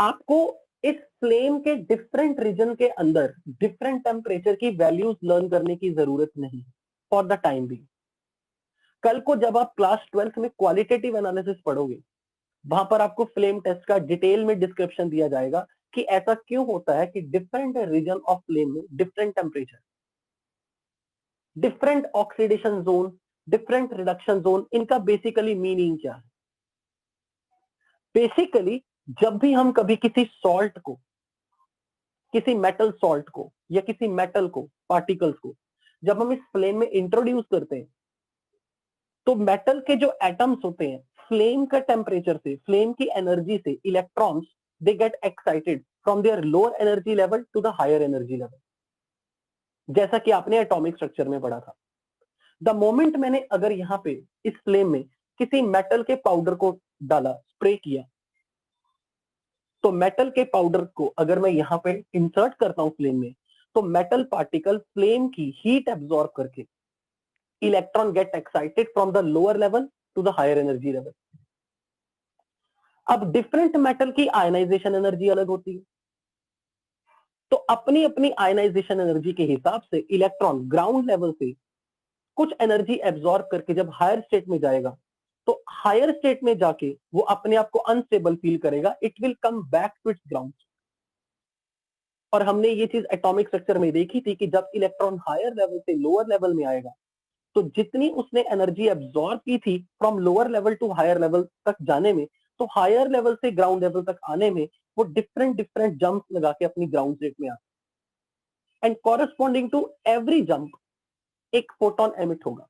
आपको इस फ्लेम के डिफरेंट रीजन के अंदर डिफरेंट टेम्परेचर की वैल्यूज लर्न करने की जरूरत नहीं फॉर द टाइम भी। कल को जब आप क्लास 12th में क्वालिटेटिव एनालिसिस पढ़ोगे, वहां पर आपको फ्लेम टेस्ट का डिटेल में डिस्क्रिप्शन दिया जाएगा कि ऐसा क्यों होता है कि डिफरेंट रीजन ऑफ फ्लेम में different temperature, different oxidation zone, different reduction zone, इनका बेसिकली मीनिंग क्या है। बेसिकली जब भी हम कभी किसी सॉल्ट को, किसी मेटल सॉल्ट को या किसी मेटल को, पार्टिकल्स को जब हम इस फ्लेम में इंट्रोड्यूस करते हैं, तो मेटल के जो एटम्स होते हैं, फ्लेम का टेम्परेचर से, फ्लेम की एनर्जी से electrons they get excited from their lower energy level to the higher energy level, जैसा कि आपने एटॉमिक स्ट्रक्चर में पढ़ा था। द मोमेंट मैंने अगर यहां पे इस फ्लेम में किसी मेटल के पाउडर को डाला, स्प्रे किया, तो मेटल के पाउडर को अगर मैं यहां पे इंसर्ट करता हूं फ्लेम में, तो मेटल पार्टिकल फ्लेम की हीट एब्जॉर्ब करके electron get excited from the lower level to the higher energy level. अब डिफरेंट मेटल की आयनाइजेशन एनर्जी अलग होती है, तो अपनी अपनी आयनाइजेशन एनर्जी के हिसाब से इलेक्ट्रॉन ग्राउंड लेवल से कुछ एनर्जी एब्जॉर्ब करके जब हायर स्टेट में जाएगा, तो हायर स्टेट में जाके वो अपने आप को अनस्टेबल फील करेगा, it will come back to its ground. और हमने ये चीज एटॉमिक स्ट्रक्चर में देखी थी कि जब इलेक्ट्रॉन हायर लेवल से लोअर लेवल में आएगा, तो जितनी उसने एनर्जी एब्जॉर्ब की थी from lower level to higher level तक जाने में, तो हायर लेवल से ग्राउंड लेवल तक आने में वो डिफरेंट डिफरेंट जंप लगा के अपनी ग्राउंड स्टेट में आता। And corresponding to every jump एक फोटोन एमिट होगा।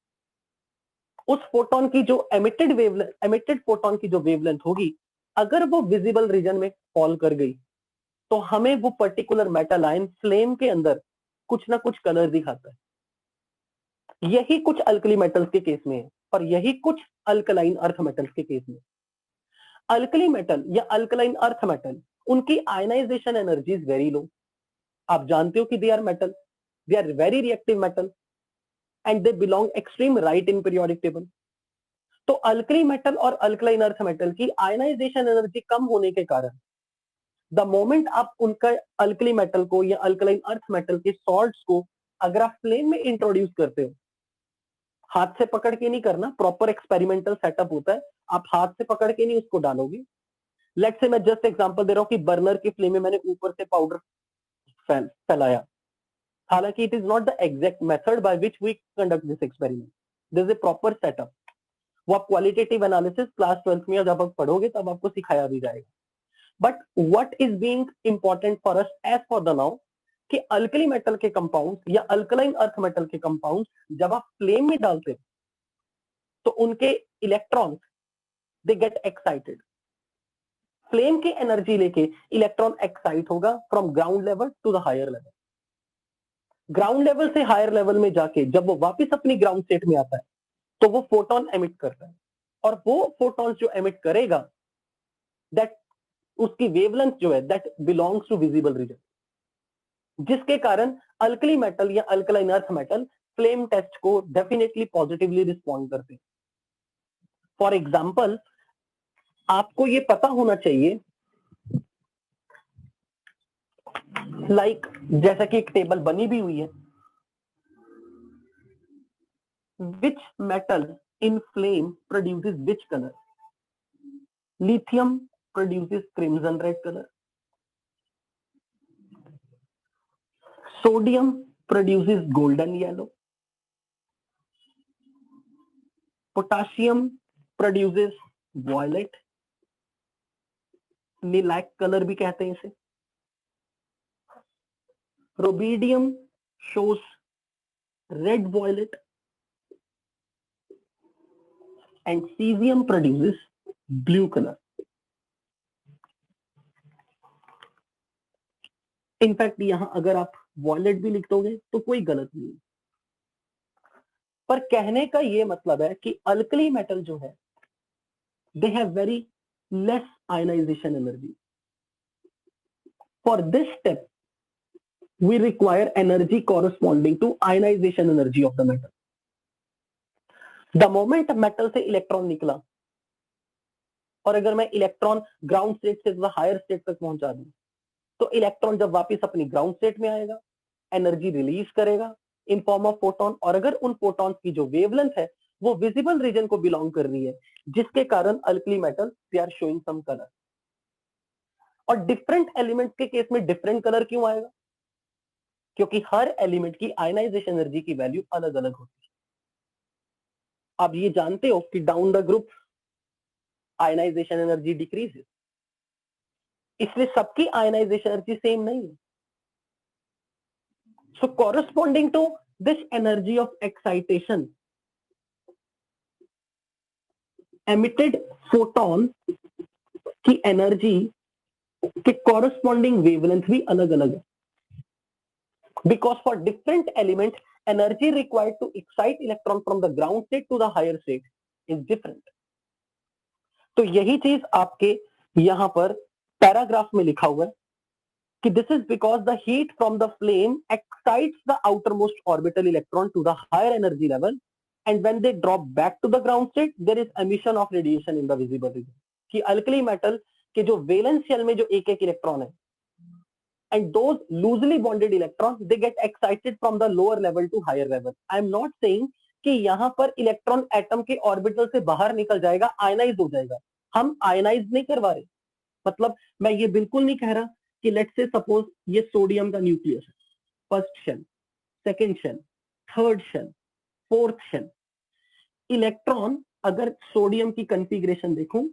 उस फोटोन की जो एमिटेड फोटोन की जो वेवलेंथ होगी, अगर वो विजिबल रीजन में फॉल कर गई, तो हमें वो पर्टिकुलर मेटल आयन फ्लेम के अंदर कुछ ना कुछ कलर दिखाता है। यही कुछ अल्कली मेटल्स के केस में है, और यही कुछ अल्कलाइन अर्थ मेटल्स के केस में। अल्कली मेटल या अल्कलाइन अर्थ मेटल, उनकी ionization energy is very low. आप जानते हो कि they are metal, they are very reactive metal and they belong extreme right in periodic table. तो अल्कली मेटल और अल्कलाइन अर्थ मेटल की ionization energy कम होने के कारण द मोमेंट आप उनका अल्कली मेटल को या अल्कलाइन अर्थ मेटल के सॉल्ट्स को अगर आप फ्लेम में इंट्रोड्यूस करते हो, हाथ से पकड़ के नहीं करना, प्रॉपर एक्सपेरिमेंटल सेटअप होता है, आप हाथ से पकड़ के नहीं उसको डालोगे। लेट्स से मैं जस्ट एग्जांपल दे रहा हूं कि बर्नर की फ्लेम में मैंने ऊपर से पाउडर फैलाया, हालांकि it is not the exact method by which we conduct this experiment, this is a proper setup. वो आप क्वालिटेटिव एनालिसिस क्लास 12th में जब आप पढ़ोगे तब आपको सिखाया भी जाएगा। But what is being important for us as for the now, कि अल्कली मेटल के कंपाउंड्स या अल्कलाइन अर्थ मेटल के कंपाउंड्स जब आप फ्लेम में डालते हो, तो उनके electrons they get excited. Flame की एनर्जी लेके इलेक्ट्रॉन एक्साइट होगा from ground level to the higher level. Ground level से हायर लेवल में जाके जब वो वापस अपनी ग्राउंड स्टेट में आता है, तो वो फोटोन एमिट करता है, और वो फोटोन जो एमिट करेगा, दैट उसकी वेवलेंथ जो है that belongs to visible region, जिसके कारण अल्कली मेटल या alkaline earth metal flame test को डेफिनेटली पॉजिटिवली रिस्पॉन्ड करते हैं। फॉर एग्जाम्पल, आपको ये पता होना चाहिए, लाइक जैसा कि एक टेबल बनी भी हुई है, which metal in flame produces which colour. Lithium produces crimson red colour, sodium produces golden yellow, potassium produces violet, lilac colour भी कहते हैं इसे, rubidium shows red violet, and caesium produces blue colour. In fact यहां अगर आप violet भी लिख दोगे तो कोई गलत नहीं, पर कहने का ये मतलब है कि अल्कली मेटल जो है, they have very less ionization energy. For this step we require energy corresponding to ionization energy of the metal. The moment metal से इलेक्ट्रॉन निकला और अगर मैं इलेक्ट्रॉन ग्राउंड स्टेट से हायर स्टेट तक पहुंचा दूं, तो इलेक्ट्रॉन जब वापस अपनी ग्राउंड स्टेट में आएगा, एनर्जी रिलीज करेगा इन फॉर्म ऑफ फोटोन, और अगर उन फोटॉन्स की जो वेवलेंथ है वो विजिबल रीजन को बिलोंग कर रही है, जिसके कारण alkali metal they are showing some colour. और डिफरेंट एलिमेंट्स के केस में डिफरेंट कलर क्यों आएगा? क्योंकि हर एलिमेंट की आयनाइजेशन एनर्जी की वैल्यू अलग अलग होती है। आप ये जानते हो कि down the group ionization energy decrease, इसलिए सबकी आयनाइजेशन एनर्जी सेम नहीं है। So corresponding to this energy of excitation, emitted photon की एनर्जी के कॉरेस्पॉन्डिंग वेवलेंथ भी अलग अलग है, because for different element energy required to excite electron from the ground state to the higher state is different. तो यही चीज आपके यहां पर पैराग्राफ में लिखा हुआ है कि this is because the heat from the flame excites the outermost orbital electron to the higher energy level, and when they drop back to the ground state there is emission of radiation in the visible region. कि alkali metal के जो valence shell में जो एक एक electron है, and those loosely bonded electrons they get excited from the lower level to higher level. I am not saying कि यहां पर इलेक्ट्रॉन एटम के ऑर्बिटल से बाहर निकल जाएगा, आयनाइज हो जाएगा। हम आयनाइज नहीं करवा रहे, मतलब मैं ये बिल्कुल नहीं कह रहा कि लेट्स से सपोज ये सोडियम का न्यूक्लियस है, first shell, second shell, third shell, fourth shell. Electron अगर सोडियम की कॉन्फ़िगरेशन देखूं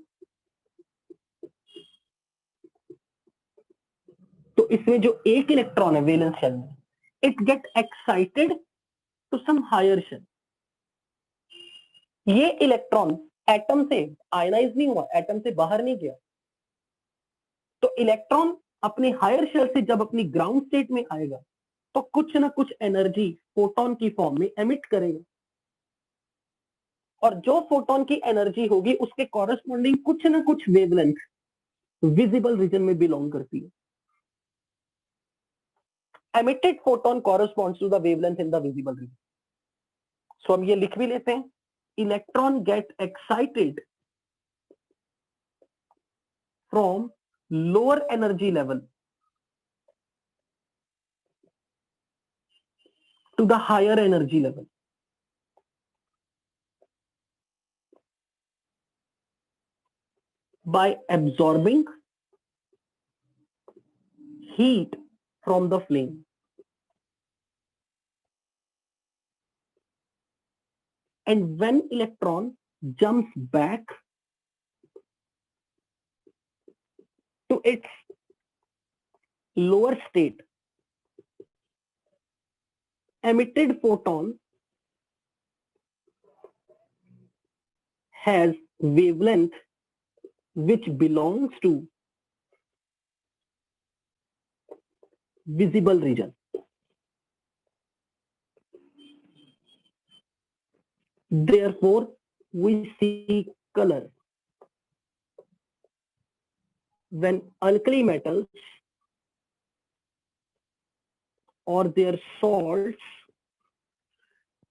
तो इसमें जो एक इलेक्ट्रॉन है वैलेंस शेल में, it get excited to some higher shell. ये इलेक्ट्रॉन एटम से आयनाइज नहीं हुआ, एटम से बाहर नहीं गया। तो इलेक्ट्रॉन अपने हायर शेल से जब अपनी ग्राउंड स्टेट में आएगा तो कुछ ना कुछ एनर्जी फोटोन की फॉर्म में एमिट करेगा, और जो फोटोन की एनर्जी होगी उसके कॉरेस्पॉन्डिंग कुछ ना कुछ वेवलेंथ विजिबल रीजन में बिलोंग करती है। emitted photon corresponds to the wavelength in the visible region. So हम ये लिख भी लेते हैं, electron get excited from lower energy level to the higher energy level by absorbing heat from the flame. And when electron jumps back to its lower state, emitted photon has wavelength which belongs to visible region. Therefore, we see color. When alkali metals or their salts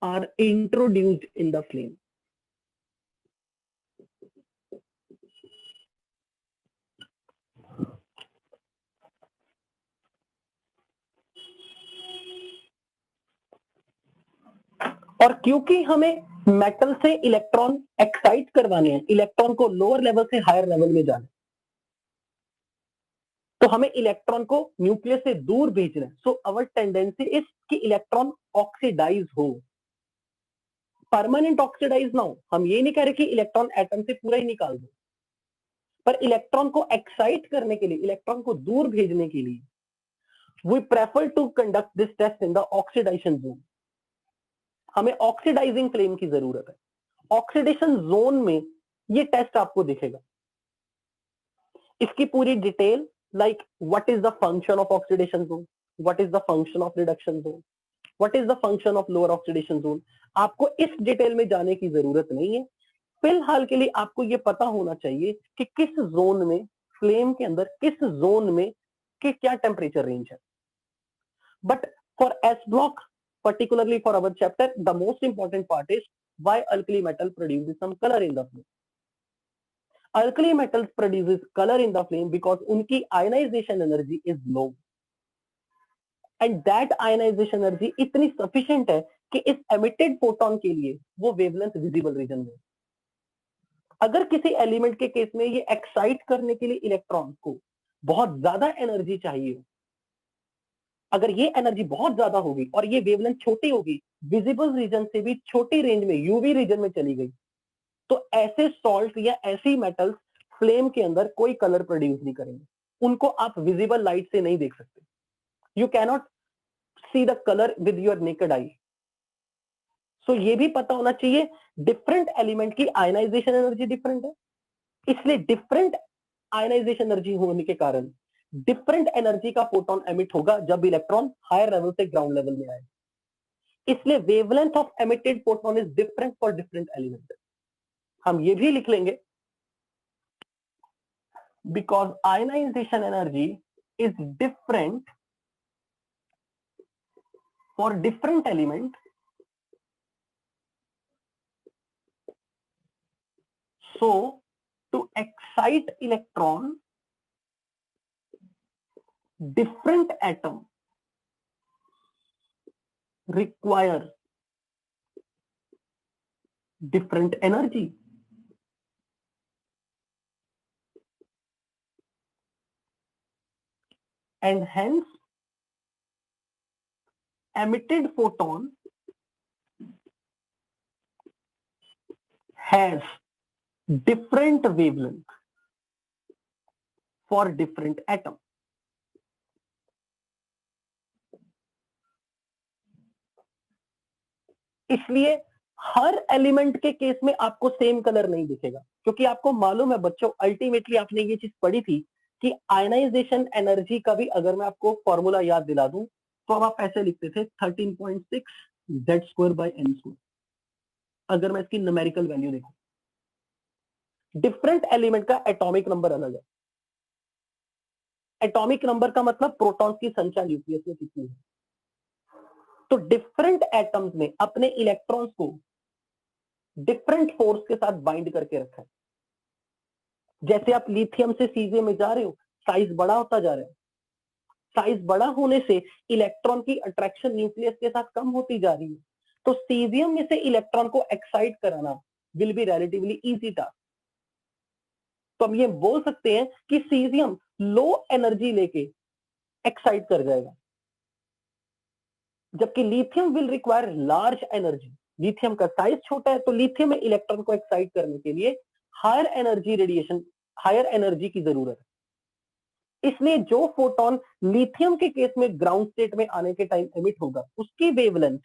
are introduced in the flame. और क्योंकि हमें metal से electron excite करवाने हैं, electron को lower level से higher level में जाना, तो हमें इलेक्ट्रॉन को न्यूक्लियस से दूर भेजना है। सो अवर टेंडेंसी इज कि इलेक्ट्रॉन ऑक्सीडाइज हो, परमानेंट ऑक्सीडाइज ना हो। हम ये नहीं कह रहे कि इलेक्ट्रॉन एटम से पूरा ही निकाल दो, पर इलेक्ट्रॉन को एक्साइट करने के लिए, इलेक्ट्रॉन को दूर भेजने के लिए we prefer to conduct this test in the oxidization zone. हमें ऑक्सीडाइजिंग फ्लेम की जरूरत है। ऑक्सीडेशन जोन में ये टेस्ट आपको दिखेगा। इसकी पूरी detail like what is the function of oxidation zone, what is the function of reduction zone, what is the function of lower oxidation zone, आपको इस डिटेल में जाने की जरूरत नहीं है। फिलहाल के लिए आपको ये पता होना चाहिए कि किस जोन में, फ्लेम के अंदर किस जोन में कि क्या टेम्परेचर रेंज है। But for S block, particularly for our chapter, the most important part is why alkali metal produces some color in the flame. Alkali metals produces colour in the flame because उनकी ionization energy is low, and that ionisation energy इतनी sufficient है कि इस emitted photon के लिए वो wavelength visible reason में। अगर किसी एलिमेंट के केस में ये एक्साइट करने के लिए इलेक्ट्रॉन को बहुत ज्यादा एनर्जी चाहिए, अगर ये एनर्जी बहुत ज्यादा होगी और ये वेवलेंथ छोटी होगी, विजिबल रीजन से भी छोटी रेंज में यूवी रीजन में चली गई, तो ऐसे सॉल्ट या ऐसी मेटल्स फ्लेम के अंदर कोई कलर प्रोड्यूस नहीं करेंगे, उनको आप विजिबल लाइट से नहीं देख सकते। You cannot see the colour with your naked eye. So ये भी पता होना चाहिए डिफरेंट एलिमेंट की आयनाइजेशन एनर्जी डिफरेंट है, इसलिए डिफरेंट आयनाइजेशन एनर्जी होने के कारण डिफरेंट एनर्जी का फोटोन एमिट होगा जब इलेक्ट्रॉन हायर लेवल से ग्राउंड लेवल में आए। इसलिए wavelength of emitted photon is different for different element. हम ये भी लिख लेंगे because ionisation energy is different for different element, so to excite electron different atom require different energy, and hence emitted photon has different wavelength for different atom. इसलिए हर element के case में आपको same colour नहीं दिखेगा, क्योंकि आपको मालूम है बच्चों, अल्टीमेटली आपने ये चीज पढ़ी थी कि आयनाइजेशन एनर्जी का भी अगर मैं आपको फॉर्मूला याद दिला दूं तो अब आप ऐसे लिखते थे 13.6 Z² by n²। अगर मैं इसकी न्यूमेरिकल वैल्यू देखूं, डिफरेंट एलिमेंट का एटॉमिक नंबर अलग है। एटॉमिक नंबर का मतलब प्रोटॉन्स की संख्या न्यूक्लियस में कितनी है। तो डिफरेंट एटम्स ने अपने इलेक्ट्रॉन्स को डिफरेंट फोर्स के साथ बाइंड करके रखा है। जैसे आप लिथियम से सीजियम में जा रहे हो, साइज बड़ा होता जा रहा है, साइज बड़ा होने से इलेक्ट्रॉन की अट्रैक्शन न्यूक्लियस के साथ कम होती जा रही है, तो सीजियम में से इलेक्ट्रॉन को एक्साइट कराना will be relatively easy task. तो हम ये बोल सकते हैं कि सीजियम लो एनर्जी लेके एक्साइट कर जाएगा, जबकि lithium will require large energy. Lithium का साइज छोटा है, तो लिथियम में इलेक्ट्रॉन को एक्साइट करने के लिए higher energy radiation, higher energy की जरूरत है। इसलिए जो फोटोन लिथियम के केस में ग्राउंड स्टेट में आने के टाइम एमिट होगा, उसकी वेवलेंथ,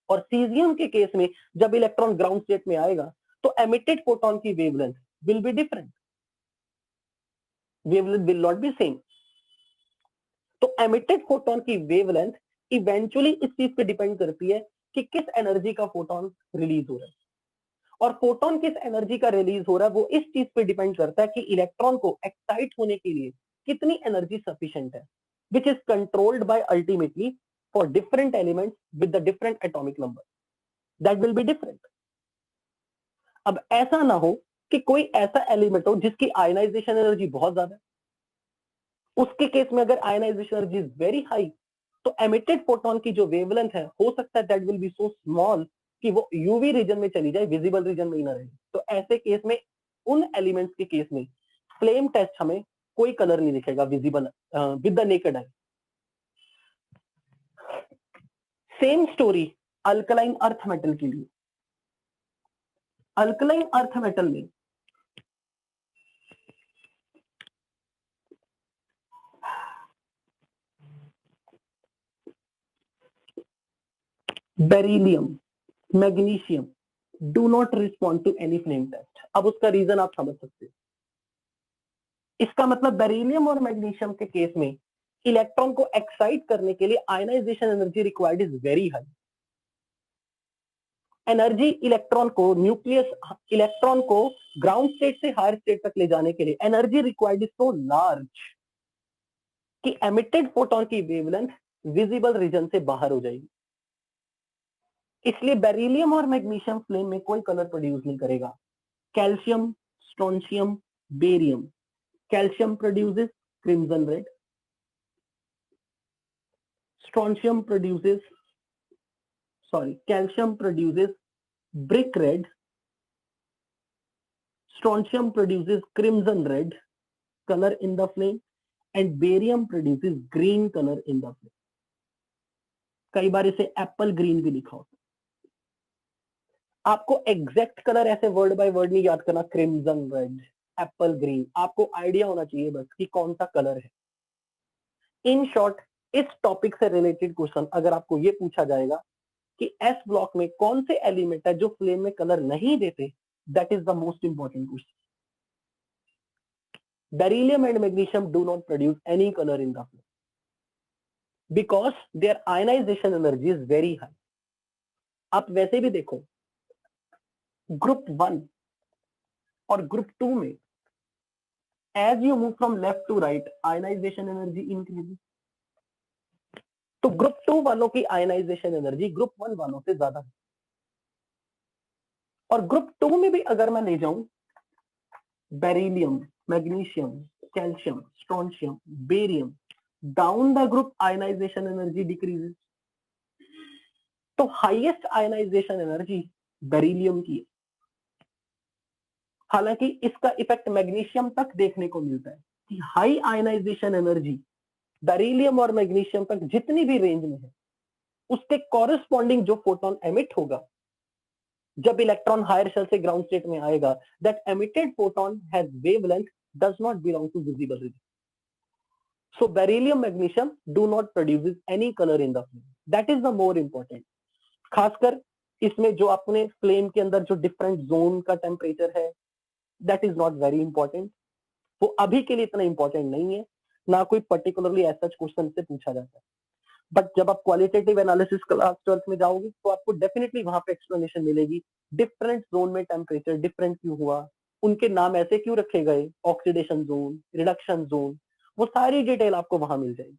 और सीजियम के केस में जब इलेक्ट्रॉन ग्राउंड स्टेट में आएगा तो एमिटेड फोटोन की wavelength will be different, wavelength will not be same. तो एमिटेड फोटोन की वेवलेंथ इवेंचुअली इस चीज पे डिपेंड करती है कि किस एनर्जी का फोटोन रिलीज हो रहा है, और फोटोन किस एनर्जी का रिलीज हो रहा है वो इस चीज पे डिपेंड करता है कि इलेक्ट्रॉन को एक्साइट होने के लिए कितनी एनर्जी सफिशिएंट है, which is controlled bye ultimately for different elements with the different atomic number, that will be different. अब ऐसा ना हो कि कोई ऐसा एलिमेंट हो जिसकी आयनाइजेशन एनर्जी बहुत ज्यादा है, उसके केस में अगर ionization energy is very high, तो एमिटेड फोटोन की जो वेवलेंथ है हो सकता है that will be so small कि वो यूवी रीजन में चली जाए, विजिबल रीजन में ही ना रहे। तो ऐसे केस में, उन एलिमेंट्स के केस में फ्लेम टेस्ट हमें कोई कलर नहीं दिखेगा visible with the naked eye. Same story alkaline earth metal के लिए। अल्कलाइन अर्थ मेटल में beryllium, magnesium do not respond to any flame test. अब उसका रीजन आप समझ सकते हैं। इसका मतलब बेरिलियम और मैग्नीशियम के केस में इलेक्ट्रॉन को एक्साइट करने के लिए ionization energy required is very high. Energy electron को इलेक्ट्रॉन को ग्राउंड स्टेट से हायर स्टेट तक ले जाने के लिए energy required is so large कि एमिटेड फोटोन की वेवलेंथ विजिबल रीजन से बाहर हो जाएगी। इसलिए बेरिलियम और मैग्नीशियम फ्लेम में कोई कलर प्रोड्यूस नहीं करेगा। Calcium, strontium, barium. Calcium produces crimson red. Calcium produces brick red. Strontium produces crimson red color in the flame, and barium produces green color in the flame. कई बार इसे Apple green भी लिखा होता है. आपको exact colour ऐसे word by word नहीं याद करना, क्रिम्सन रेड, एप्पल ग्रीन. आपको आइडिया होना चाहिए बस कि कौन सा कलर है. इन शॉर्ट, इस टॉपिक से रिलेटेड क्वेश्चन अगर आपको ये पूछा जाएगा कि एस ब्लॉक में कौन से एलिमेंट है जो फ्लेम में कलर नहीं देते, that is the most important question. Beryllium and magnesium do not produce any colour in the flame because their ionization energy is very high. आप वैसे भी देखो, ग्रुप 1 और ग्रुप 2 में as you move from left to right ionization energy increase. तो group 2 वालों की ionization energy group 1 वालों से ज्यादा है. और ग्रुप 2 में भी अगर मैं ले जाऊं beryllium, magnesium, calcium, strontium, barium, down the group ionization energy decreases. तो हाईएस्ट आयनाइजेशन एनर्जी बेरिलियम की है. हालांकि इसका इफेक्ट मैग्नीशियम तक देखने को मिलता है कि हाई आयनाइजेशन एनर्जी बेरिलियम और मैग्नीशियम तक जितनी भी रेंज में है, उसके कॉरेस्पॉन्डिंग जो फोटोन एमिट होगा जब इलेक्ट्रॉन हायर शेल से ग्राउंड स्टेट में आएगा, that emitted photon has wavelength does not belong to visible region. So beryllium, magnesium do not produces any colour in the flame. That is the more important. खासकर इसमें जो अपने flame के अंदर जो डिफरेंट जोन का टेम्परेचर है, that is not very important. वो अभी के लिए इतना इंपॉर्टेंट नहीं है, ना कोई पर्टिकुलरली ऐसा क्वेश्चन से पूछा जाता है. बट जब आप क्वालिटेटिव एनालिसिस क्लास 12th में जाओगे तो आपको डेफिनेटली वहां पे एक्सप्लेनेशन मिलेगी. डिफरेंट जोन में टेम्परेचर डिफरेंट क्यों हुआ, उनके नाम ऐसे क्यों रखे गए, ऑक्सीडेशन जोन, रिडक्शन जोन, वो सारी डिटेल आपको वहां मिल जाएगी.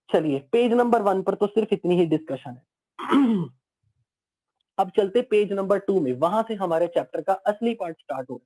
चलिए, पेज नंबर 1 पर तो सिर्फ इतनी ही डिस्कशन है. अब चलते पेज नंबर 2 में, वहां से हमारे चैप्टर का असली पार्ट स्टार्ट हो.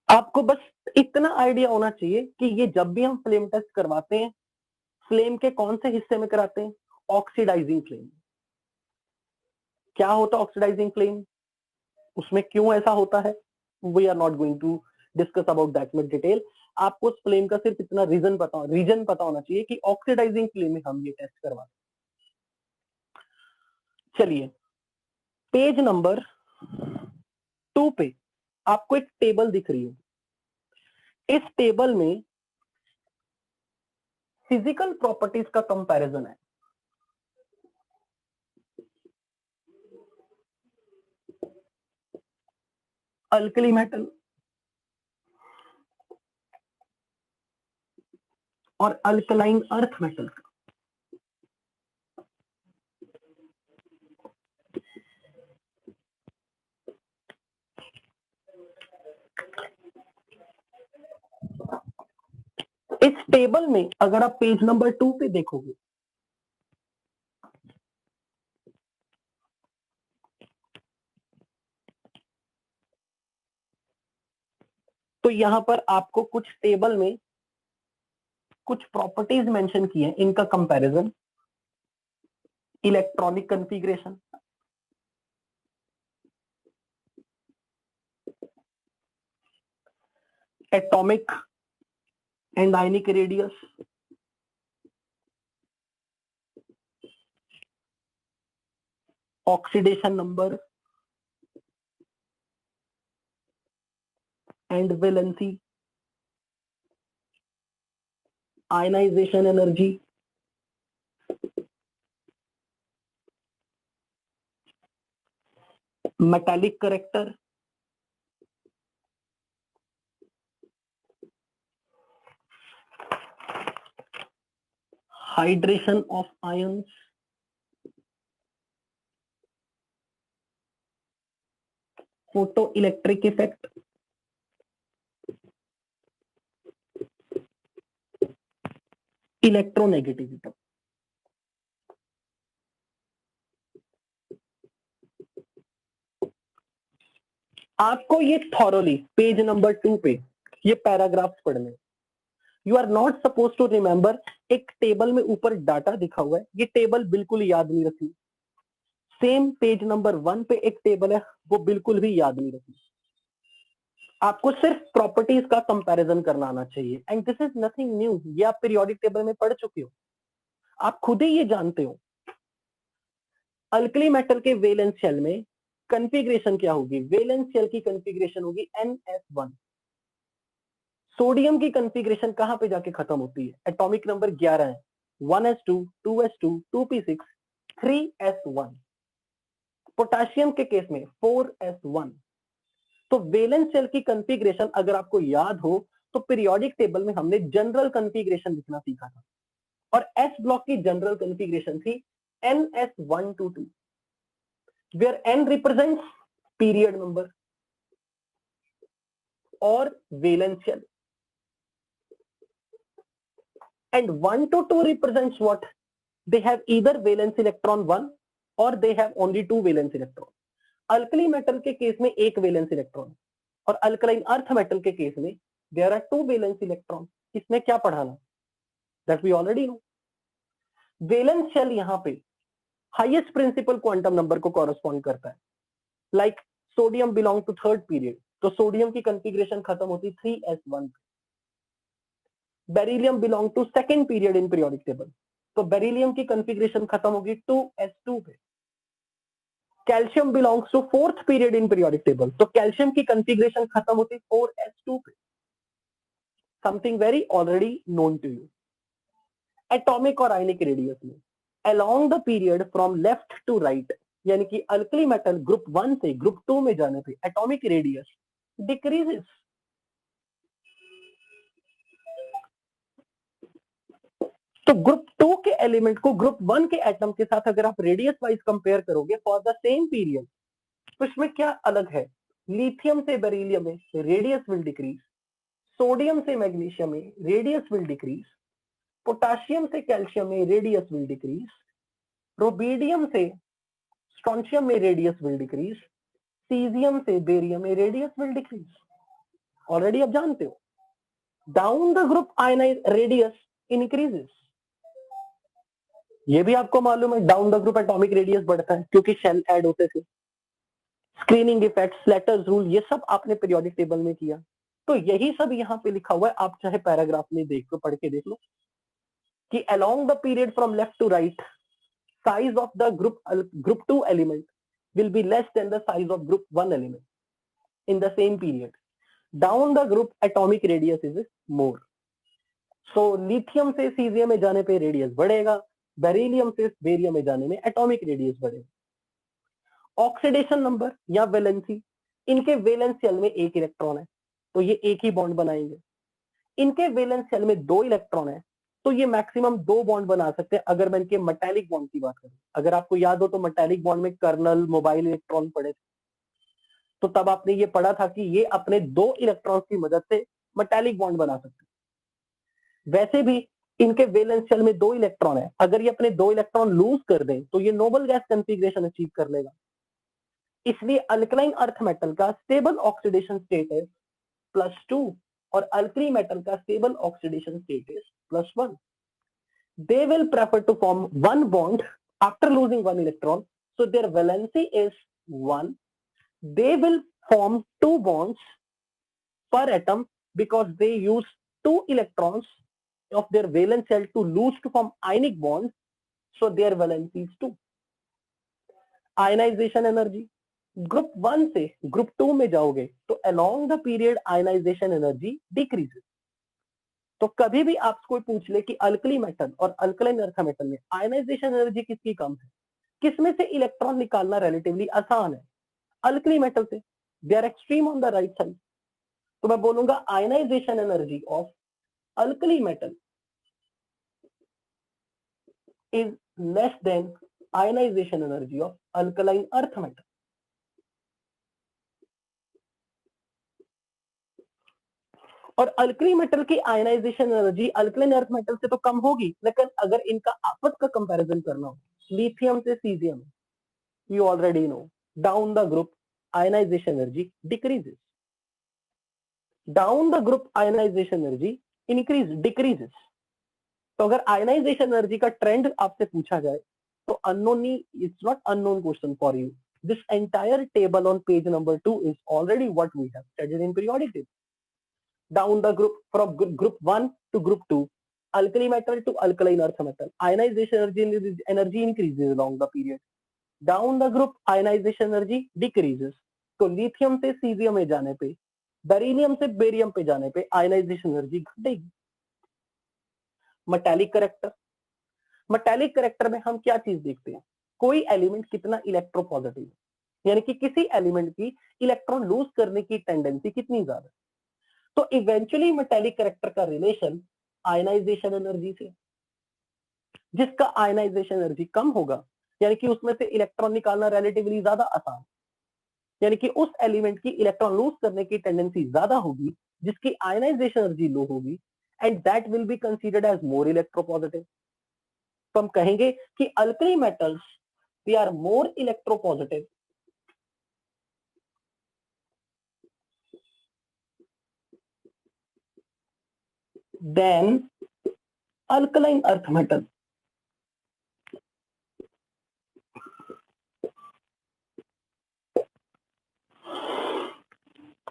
आपको बस इतना आइडिया होना चाहिए कि ये जब भी हम फ्लेम टेस्ट करवाते हैं, फ्लेम के कौन से हिस्से में कराते हैं, ऑक्सीडाइजिंग फ्लेम. क्या होता है ऑक्सीडाइजिंग फ्लेम, उसमें क्यों ऐसा होता है, we are not going to discuss about that with detail. आपको उस फ्लेम का सिर्फ इतना रीजन पता होना चाहिए कि ऑक्सीडाइजिंग फ्लेम में हम ये टेस्ट करवाते हैं. चलिए, पेज नंबर 2 पे आपको एक टेबल दिख रही है. इस टेबल में फिजिकल प्रॉपर्टीज का कंपैरिजन है. अल्कली मेटल और अल्कलाइन अर्थ मेटल का. इस टेबल में अगर आप पेज नंबर 2 पे देखोगे, तो यहां पर आपको कुछ टेबल में कुछ प्रॉपर्टीज मेंशन की है, इनका comparison. Electronic configuration, atomic and ionic radius, oxidation number and valency, ionization energy metallic character, hydration of ions, photoelectric effect, electronegativity. आपको ये थॉरोली पेज नंबर 2 पे ये पैराग्राफ्स पढ़ने। You are not suppose to remember, एक table में ऊपर data दिखा हुआ है, ये टेबल बिल्कुल याद नहीं रखनी। सेम पेज नंबर 1 पे एक टेबल है, वो बिल्कुल भी याद नहीं रखनी। आपको सिर्फ प्रॉपर्टीज का कंपैरिजन करना आना चाहिए, and this is nothing new, ये आप पीरियोडिक टेबल में पढ़ चुके हो, आप खुद ही ये जानते हो। अल्कली मेटल के वैलेंस शेल में कॉन्फ़िगरेशन क्या होगी? वैलेंस शेल की कॉन्फ़िगरेशन होगी NS1। सोडियम की कॉन्फ़िगरेशन कहां पे जाके खत्म होती है? एटॉमिक नंबर 11 है, 1s2 2s2 2p6 3s1। Potassium के केस में 4s1। तो वैलेंस शेल की कॉन्फ़िगरेशन अगर आपको याद हो तो पीरियोडिक टेबल में हमने जनरल कॉन्फ़िगरेशन लिखना सीखा था, और एस ब्लॉक की जनरल कॉन्फ़िगरेशन थी NS1 to 2, where N represents period number or valence shell, and 1 to 2 represents what? They have either valence electron 1 or they have only 2 valence electron. Alkali metal के case में एक valence electron, और alkaline earth metal के case में there are 2 valence electron. इसमें क्या पढ़ाना? That we already know. Valence shell यहाँ पे हाईएस्ट प्रिंसिपल क्वांटम नंबर को कॉरेस्पॉन्ड करता है। Like sodium belong to third period, तो सोडियम की कॉन्फ़िगरेशन खत्म होती 3s1। Beryllium belong to second period in periodic table, तो बेरिलियम की कॉन्फ़िगरेशन खत्म होगी 2s2 पे। Calcium belongs to fourth period in periodic table, तो कैल्शियम की कॉन्फ़िगरेशन खत्म होती 4s2 पे। Something very already known to you. Atomic और आयनिक रेडियस में along the period from left to right, यानी कि अल्कली मेटल ग्रुप 1 से ग्रुप 2 में जाने पे एटॉमिक रेडियस डिक्रीजेस। तो ग्रुप 2 के एलिमेंट को ग्रुप 1 के एटम के साथ अगर आप रेडियस वाइज कंपेयर करोगे फॉर द सेम पीरियड, तो इसमें क्या अलग है? लिथियम से बेरिलियम में रेडियस विल डिक्रीज, सोडियम से मैग्नीशियम में रेडियस विल डिक्रीज, पोटेशियम से कैल्शियम में रेडियस विल डिक्रीज, रुबिडियम से स्ट्रोंशियम में रेडियस विल डिक्रीज, सीजियम से बेरियम में रेडियस विल डिक्रीज। ऑलरेडी आप जानते हो। Down the group ionize radius increases, ये भी आपको मालूम है, down the group atomic radius बढ़ता है क्योंकि शेल ऐड होते थे। स्क्रीनिंग इफेक्ट, स्लैटर्स रूल, ये सब आपने पीरियोडिक टेबल में किया, तो यही सब यहाँ पे लिखा हुआ है। आप चाहे पैराग्राफ में देख लो, पढ़ के देख लो कि along the period from left to right size of the group 2 element will be less than the size of group 1 element in the same period. Down the group atomic radius is more. So lithium से cesium में जाने पे radius बढ़ेगा, beryllium से barium में जाने में atomic radius बढ़ेगा। ऑक्सीडेशन नंबर या वैलेंसी, इनके वैलेंस शेल में एक इलेक्ट्रॉन है तो ये एक ही बॉन्ड बनाएंगे। इनके वैलेंस शेल में 2 इलेक्ट्रॉन है तो ये मैक्सिमम 2 बॉन्ड बना सकते हैं। अगर मैं इनके मेटालिक बॉन्ड की बात करूं, अगर आपको याद हो तो मेटालिक बॉन्ड में कर्नल, मोबाइल इलेक्ट्रॉन पड़े थे, तो तब आपने ये पढ़ा था कि ये अपने 2 इलेक्ट्रॉन की मदद से मेटालिक बॉन्ड बना सकते हैं। वैसे भी इनके वैलेंस शेल में 2 इलेक्ट्रॉन है, अगर ये अपने 2 इलेक्ट्रॉन लूज कर दें तो ये नोबल गैस कॉन्फ़िगरेशन अचीव कर लेगा। इसलिए अल्कलाइन अर्थ मेटल का स्टेबल ऑक्सीडेशन स्टेट है +2 और अल्कली मेटल का stable oxidation state is +1। They will prefer to form one bond after losing one electron, so their valency is 1. They will form 2 bonds per atom because they use 2 electrons of their valence shell to lose to form ionic bonds, so their valency is 2. Ionization energy, group 1 से group 2 में जाओगे तो along the period ionization energy decreases. तो कभी भी आपसे कोई पूछ ले कि अल्कली मेटल और अल्कलाइन अर्थ मेटल में आयनाइजेशन एनर्जी किसकी कम है, किसमें से इलेक्ट्रॉन निकालना रिलेटिवली आसान है, अल्कली मेटल से, they are extreme on the right side. तो मैं बोलूंगा ionization energy of alkali metal is less than ionization energy of alkaline earth metal. और अल्कली मेटल की ionization energy alkaline earth metal से तो कम होगी, लेकिन अगर इनका आपस का कंपैरिजन करना हो लिथियम से caesium, you already know down the group ionization energy decreases, down the group ionization energy decreases. तो अगर आयनाइजेशन एनर्जी का ट्रेंड आपसे पूछा जाए तो unknown, it's not unknown question for you. This entire table on page number 2 is already what we have studied in periodic table. Down the group from group 1 to group 2, alkali metal to alkaline earth metal, ionization energy increases along the period. Down the group ionization energy decreases. तो lithium से caesium में जाने पे, beryllium से barium पे जाने पे ionization energy घटेगी। मेटालिक करेक्टर, मेटालिक करेक्टर में हम क्या चीज देखते हैं, कोई एलिमेंट कितना इलेक्ट्रोपॉजिटिव, यानी कि किसी एलिमेंट की इलेक्ट्रॉन लूज करने की टेंडेंसी कितनी ज्यादा। तो इवेंचुअली मेटालिक करेक्टर का रिलेशन आयनाइजेशन एनर्जी से, जिसका आयनाइजेशन एनर्जी कम होगा यानी कि उसमें से इलेक्ट्रॉन निकालना रिलेटिवली ज्यादा आसान, यानी कि उस एलिमेंट की इलेक्ट्रॉन लूज करने की टेंडेंसी ज्यादा होगी जिसकी आयनाइजेशन एनर्जी लो होगी, and that will be considered as more electropositive. तो हम कहेंगे कि alkali metals they are more electropositive than alkaline earth metal.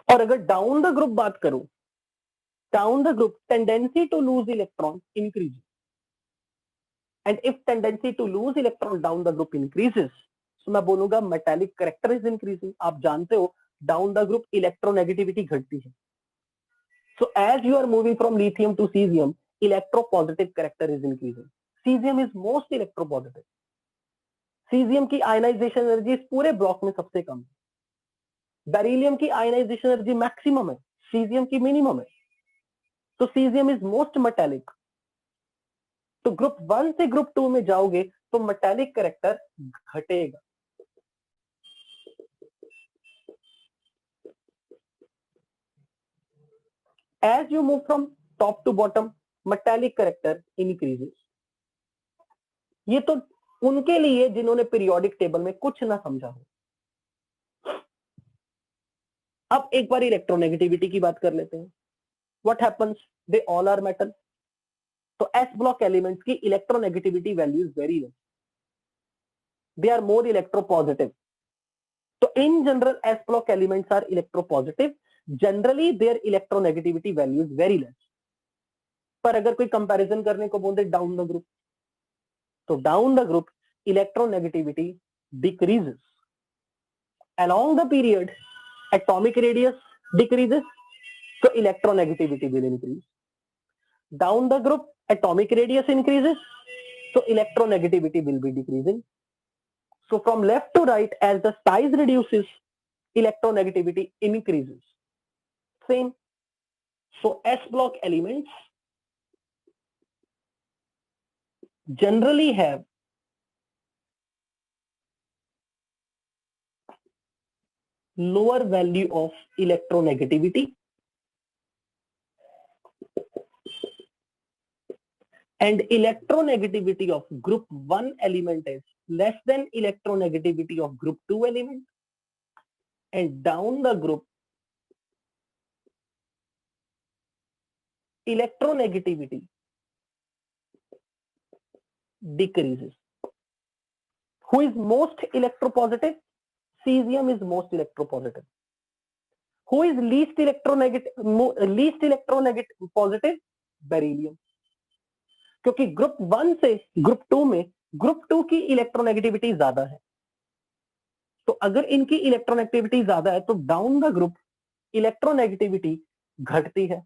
और अगर डाउन द ग्रुप बात करूं, down the group tendency to lose electron increase, and if tendency to lose electron down the group increases, तो मैं बोलूंगा metallic character is increasing. आप जानते हो डाउन द ग्रुप इलेक्ट्रोनेगेटिविटी घटती है। So as you are moving from lithium to caesium, electropositive character is increasing. Caesium is most electropositive. Caesium की ionization energy इस पूरे ब्लॉक में सबसे कम है। बेरिलियम की आयनाइजेशन एनर्जी मैक्सिमम है, सीजियम की मिनिमम है। तो सीजियम इज मोस्ट मेटालिक। तो ग्रुप 1 से ग्रुप 2 में जाओगे तो मेटालिक करेक्टर घटेगा। As you move from top to bottom, metallic character increases. ये तो उनके लिए जिन्होंने पीरियोडिक टेबल में कुछ ना समझा हो। अब एक बार इलेक्ट्रोनेगेटिविटी की बात कर लेते हैं। What happens, they all are metal. तो एस ब्लॉक एलिमेंट्स की electronegativity value is very less, they are more electropositive. तो in general s block elements are electropositive, generally their electronegativity value is very less. पर अगर कोई comparison करने को बोल दे डाउन द ग्रुप, तो down the group electronegativity decreases along the period, atomic radius decreases, so electronegativity will increase. Down the group, atomic radius increases, so electronegativity will be decreasing. So from left to right, as the size reduces, electronegativity increases. Same. So S block elements generally have lower value of electronegativity and electronegativity of group 1 element is less than electronegativity of group 2 element, and down the group electronegativity decreases. Who is most electropositive? Cesium is most electropositive. Who is least electronegative? Positive? Beryllium. क्योंकि group 1 से group 2 में group 2 की electronegativity ज्यादा है। तो अगर इनकी electronegativity ज्यादा है तो डाउन द ग्रुप इलेक्ट्रोनेगेटिविटी घटती है।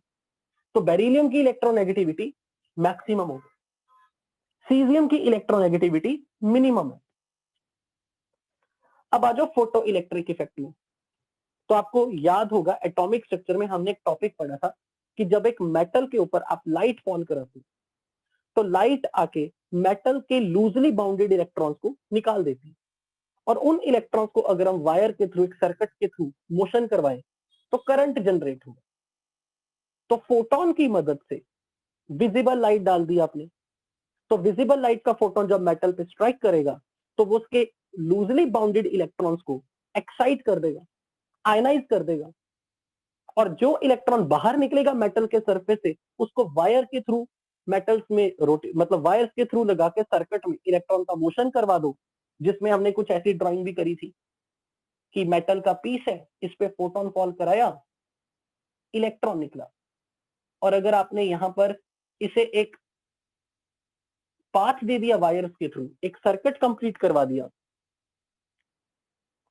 तो बेरिलियम की इलेक्ट्रोनेगेटिविटी मैक्सिमम होगी, सीजियम की इलेक्ट्रोनेगेटिविटी मिनिमम है। अब आ जाओ फोटो इलेक्ट्रिक इफेक्ट में। तो आपको याद होगा एटॉमिक स्ट्रक्चर में हमने एक टॉपिक पढ़ा था कि जब एक मेटल के ऊपर आप लाइट फॉल कराते तो लाइट आके मेटल के लूजली बाउंडेड इलेक्ट्रॉन्स को निकाल देती, और उन इलेक्ट्रॉन्स को अगर हम वायर के थ्रू, एक सर्किट के थ्रू मोशन करवाएं तो करंट जनरेट होगा। तो फोटोन की मदद से विजिबल लाइट डाल दी आपने, तो विजिबल लाइट का फोटोन जब मेटल पे स्ट्राइक करेगा तो वो उसके लूजली बाउंडेड इलेक्ट्रॉन्स को एक्साइट कर देगा, आयनाइज कर देगा, और जो इलेक्ट्रॉन बाहर निकलेगा मेटल के सरफेस से उसको वायर के थ्रू मेटल्स में मतलब वायर्स के थ्रू लगा के सर्किट में इलेक्ट्रॉन का मोशन करवा दो, जिसमें हमने कुछ ऐसी ड्राइंग भी करी थी कि मेटल का पीस है, इस पे फोटोन फॉल कराया, इलेक्ट्रॉन निकला। और अगर आपने यहां पर इसे एक पाथ दे दिया वायर्स के थ्रू, एक सर्किट कंप्लीट करवा दिया,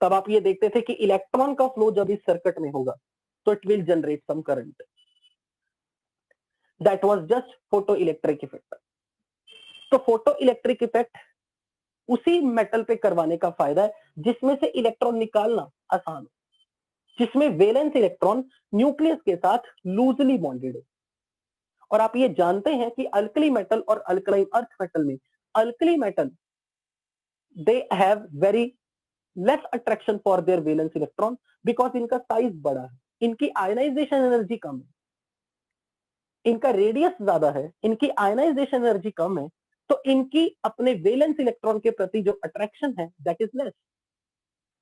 तब आप ये देखते थे कि इलेक्ट्रॉन का फ्लो जब इस सर्किट में होगा तो it will generate some current. That was just photoelectric effect. तो फोटो इलेक्ट्रिक इफेक्ट उसी मेटल पे करवाने का फायदा है जिसमें से इलेक्ट्रॉन निकालना आसान हो, जिसमें वैलेंस इलेक्ट्रॉन न्यूक्लियस के साथ लूजली बॉन्डेड है। और आप ये जानते हैं कि अल्कली मेटल और अल्कलाइन अर्थ मेटल में, alkali metal they have very less attraction for their valence electron because इनका साइज बड़ा है, इनकी आयनाइजेशन एनर्जी कम है, इनका रेडियस ज्यादा है, इनकी आयनाइजेशन एनर्जी कम है, तो इनकी अपने वैलेंस इलेक्ट्रॉन के प्रति जो अट्रैक्शन है दैट इज लेस।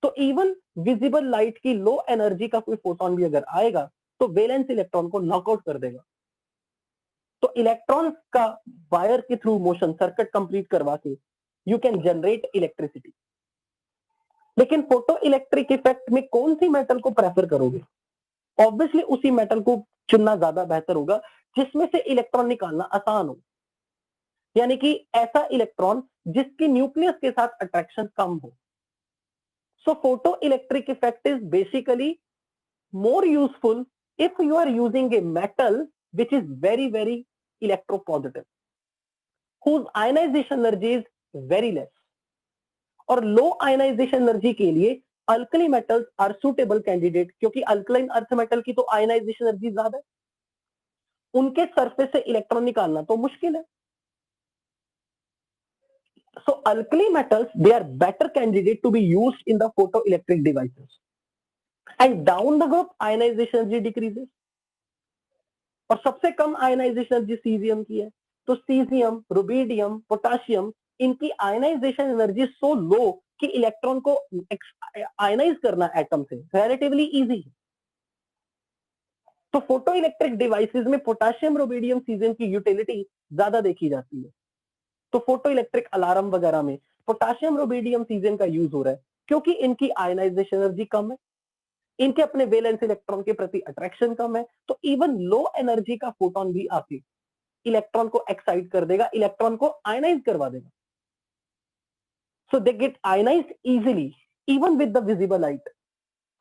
तो इवन विजिबल लाइट की लो एनर्जी का कोई फोटोन भी अगर आएगा तो वैलेंस इलेक्ट्रॉन को नॉकआउट कर देगा। तो इलेक्ट्रॉन का वायर के थ्रू मोशन सर्किट कंप्लीट करवा के यू कैन जनरेट इलेक्ट्रिसिटी। लेकिन फोटो इलेक्ट्रिक इफेक्ट में कौन सी मेटल को प्रेफर करोगे? ऑब्वियसली उसी मेटल को चुनना ज्यादा बेहतर होगा जिसमें से इलेक्ट्रॉन निकालना आसान हो, यानी कि ऐसा इलेक्ट्रॉन जिसकी न्यूक्लियस के साथ अट्रैक्शन कम हो। So photo electric effect is basically more useful if you are using a metal which is very very electropositive, whose ionization energy is very less। और लो आयनाइजेशन एनर्जी के लिए alkali metals are suitable candidate, क्योंकि alkaline earth metal की तो ionization energy ज्यादा है, उनके surface से इलेक्ट्रॉन निकालना तो मुश्किल है। So alkali metals they are better candidate to be used in the photoelectric devices, and down the group ionization energy decreases. और सबसे कम आयनाइजेशन एनर्जी सीजियम की है, तो सीजियम, रुबिडियम, पोटाशियम, इनकी आयनाइजेशन एनर्जी सो लो कि electron को ionise करना एटम से रिलेटिवली इजी है। तो फोटो इलेक्ट्रिक डिवाइसेस में पोटाशियम, रुबिडियम, सीजियम की यूटिलिटी ज्यादा देखी जाती है। तो फोटो इलेक्ट्रिक अलार्म वगैरह में पोटाशियम, रुबिडियम, सीजियम का यूज हो रहा है क्योंकि इनकी आयनाइजेशन एनर्जी कम है, इनके अपने वैलेंस इलेक्ट्रॉन के प्रति अट्रैक्शन कम है, तो इवन लो एनर्जी का फोटोन भी आके इलेक्ट्रॉन को एक्साइट कर देगा, इलेक्ट्रॉन को आयनाइज करवा देगा। So they get ionised easily even with the visible light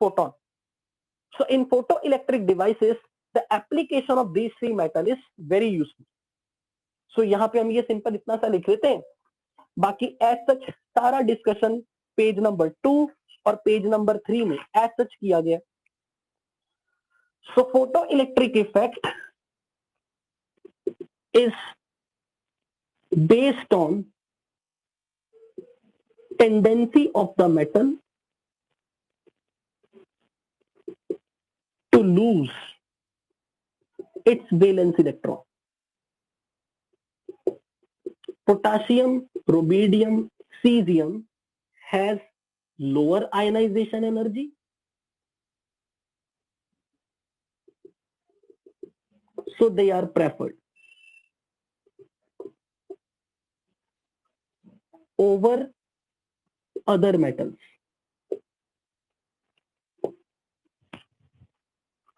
photon. So in photoelectric devices the application of these three metal is very useful. So यहाँ पे हम ये सिंपल इतना सा लिख लेते हैं, बाकी एज सच सारा डिस्कशन पेज नंबर 2 और पेज नंबर 3 में एज सच किया गया। So photoelectric effect is based on tendency of the metal to lose its valence electron. Potassium, rubidium, cesium has lower ionization energy, so they are preferred over other metals.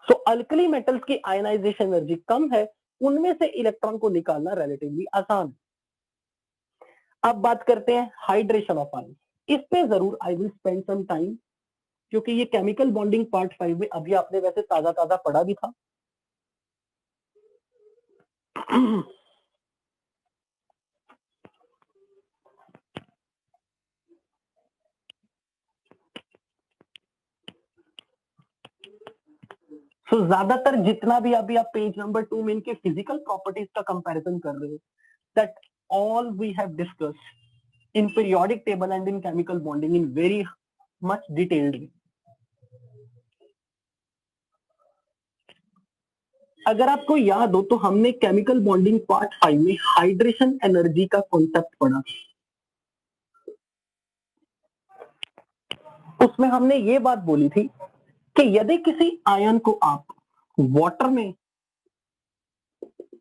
So alkali metals की ionization energy कम है, उनमें से electron को निकालना relatively आसान है। अब बात करते हैं हाइड्रेशन ऑफ आयन। इस पे जरूर I will spend some time, क्योंकि ये केमिकल बॉन्डिंग पार्ट 5 में अभी आपने वैसे ताजा ताजा पढ़ा भी था। सो ज्यादातर जितना भी अभी आप पेज नंबर 2 में इनके फिजिकल प्रॉपर्टीज का कंपैरिजन कर रहे हो, that all we have discussed in periodic table and in chemical bonding in very much detailed way. अगर आपको याद हो तो हमने केमिकल बॉन्डिंग पार्ट 5 में हाइड्रेशन एनर्जी का कॉन्सेप्ट पढ़ा। उसमें हमने ये बात बोली थी कि यदि किसी आयन को आप वाटर में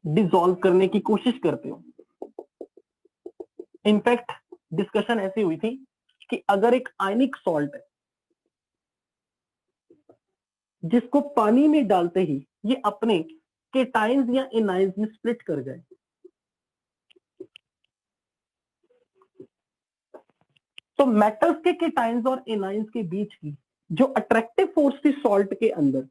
डिसॉल्व करने की कोशिश करते हो, इनफैक्ट डिस्कशन ऐसी हुई थी कि अगर एक आयनिक सॉल्ट है जिसको पानी में डालते ही ये अपने केटाइंस या एनाइंस में स्प्लिट कर जाए, तो मेटल्स के केटाइंस और एनाइंस के बीच की जो अट्रैक्टिव फोर्स थी सॉल्ट के अंदर,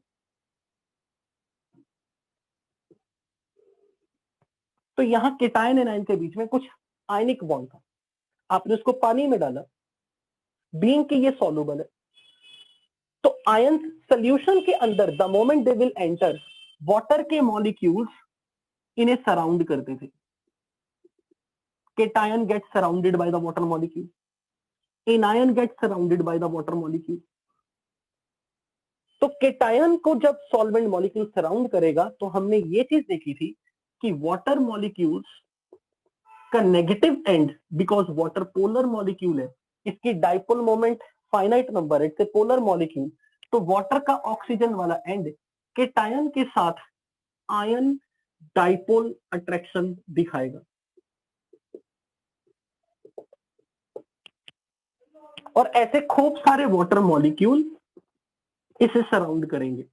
तो यहां केटायन एनाइन के बीच में कुछ आयनिक बॉन्ड था। आपने उसको पानी में डाला, बीइंग कि ये सॉल्युबल है, तो आयन सोल्यूशन के अंदर the moment they will enter, water के मॉलिक्यूल्स इन्हें सराउंड करते थे। Cation get surrounded by the water molecule, anion get surrounded by the water molecule. तो केटायन को जब सॉल्वेंट मॉलिक्यूल सराउंड करेगा, तो हमने ये चीज देखी थी कि वाटर मॉलिक्यूल्स का negative and, because water polar molecule है, इसकी dipole moment finite number, it's a polar molecule, तो वाटर का ऑक्सीजन वाला एंड केटायन के साथ आयन डाइपोल अट्रैक्शन दिखाएगा। और ऐसे खूब सारे वाटर मॉलिक्यूल इसे सराउंड करेंगे।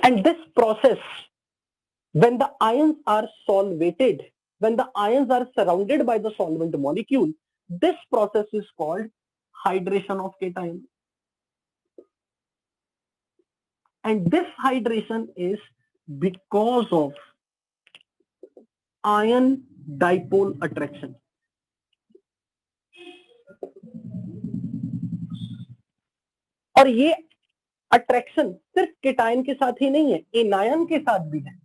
And this process, when the ions are solvated, when the ions are surrounded by the solvent molecule, this process is called hydration of cation. And this hydration is because of ion dipole attraction. और ये attraction सिर्फ cation के साथ ही नहीं है, anion के साथ भी है।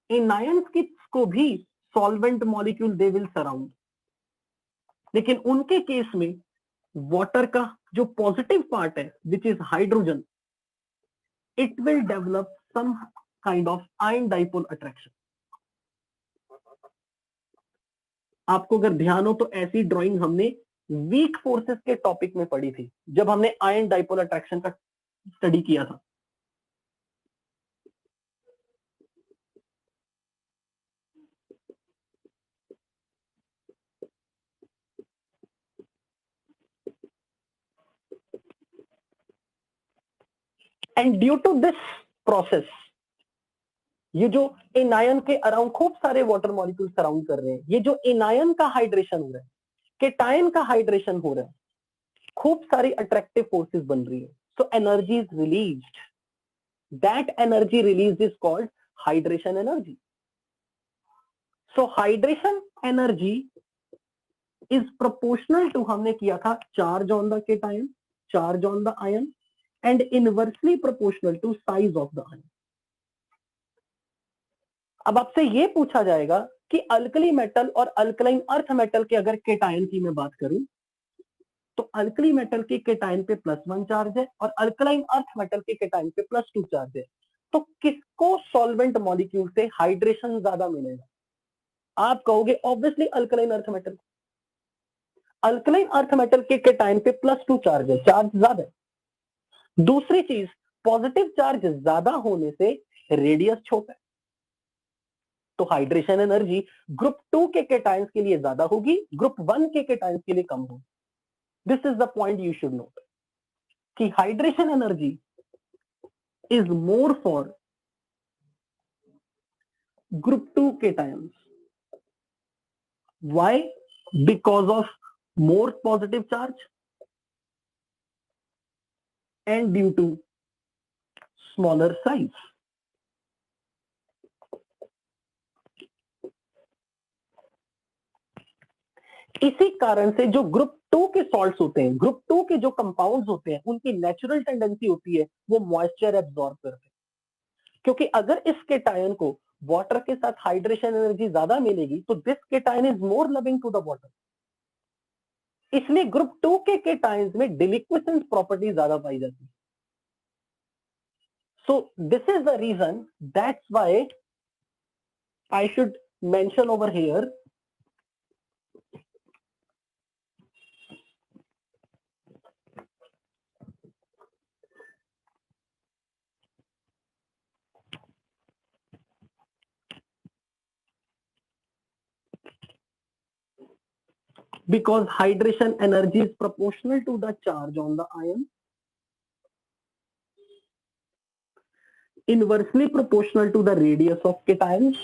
एनायंस को भी solvent molecule they will surround, लेकिन उनके केस में वाटर का जो पॉजिटिव पार्ट है which is hydrogen, it will develop some kind of ion dipole attraction. आपको अगर ध्यान हो तो ऐसी ड्राइंग हमने वीक फोर्सेस के टॉपिक में पढ़ी थी, जब हमने आयन डाइपोल अट्रैक्शन का स्टडी किया था। And due to this process, ये जो एनायन के अराउंड खूब सारे वाटर मॉलिक्यूल सराउंड कर रहे हैं, ये जो एनायन का हाइड्रेशन हो रहा है, केटायन का हाइड्रेशन हो रहा है, खूब सारी अट्रैक्टिव फोर्सेस बन रही है, so energy is released, that energy release is called hydration energy. So hydration energy is proportional to, हमने किया था, charge on the cation, charge on the ion, and inversely proportional to size of the ion. अब आपसे ये पूछा जाएगा कि alkali metal और अल्कलाइन अर्थ मेटल के अगर केटायन की मैं बात करूं, तो अल्कली मेटल के केटायन पे +1 चार्ज है और अल्कलाइन अर्थ मेटल के केटायन पे +2 चार्ज है। तो किसको सॉल्वेंट मॉलिक्यूल से हाइड्रेशन ज्यादा मिलेगा? आप कहोगे obviously alkaline earth metal. Alkaline earth metal के केटायन पे +2 चार्ज है, चार्ज ज्यादा है। दूसरी चीज, पॉजिटिव चार्ज ज्यादा होने से रेडियस छोटा है, तो हाइड्रेशन एनर्जी ग्रुप 2 के केटायंस के लिए ज्यादा होगी, ग्रुप 1 के केटायंस के लिए कम होगी। This is the point you should note कि hydration energy is more for group 2 cations. Why? Because of more positive charge and due to smaller size. इसी कारण से जो ग्रुप 2 के सॉल्ट्स होते हैं, ग्रुप 2 के जो कंपाउंड्स होते हैं, उनकी नेचुरल टेंडेंसी होती है वो मॉइस्चर एब्जॉर्ब करते हैं, क्योंकि अगर इस केटायन को वाटर के साथ हाइड्रेशन एनर्जी ज्यादा मिलेगी तो this cation is more loving to the water, इसलिए ग्रुप 2 के केटायंस में डिलिक्विसेंस प्रॉपर्टी ज्यादा पाई जाती है. So this is the reason, that's why I should mention over here because hydration energy is proportional to the charge on the ion, inversely proportional to the radius of cations,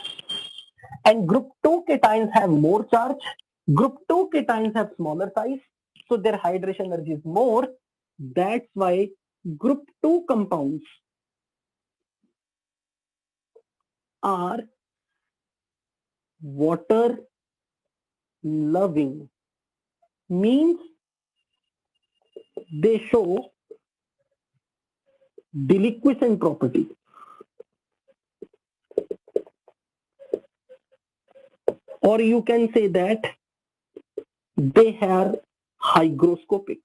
and group 2 cations have more charge, group 2 cations have smaller size, so their hydration energy is more. That's why group 2 compounds are water loving, means they show deliquescent property, or you can say that they are hygroscopic.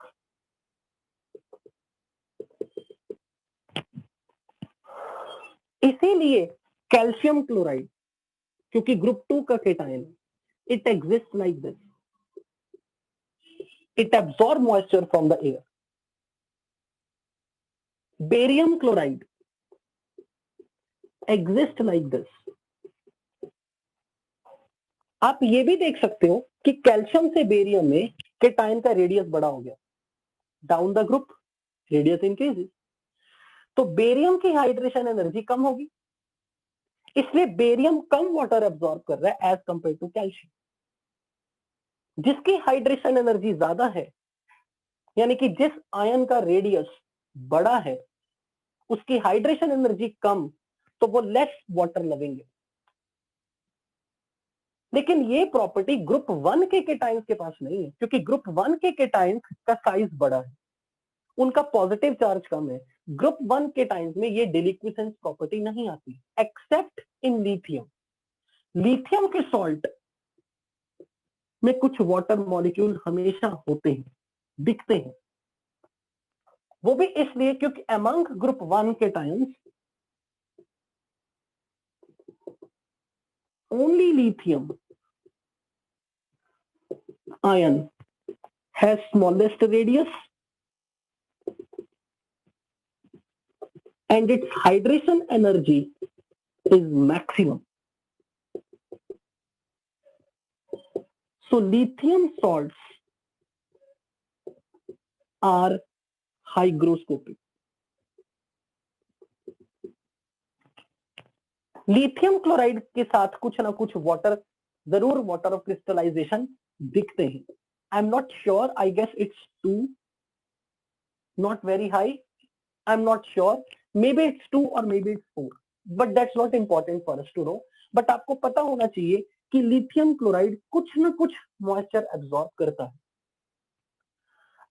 इसीलिए calcium chloride, क्योंकि group 2 का cation, it exist like this, it absorb moisture from the air. Barium chloride exist like this. आप ये भी देख सकते हो कि कैल्शियम से बेरियम में केटायन का रेडियस बड़ा हो गया, down the group radius increases, तो बेरियम की हाइड्रेशन एनर्जी कम होगी, इसलिए बेरियम कम वाटर एब्सॉर्ब कर रहा है एज कंपेयर टू कैल्शियम. जिसकी हाइड्रेशन एनर्जी ज्यादा है, यानी कि जिस आयन का रेडियस बड़ा है उसकी हाइड्रेशन एनर्जी कम, तो वो लेस वाटर लविंग है. लेकिन ये प्रॉपर्टी ग्रुप 1 के केटायंस के पास नहीं है, क्योंकि ग्रुप 1 के केटायंस का साइज बड़ा है, उनका पॉजिटिव चार्ज कम है. ग्रुप 1 केटायंस में ये डिलिक्विसेंस प्रॉपर्टी नहीं आती, एक्सेप्ट इन लिथियम. लिथियम के सॉल्ट में कुछ वाटर मॉलिक्यूल हमेशा होते हैं, दिखते हैं, वो भी इसलिए क्योंकि among group 1 cations only lithium ion has smallest radius and its hydration energy is maximum. So lithium salts are hygroscopic. Lithium chloride के साथ कुछ ना कुछ वाटर, जरूर वाटर ऑफ क्रिस्टलाइजेशन दिखते हैं. I am not sure, I guess it's 2, not very high, I am not sure, may be it's 2 और may be it's 4, but that's not important for us to know. But आपको पता होना चाहिए कि lithium chloride कुछ ना कुछ moisture absorb करता है.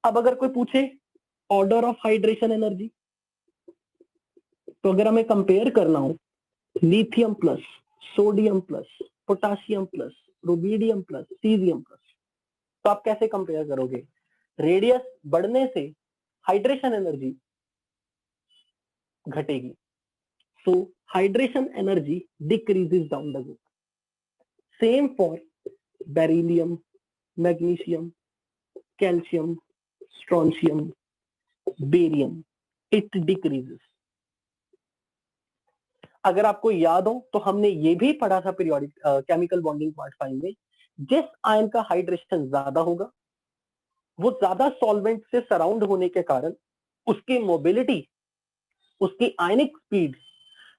अब अगर कोई पूछे ऑर्डर ऑफ हाइड्रेशन एनर्जी, तो अगर हमें कंपेयर करना हो lithium plus, sodium plus, potassium plus, rubidium plus, caesium plus, तो आप कैसे कंपेयर करोगे? रेडियस बढ़ने से हाइड्रेशन एनर्जी घटेगी, so hydration energy decreases down the group. Same for beryllium, magnesium, calcium, strontium, barium, it decreases. अगर आपको याद हो तो हमने ये भी पढ़ा था पीरियोडिक केमिकल बॉन्डिंग पार्ट 5 में, जिस आयन का हाइड्रेशन ज्यादा होगा वो ज्यादा सॉल्वेंट से सराउंड होने के कारण उसकी मोबिलिटी, उसकी आयनिक स्पीड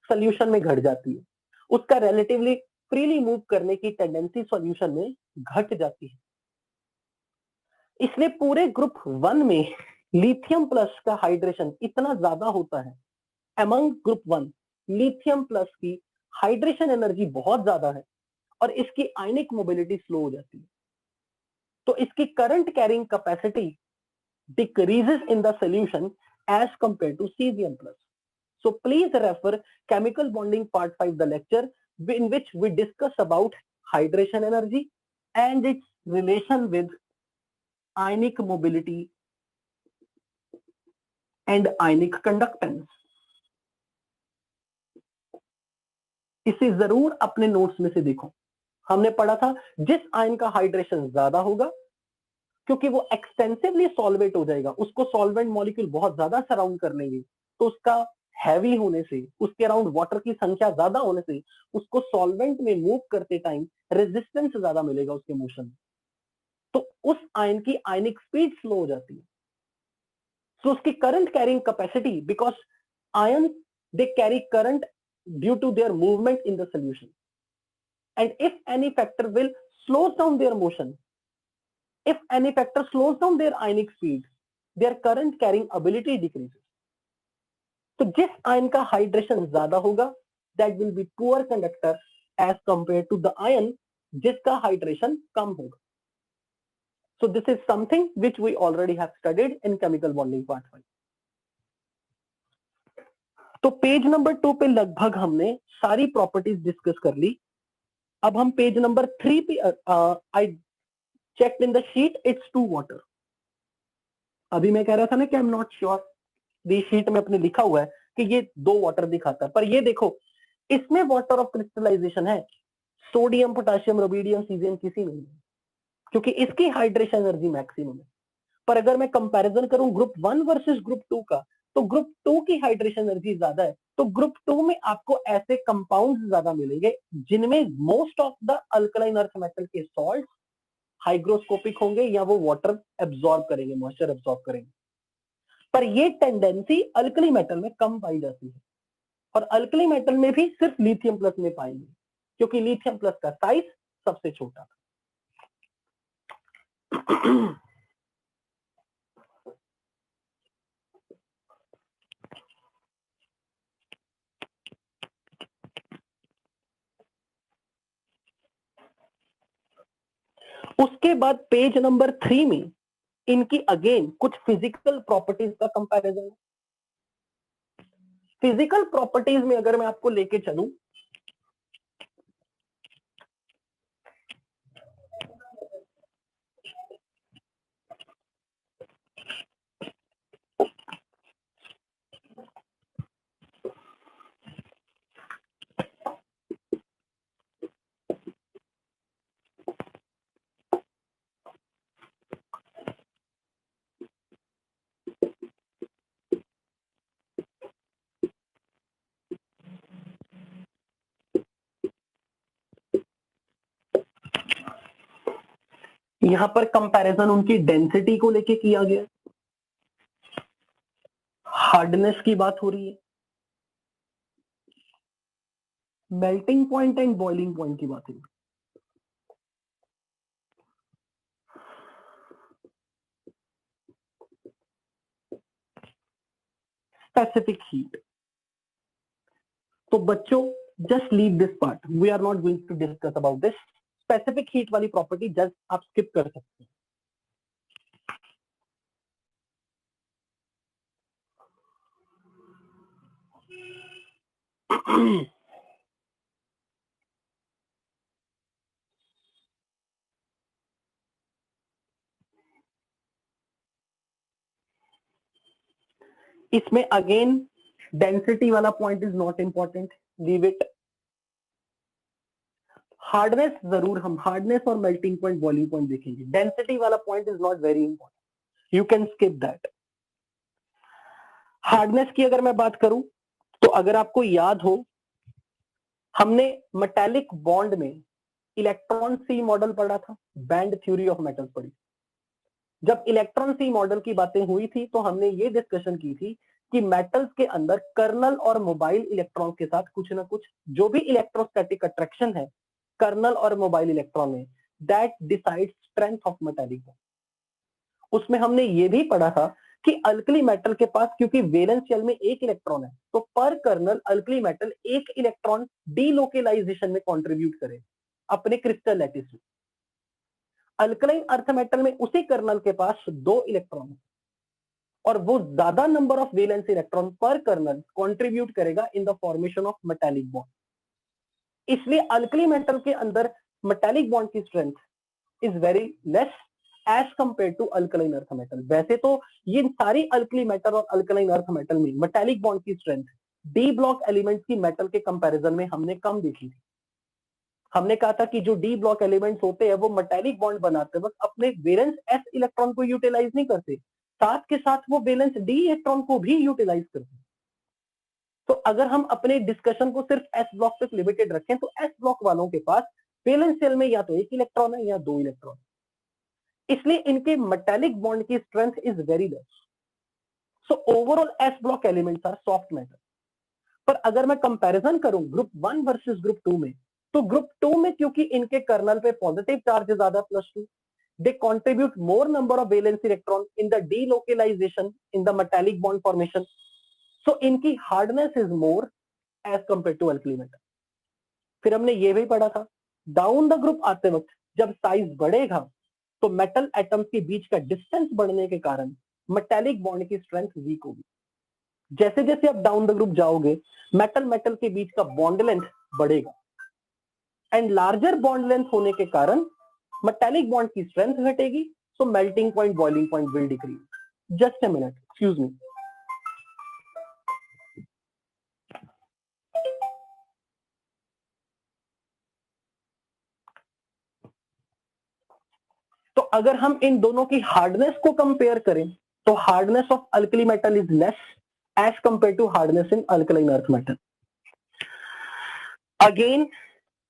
सॉल्यूशन में घट जाती है, उसका रिलेटिवली फ्रीली मूव करने की टेंडेंसी सॉल्यूशन में घट जाती है. इसलिए पूरे ग्रुप 1 में लिथियम प्लस का हाइड्रेशन इतना ज्यादा होता है. अमंग ग्रुप 1 लिथियम प्लस की हाइड्रेशन एनर्जी बहुत ज्यादा है और इसकी आयनिक मोबिलिटी स्लो हो जाती है. तो इसकी current carrying capacity decreases in the solution as compared to cesium plus. So please refer chemical bonding part 5 the lecture in which we discuss about hydration energy and its relation with ionic mobility and ionic conductance. इसे जरूर अपने notes में से देखो। हमने पढ़ा था जिस आयन का हाइड्रेशन ज्यादा होगा क्योंकि वो एक्सटेंसिवली सॉल्वेट हो जाएगा, उसको सॉल्वेंट मॉलिक्यूल बहुत ज्यादा सराउंड कर लेंगे, तो उसका हैवी होने से, उसके अराउंड वाटर की संख्या ज्यादा होने से उसको सॉल्वेंट में मूव करते टाइम रेजिस्टेंस ज्यादा मिलेगा उसके मोशन में, तो उस आयन की आयनिक स्पीड स्लो हो जाती है। सो उसकी current carrying capacity, because ion they carry current due to their movement in the solution, and if any factor will slows down their motion, if any factor slows down their ionic speed, their current carrying ability decreases. तो जिस ion का hydration ज्यादा होगा that will be poor conductor as compared to the ion जिसका hydration कम होगा. So this is something which we already have studied in chemical bonding part 5. तो page number 2 पे लगभग हमने सारी प्रॉपर्टीज डिस्कस कर ली. अब हम पेज नंबर 3 पे आई checked in the sheet it's 2 water. अभी मैं कह रहा था ना कि आई एम नॉट श्योर, ये शीट में अपने लिखा हुआ है कि ये 2 वाटर दिखाता है, पर ये देखो इसमें वाटर ऑफ क्रिस्टलाइजेशन है, सोडियम पोटेशियम रुबिडियम सीजियम किसी में नहीं, क्योंकि इसकी हाइड्रेशन एनर्जी मैक्सिमम है. पर अगर मैं कंपैरिजन करूं ग्रुप 1 वर्सेस ग्रुप 2 का, तो ग्रुप 2 की हाइड्रेशन एनर्जी ज्यादा है, तो ग्रुप 2 में आपको ऐसे कंपाउंड्स ज्यादा मिलेंगे जिनमें most of the alkaline earth metal के सॉल्ट हाइग्रोस्कोपिक होंगे या वो वाटर एब्सॉर्ब करेंगे, मॉइस्चर एब्सॉर्ब करेंगे. पर ये टेंडेंसी अल्कली मेटल में कम पाई जाती है, और अल्कली मेटल में भी सिर्फ लिथियम प्लस में पाएंगे, क्योंकि लिथियम प्लस का साइज सबसे छोटा था. उसके बाद पेज नंबर 3 में इनकी अगेन कुछ फिजिकल प्रॉपर्टीज का कंपैरिजन है. फिजिकल प्रॉपर्टीज में अगर मैं आपको लेके चलूं, यहां पर कंपैरिजन उनकी डेंसिटी को लेके किया गया, हार्डनेस की बात हो रही है, melting point and boiling point की बात है. स्पेसिफिक हीट, तो बच्चों just leave this part, we are not going to discuss about this. Specific heat वाली प्रॉपर्टी जस्ट आप स्किप कर सकते हैं. इसमें अगेन डेंसिटी वाला point is not important, leave it. Hardness जरूर हम हार्डनेस और मेल्टिंग पॉइंट बॉइलिंग पॉइंट देखेंगे. डेंसिटी वाला point is not very important, you can skip that. Hardness की अगर मैं बात करूं, तो अगर आपको याद हो, हमने मेटालिक बॉन्ड में इलेक्ट्रॉन सी मॉडल पढ़ा था, बैंड थ्योरी ऑफ मेटल्स पढ़ी. जब इलेक्ट्रॉन सी मॉडल की बातें हुई थी तो हमने ये डिस्कशन की थी कि मेटल्स के अंदर कर्नल और मोबाइल इलेक्ट्रॉन के साथ कुछ ना कुछ जो भी इलेक्ट्रोस्टैटिक अट्रैक्शन है कर्नल और मोबाइल इलेक्ट्रॉन में, that decides strength of metallic bond. उसमें हमने ये भी पढ़ा था कि अल्कली मेटल के पास क्योंकि वैलेंस शेल में एक इलेक्ट्रॉन है, तो पर कर्नल अल्कली मेटल एक इलेक्ट्रॉन डीलोकेलाइजेशन में कंट्रीब्यूट करे अपने क्रिस्टल लैटिस में. अल्कलाइन अर्थ मेटल में उसी कर्नल के पास 2 इलेक्ट्रॉन और वो ज्यादा नंबर ऑफ वैलेंस इलेक्ट्रॉन पर कर्नल कंट्रीब्यूट करेगा in the formation of metallic bond. इसलिए अल्कली मेटल के अंदर मेटालिक बॉन्ड की strength is very less as compare to alkaline earth metal. वैसे तो ये सारी अल्कली मेटल और अल्कलाइन अर्थ मेटल में मेटालिक बॉन्ड की स्ट्रेंथ डी ब्लॉक एलिमेंट्स की मेटल के कंपैरिजन में हमने कम देखी थी। हमने कहा था कि जो डी ब्लॉक एलिमेंट्स होते हैं वो मेटालिक बॉन्ड बनाते हैं, बस अपने वैलेंस एस इलेक्ट्रॉन को यूटिलाइज नहीं करते, साथ के साथ वो वैलेंस डी इलेक्ट्रॉन को भी यूटिलाइज करते हैं। तो अगर हम अपने डिस्कशन को सिर्फ एस ब्लॉक तक लिमिटेड रखें तो एस ब्लॉक वालों के पास वैलेंस शेल में या तो 1 इलेक्ट्रॉन है या 2 इलेक्ट्रॉन, इसलिए इनके मेटालिक बॉन्ड की strength is very less. So overall S block elements are soft metal. पर अगर मैं कंपैरिजन करूं ग्रुप 1 वर्सेस ग्रुप 2 में, तो ग्रुप 2 में क्योंकि इनके कर्नल पे पॉजिटिव चार्ज ज्यादा +2, they contribute more number of valence electron in the delocalization in the metallic bond formation, so इनकी hardness is more as compare to alkali metal. फिर हमने ये भी पढ़ा था डाउन द ग्रुप आते वक्त जब साइज बढ़ेगा तो मेटल एटम्स के बीच का डिस्टेंस बढ़ने के कारण मेटालिक बॉन्ड की स्ट्रेंथ वीक होगी। जैसे जैसे आप डाउन द ग्रुप जाओगे मेटल मेटल के बीच का बॉन्ड लेंथ बढ़ेगा एंड लार्जर बॉन्ड लेंथ होने के कारण मेटालिक बॉन्ड की स्ट्रेंथ घटेगी, so melting point boiling point will decrease. Just a minute, excuse me. तो अगर हम इन दोनों की हार्डनेस को कंपेयर करें तो hardness of alkali metal is less as compare to hardness in alkaline earth metal. Again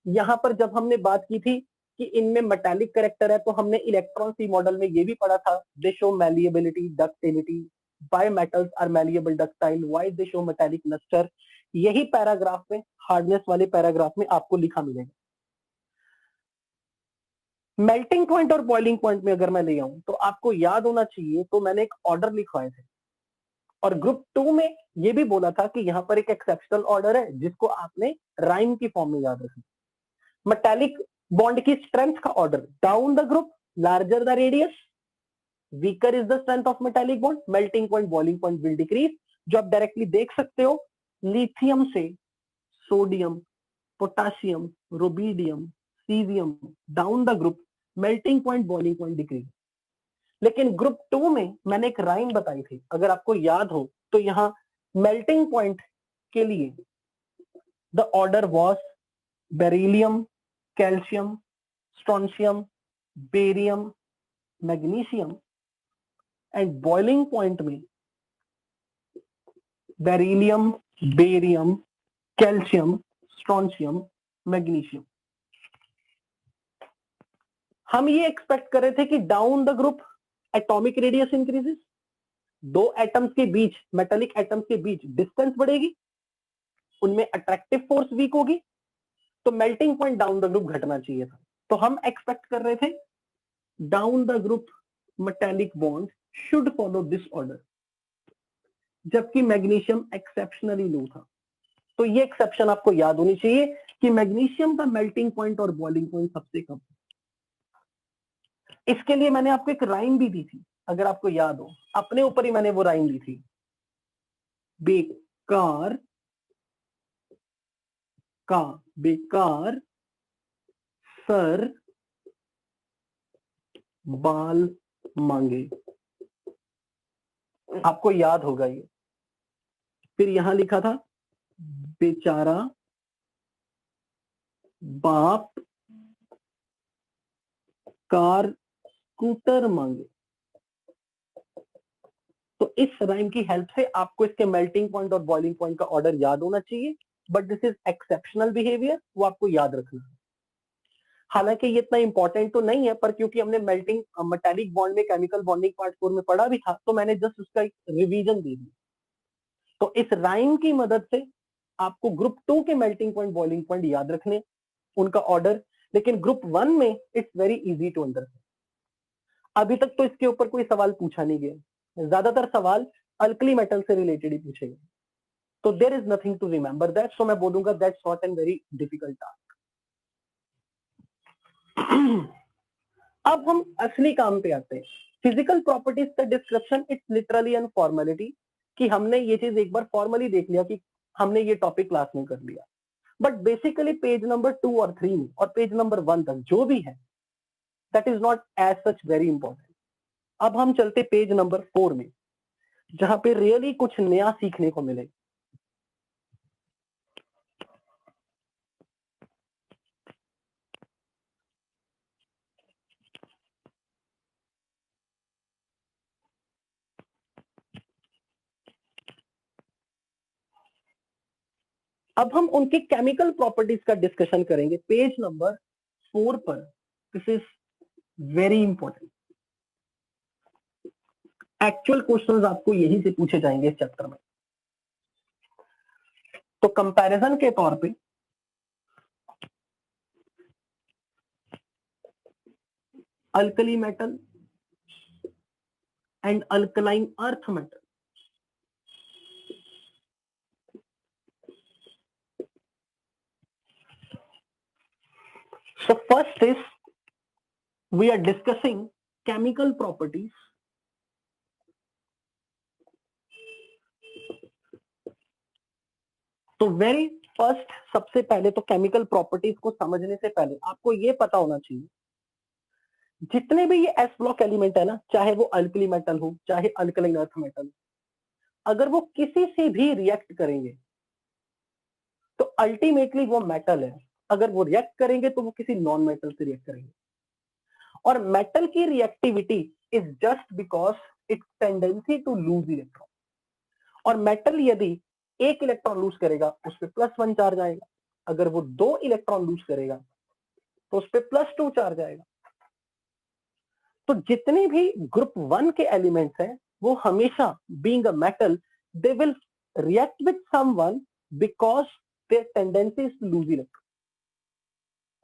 यहां पर जब हमने बात की थी कि इनमें मेटालिक कैरेक्टर है तो हमने इलेक्ट्रॉन सी मॉडल में ये भी पढ़ा था, they show malleability ductility, by metals are malleable ductile, why they show metallic lustre. यही पैराग्राफ में हार्डनेस वाले पैराग्राफ में आपको लिखा मिलेगा। मेल्टिंग पॉइंट और बॉइलिंग पॉइंट में अगर मैं ले आऊं तो आपको याद होना चाहिए, तो मैंने एक ऑर्डर लिखवाए थे और ग्रुप 2 में ये भी बोला था कि यहां पर एक एक्सेप्शनल ऑर्डर है जिसको आपने राइम की फॉर्म में याद रखना। मेटालिक बॉन्ड की स्ट्रेंथ का order down the group, larger the radius, weaker is the strength of metallic bond, melting point boiling point will decrease. जो आप डायरेक्टली देख सकते हो लिथियम से sodium, potassium, rubidium, caesium, down the group melting point boiling point decrease. लेकिन group 2 में मैंने एक राइम बताई थी, अगर आपको याद हो तो यहां मेल्टिंग पॉइंट के लिए the order was beryllium, calcium, strontium, barium, magnesium, and boiling point में beryllium, barium, calcium, strontium, magnesium. हम ये एक्सपेक्ट कर रहे थे कि down the group atomic radius increases, दो एटम्स के बीच, मेटालिक एटम्स के बीच डिस्टेंस बढ़ेगी, उनमें अट्रैक्टिव फोर्स वीक होगी, तो melting point down the group घटना चाहिए था। तो हम एक्सपेक्ट कर रहे थे down the group metallic bond should follow this order, जबकि मैग्नीशियम एक्सेप्शनली लो था। तो ये एक्सेप्शन आपको याद होनी चाहिए कि मैग्नीशियम का मेल्टिंग पॉइंट और बॉइलिंग पॉइंट सबसे कम। इसके लिए मैंने आपको एक राइम भी दी थी, अगर आपको याद हो, अपने ऊपर ही मैंने वो राइम दी थी, बेकार का बेकार सर बाल मांगे। आपको याद होगा ये। फिर यहां लिखा था बेचारा बाप कार स्कूटर मांगे। तो इस राइम की हेल्प से आपको इसके मेल्टिंग पॉइंट और बॉइलिंग पॉइंट का ऑर्डर याद होना चाहिए, but this is exceptional behaviour, वो आपको याद रखना है। हालांकि ये इतना इंपॉर्टेंट तो नहीं है, पर क्योंकि हमने मेल्टिंग मेटालिक बॉन्ड में केमिकल बॉन्डिंग पार्ट 4 में पढ़ा भी था, तो मैंने जस्ट उसका एक रिवीजन दे दी। तो इस राइम की मदद से आपको ग्रुप 2 के मेल्टिंग पॉइंट बॉइलिंग पॉइंट याद रखने, उनका ऑर्डर, लेकिन ग्रुप 1 में it's very easy to understand. अभी तक तो इसके ऊपर कोई सवाल पूछा नहीं गया, ज्यादातर सवाल अल्कली मेटल से रिलेटेड ही पूछे गए, तो there is nothing to remember that, so मैं बोलूंगा that's not an very difficult task. अब हम असली काम पे आते हैं। फिजिकल प्रॉपर्टीज का description it's literally an formality, कि हमने ये चीज एक बार फॉर्मली देख लिया कि हमने ये टॉपिक क्लास में कर लिया, बट बेसिकली पेज नंबर 2 और 3 में और पेज नंबर 1 तक जो भी है that is not as such very important. अब हम चलते पेज नंबर 4 में, जहां पे रियली कुछ नया सीखने को मिले। अब हम उनके केमिकल प्रॉपर्टीज का डिस्कशन करेंगे पेज नंबर 4 पर। This is very important. Actual questions आपको यहीं से पूछे जाएंगे इस चैप्टर में। तो कंपैरिजन के तौर पे alkali metal and alkaline earth metal, so first is we are discussing chemical properties. तो वेरी फर्स्ट, सबसे पहले तो केमिकल प्रॉपर्टीज को समझने से पहले आपको ये पता होना चाहिए, जितने भी ये एस ब्लॉक एलिमेंट है ना, चाहे वो अल्कली मेटल हो चाहे अल्कलाइन अर्थ मेटल, अगर वो किसी से भी रिएक्ट करेंगे तो अल्टीमेटली वो मेटल है। अगर वो रिएक्ट करेंगे तो वो किसी नॉन मेटल से रिएक्ट करेंगे, और मेटल की reactivity is just because its tendency to lose electron. और मेटल यदि एक इलेक्ट्रॉन लूज करेगा उस पर +1 चार्ज आएगा, अगर वो 2 इलेक्ट्रॉन लूज करेगा तो उस पर +2 चार्ज आएगा। तो जितने भी ग्रुप 1 के एलिमेंट्स हैं वो हमेशा being a metal they will react with someone because their tendency is to lose electron.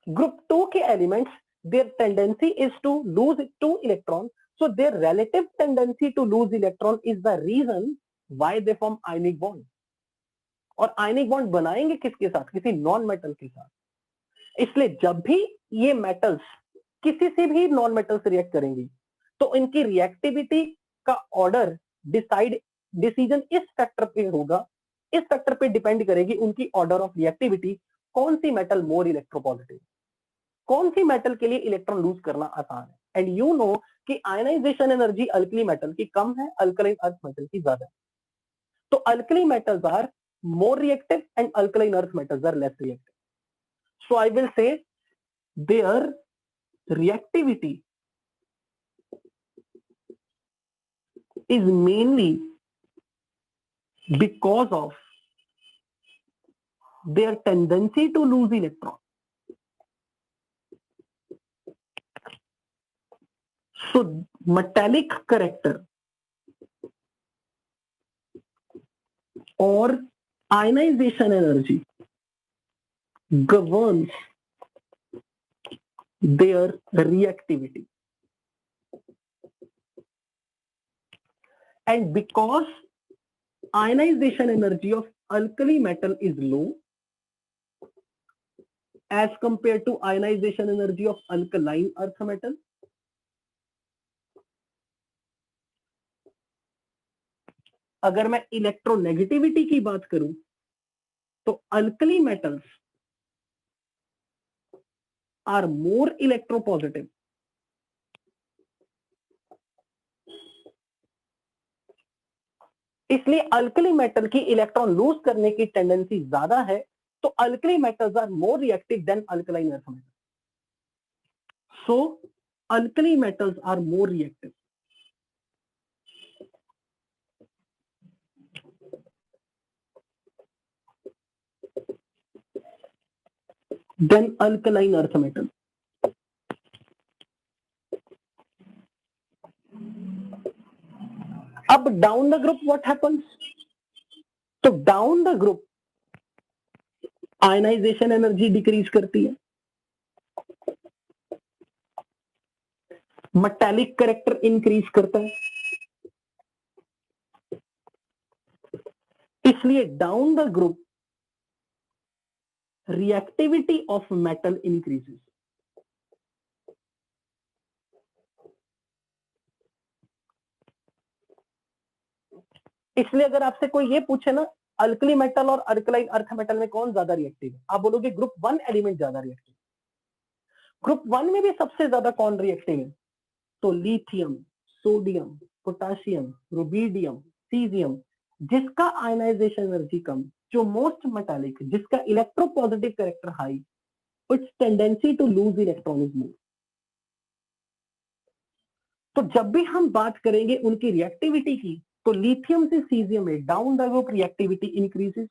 Group 2 के elements their tendency is to lose 2 electron, so their relative tendency to lose electron is the reason why they form ionic bond। और ionic bond बनाएंगे किसके साथ? किसी non metal के साथ। इसलिए जब भी ये मेटल्स किसी से भी नॉन मेटल से रिएक्ट करेंगी तो इनकी रिएक्टिविटी का ऑर्डर डिसीजन इस फैक्टर पे होगा, इस फैक्टर पे डिपेंड करेगी उनकी ऑर्डर ऑफ रिएक्टिविटी, कौन सी मेटल मोर इलेक्ट्रोपॉजिटिव, कौन सी मेटल के लिए इलेक्ट्रॉन लूज करना आसान है। एंड यू नो कि आयनाइजेशन एनर्जी अल्कली मेटल की कम है, अल्कलाइन अर्थ मेटल की ज्यादा है। तो alkali metals are more reactive and alkaline earth metals are less reactive. So I will say their reactivity is mainly because of their tendency to lose electron. So metallic character or ionization energy governs their reactivity, and because ionization energy of alkali metal is low as compared to ionization energy of alkaline earth metal, अगर मैं electronegativity की बात करूं तो alkali metals are more electropositive, इसलिए alkali metal की electron lose करने की टेंडेंसी ज्यादा है। तो alkali metals are more reactive than alkaline earth metal, so alkali metals are more reactive than alkaline earth metal. अब down the group what happens? तो down the group ionization energy decrease करती है, metallic character increase करता है, इसलिए down the group reactivity of metal increases. इसलिए अगर आपसे कोई ये पूछे ना अल्कली मेटल और अल्कलाइन अर्थ मेटल में कौन ज्यादा रिएक्टिव है, आप बोलोगे ग्रुप 1 एलिमेंट ज्यादा रिएक्टिव। ग्रुप 1 में भी सबसे ज्यादा कौन रिएक्टिव है, तो lithium, sodium, potassium, rubidium, caesium, जिसका आयनाइजेशन एनर्जी कम, जो मोस्ट मेटालिक, जिसका electropositive character high, its tendency to lose electron is more. तो जब भी हम बात करेंगे उनकी रिएक्टिविटी की, तो लिथियम से सीजियम में down the group reactivity increases,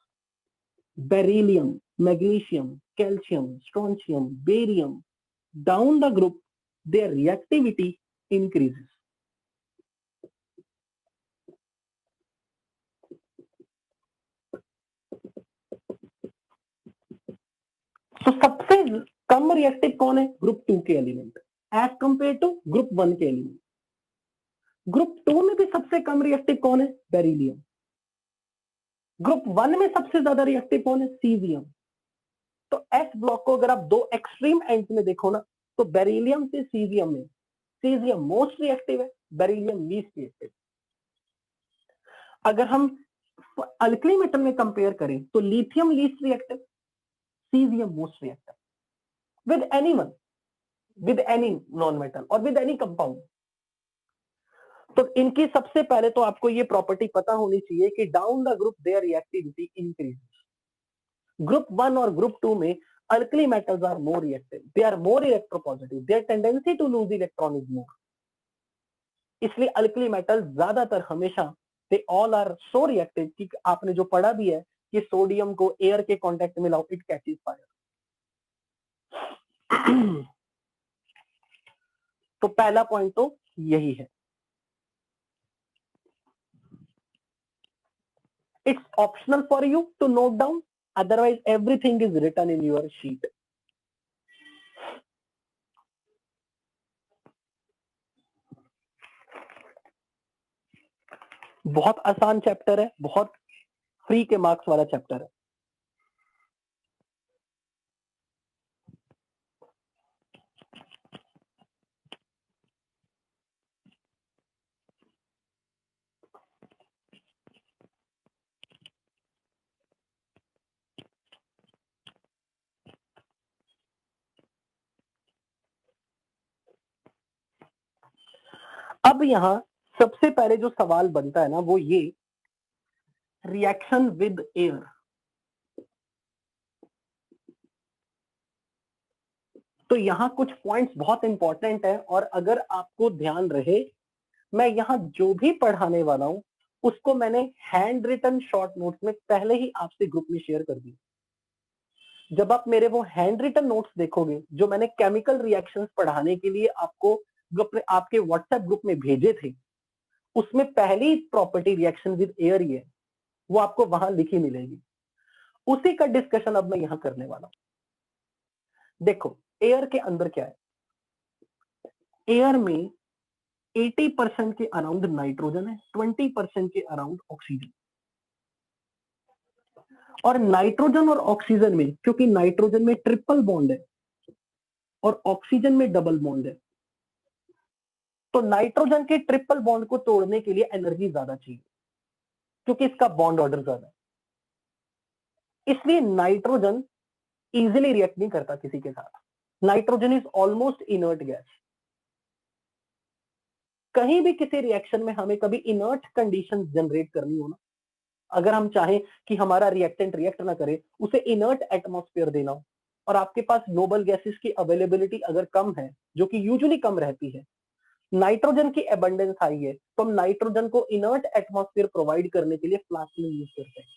beryllium, magnesium, calcium, strontium, barium, down the group their reactivity increases। तो सबसे कम रिएक्टिव कौन है, ग्रुप 2 के element as compare to group 1 के एलिमेंट। ग्रुप 2 में भी सबसे कम रिएक्टिव कौन है, बेरिलियम। ग्रुप 1 में सबसे ज्यादा रिएक्टिव कौन है, सीजियम। तो एस ब्लॉक को अगर आप दो एक्सट्रीम एंड्स में देखो ना, तो बेरिलियम से सीजियम में सीजियम मोस्ट रिएक्टिव है, बेरिलियम लीस्ट रिएक्टिव। अगर हम अल्कली मेटल में कंपेयर करें तो lithium least reactive, caesium most reactive with anyone, with any non-metal और with any compound। तो इनकी सबसे पहले तो आपको ये प्रॉपर्टी पता होनी चाहिए कि down the group their reactivity increases. Group 1 और ग्रुप 2 में alkali metals are more reactive, they are more electropositive, their tendency to lose electron is more. इसलिए अल्कली मेटल ज्यादातर हमेशा they all are so reactive कि आपने जो पढ़ा भी है कि सोडियम को एयर के कांटेक्ट में लाओ, इट कैचेस फायर। तो पहला पॉइंट तो यही है। It's optional for you to note down, otherwise everything is written in your sheet। बहुत आसान चैप्टर है, बहुत फ्री के मार्क्स वाला चैप्टर है। अब यहां सबसे पहले जो सवाल बनता है ना वो ये, रिएक्शन विद एयर। तो यहां कुछ पॉइंट्स बहुत इंपॉर्टेंट है और अगर आपको ध्यान रहे, मैं यहां जो भी पढ़ाने वाला हूं उसको मैंने हैंड रिटन शॉर्ट नोट्स में पहले ही आपसे ग्रुप में शेयर कर दिया। जब आप मेरे वो हैंड रिटन नोट्स देखोगे जो मैंने केमिकल रिएक्शंस पढ़ाने के लिए आपको आपके व्हाट्सएप ग्रुप में भेजे थे, उसमें पहली प्रॉपर्टी रिएक्शन विद एयर ही है, वो आपको वहां लिखी मिलेगी। उसी का डिस्कशन अब मैं यहां करने वाला हूं। देखो एयर के अंदर क्या है, एयर में 80% के अराउंड नाइट्रोजन है, 20% के अराउंड ऑक्सीजन। और नाइट्रोजन और ऑक्सीजन में, क्योंकि नाइट्रोजन में ट्रिपल बॉन्ड है और ऑक्सीजन में डबल बॉन्ड है, तो नाइट्रोजन के ट्रिपल बॉन्ड को तोड़ने के लिए एनर्जी ज्यादा चाहिए क्योंकि इसका बॉन्ड ऑर्डर ज्यादा है। इसलिए नाइट्रोजन इजीली रिएक्ट नहीं करता किसी के साथ। Nitrogen is almost inert gas. कहीं भी किसी रिएक्शन में हमें कभी इनर्ट कंडीशन जनरेट करनी हो ना, अगर हम चाहें कि हमारा रिएक्टेंट रिएक्ट ना करे, उसे इनर्ट एटमॉस्फेयर देना हो, और आपके पास नोबल गैसेस की अवेलेबिलिटी अगर कम है, जो कि यूजुअली कम रहती है, नाइट्रोजन की एबंडेंस हाई है, तो हम नाइट्रोजन को इनर्ट एटमॉस्फेयर प्रोवाइड करने के लिए फ्लास्क में यूज करते हैं।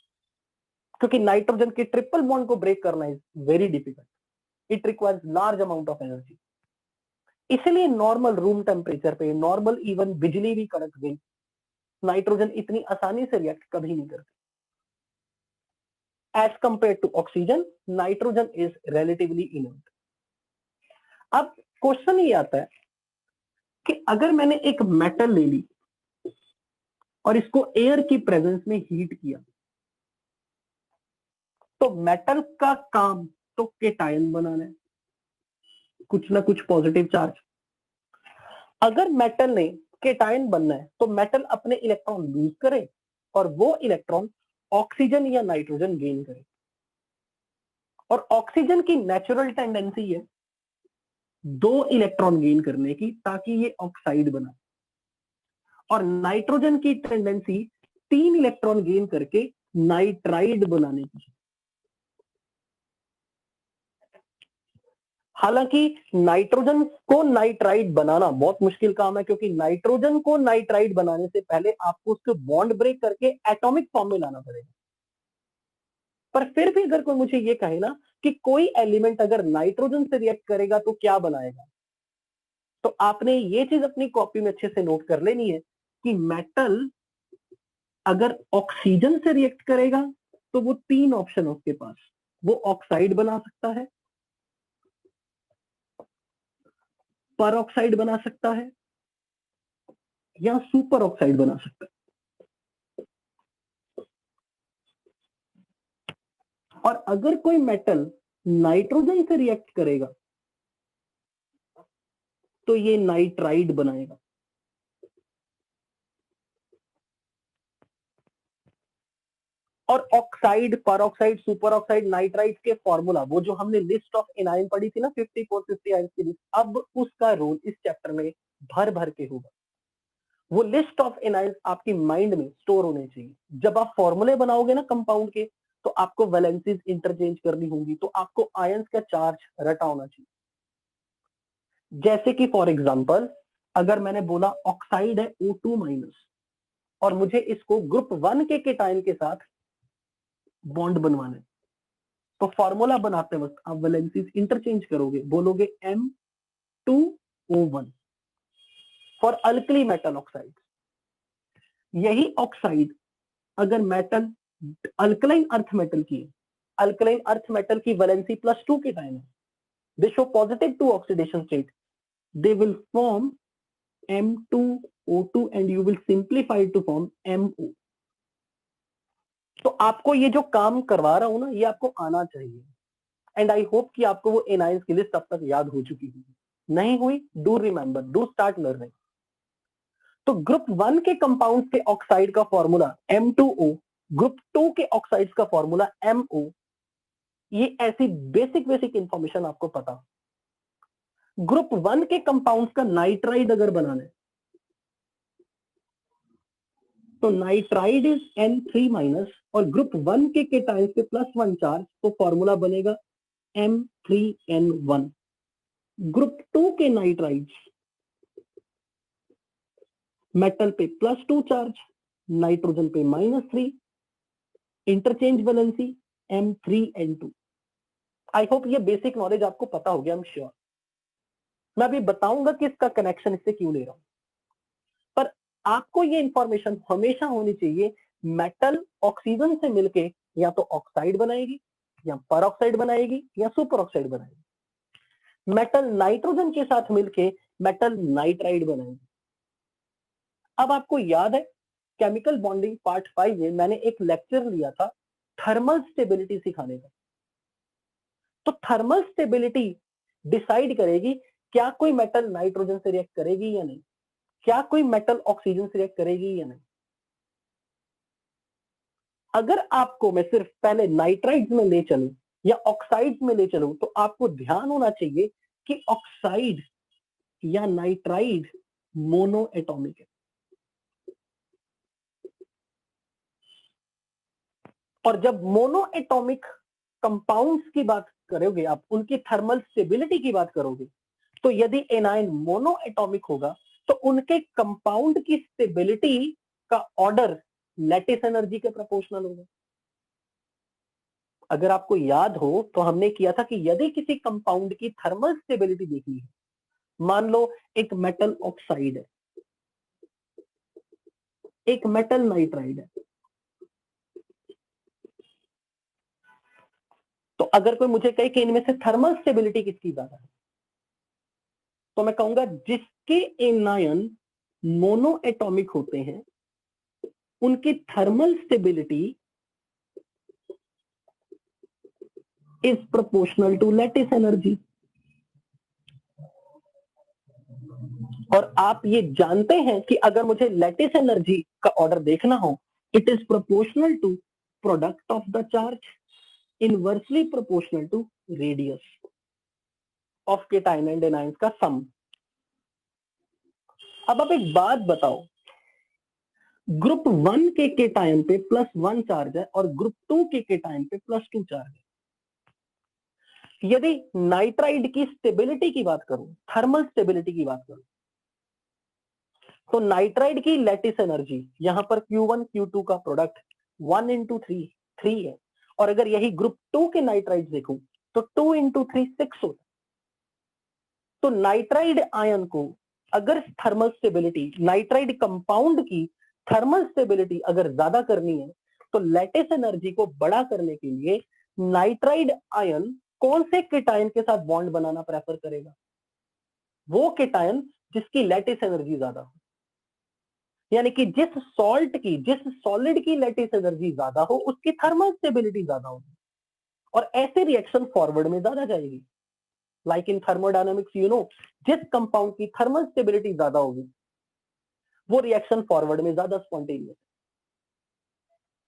क्योंकि नाइट्रोजन के ट्रिपल बॉन्ड को ब्रेक करना is very difficult, it requires large amount of energy. इसलिए नॉर्मल रूम टेम्परेचर पे, नॉर्मल इवन बिजली भी कड़क गई, नाइट्रोजन इतनी आसानी से रिएक्ट कभी नहीं करती। As compare to oxygen, nitrogen is relatively inert. अब क्वेश्चन ये आता है कि अगर मैंने एक मेटल ले ली और इसको एयर की प्रेजेंस में हीट किया, तो मेटल का काम तो केटायन बनाना है, कुछ ना कुछ पॉजिटिव चार्ज। अगर मेटल ने केटायन बनना है तो मेटल अपने इलेक्ट्रॉन लूज करे और वो इलेक्ट्रॉन ऑक्सीजन या नाइट्रोजन गेन करे। और ऑक्सीजन की नेचुरल टेंडेंसी है 2 इलेक्ट्रॉन गेन करने की ताकि ये ऑक्साइड बना, और नाइट्रोजन की टेंडेंसी 3 इलेक्ट्रॉन गेन करके नाइट्राइड बनाने की। हालांकि नाइट्रोजन को नाइट्राइड बनाना बहुत मुश्किल काम है, क्योंकि नाइट्रोजन को नाइट्राइड बनाने से पहले आपको उसके बॉन्ड ब्रेक करके एटॉमिक फॉर्म में लाना पड़ेगा। पर फिर भी अगर कोई मुझे ये कहे ना कि कोई एलिमेंट अगर नाइट्रोजन से रिएक्ट करेगा तो क्या बनाएगा, तो आपने ये चीज अपनी कॉपी में अच्छे से नोट कर लेनी है कि मेटल अगर ऑक्सीजन से रिएक्ट करेगा तो वो 3 ऑप्शन है उसके पास। वो ऑक्साइड बना सकता है, पर ऑक्साइड बना सकता है, या सुपर ऑक्साइड बना सकता है। और अगर कोई मेटल नाइट्रोजन से रिएक्ट करेगा तो ये नाइट्राइड बनाएगा। और ऑक्साइड, पर ऑक्साइड, सुपर ऑक्साइड, नाइट्राइड के फॉर्मूला, वो जो हमने लिस्ट ऑफ एनायन पढ़ी थी ना 5450 आयंस की लिस्ट, अब उसका रोल इस चैप्टर में भर भर के होगा। वो लिस्ट ऑफ एनायंस आपकी माइंड में स्टोर होने चाहिए। जब आप फॉर्मूले बनाओगे ना कंपाउंड के, तो आपको वैलेंसीज इंटरचेंज करनी होंगी, तो आपको आयंस का चार्ज रटा होना चाहिए। जैसे कि फॉर एग्जांपल अगर मैंने बोला ऑक्साइड है O2 माइनस, और मुझे इसको ग्रुप 1 के केटायन के साथ बॉन्ड बनवाना है, तो फॉर्मूला बनाते वक्त आप वैलेंसीज इंटरचेंज करोगे, बोलोगे M2O1 for alkali metal oxide. यही ऑक्साइड अगर मेटल अल्कलाइन अर्थ मेटल की है, अल्कलाइन अर्थ मेटल की वैलेंसी +2 के टाइम है, दे show positive to oxidation state, they will form M2O2 and you will simplify it to form MO। तो आपको ये जो काम करवा रहा हूं ना, ये आपको आना चाहिए। एंड आई होप कि आपको वो एनायंस की लिस्ट अब तक याद हो चुकी होगी। नहीं हुई, do remember, do start learning. तो ग्रुप 1 के कंपाउंड के ऑक्साइड का फॉर्मूला M2O, ग्रुप 2 के ऑक्साइड्स का फॉर्मूला MO। ये ऐसी बेसिक बेसिक इंफॉर्मेशन आपको पता। ग्रुप 1 के कंपाउंड्स का नाइट्राइड अगर बनाना है तो नाइट्राइड इज N3 माइनस, और ग्रुप 1 के केटायंस पे +1 चार्ज, तो फॉर्मूला बनेगा M3N1। ग्रुप 2 के नाइट्राइड्स मेटल पे +2 चार्ज, नाइट्रोजन पे -3, interchange valency M3N2। I hope ये बेसिक नॉलेज आपको पता हो गया, आई एम श्योर। मैं अभी बताऊंगा कि इसका कनेक्शन इससे क्यों ले रहा हूं, पर आपको ये इंफॉर्मेशन हमेशा होनी चाहिए, मेटल ऑक्सीजन से मिलके या तो ऑक्साइड बनाएगी, या पर ऑक्साइड बनाएगी, या सुपर ऑक्साइड बनाएगी। मेटल नाइट्रोजन के साथ मिलके मेटल नाइट्राइड बनाएगी। अब आपको याद है केमिकल बॉन्डिंग पार्ट 5 में मैंने एक लेक्चर लिया था थर्मल स्टेबिलिटी सिखाने का। तो थर्मल स्टेबिलिटी डिसाइड करेगी क्या कोई मेटल नाइट्रोजन से रिएक्ट करेगी या नहीं, क्या कोई मेटल ऑक्सीजन से रिएक्ट करेगी या नहीं। अगर आपको मैं सिर्फ पहले नाइट्राइड्स में ले चलूं या ऑक्साइड्स में ले चलूं, तो आपको ध्यान होना चाहिए कि ऑक्साइड या नाइट्राइड मोनो एटॉमिक है। और जब मोनो एटॉमिक कंपाउंड्स की बात करोगे आप, उनकी थर्मल स्टेबिलिटी की बात करोगे, तो यदि एनायन मोनो एटॉमिक होगा तो उनके कंपाउंड की स्टेबिलिटी का ऑर्डर लैटिस एनर्जी के प्रोपोर्शनल होगा। अगर आपको याद हो तो हमने किया था कि यदि किसी कंपाउंड की थर्मल स्टेबिलिटी देखनी है, मान लो एक मेटल ऑक्साइड है, एक मेटल नाइट्राइड है, तो अगर कोई मुझे कहे कि इनमें से थर्मल स्टेबिलिटी किसकी ज्यादा है, तो मैं कहूंगा जिसके एनायन मोनो एटॉमिक होते हैं उनकी thermal stability is proportional to lattice energy. और आप ये जानते हैं कि अगर मुझे लैटिस एनर्जी का ऑर्डर देखना हो it is proportional to product of the charge inversely proportional to radius of cation and anions का सम। अब आप एक बात बताओ, ग्रुप 1 के केटायन पे +1 चार्ज है और ग्रुप 2 के केटायन पे +2 चार्ज है। यदि नाइट्राइड की स्टेबिलिटी की बात करूं, थर्मल स्टेबिलिटी की बात करूं, तो नाइट्राइड की लैटिस एनर्जी यहां पर Q1 Q2 का प्रोडक्ट 1 × 3 है, और अगर यही ग्रुप 2 के नाइट्राइड देखूं तो 2 × 3 6 होता है। तो नाइट्राइड आयन को अगर थर्मल स्टेबिलिटी, नाइट्राइड कंपाउंड की थर्मल स्टेबिलिटी अगर ज्यादा करनी है, तो लैटिस एनर्जी को बड़ा करने के लिए नाइट्राइड आयन कौन से केटायन के साथ बॉन्ड बनाना प्रेफर करेगा? वो केटायन जिसकी लैटिस एनर्जी ज्यादा हो, यानी कि जिस सॉलिड की लैटिस एनर्जी ज्यादा हो उसकी थर्मल स्टेबिलिटी ज्यादा होगी, और ऐसे रिएक्शन फॉरवर्ड में ज्यादा जाएगी। लाइक इन थर्मोडायनामिक्स, जिस कंपाउंड की थर्मल स्टेबिलिटी ज्यादा होगी वो रिएक्शन फॉरवर्ड में ज्यादा स्पॉन्टेनियस।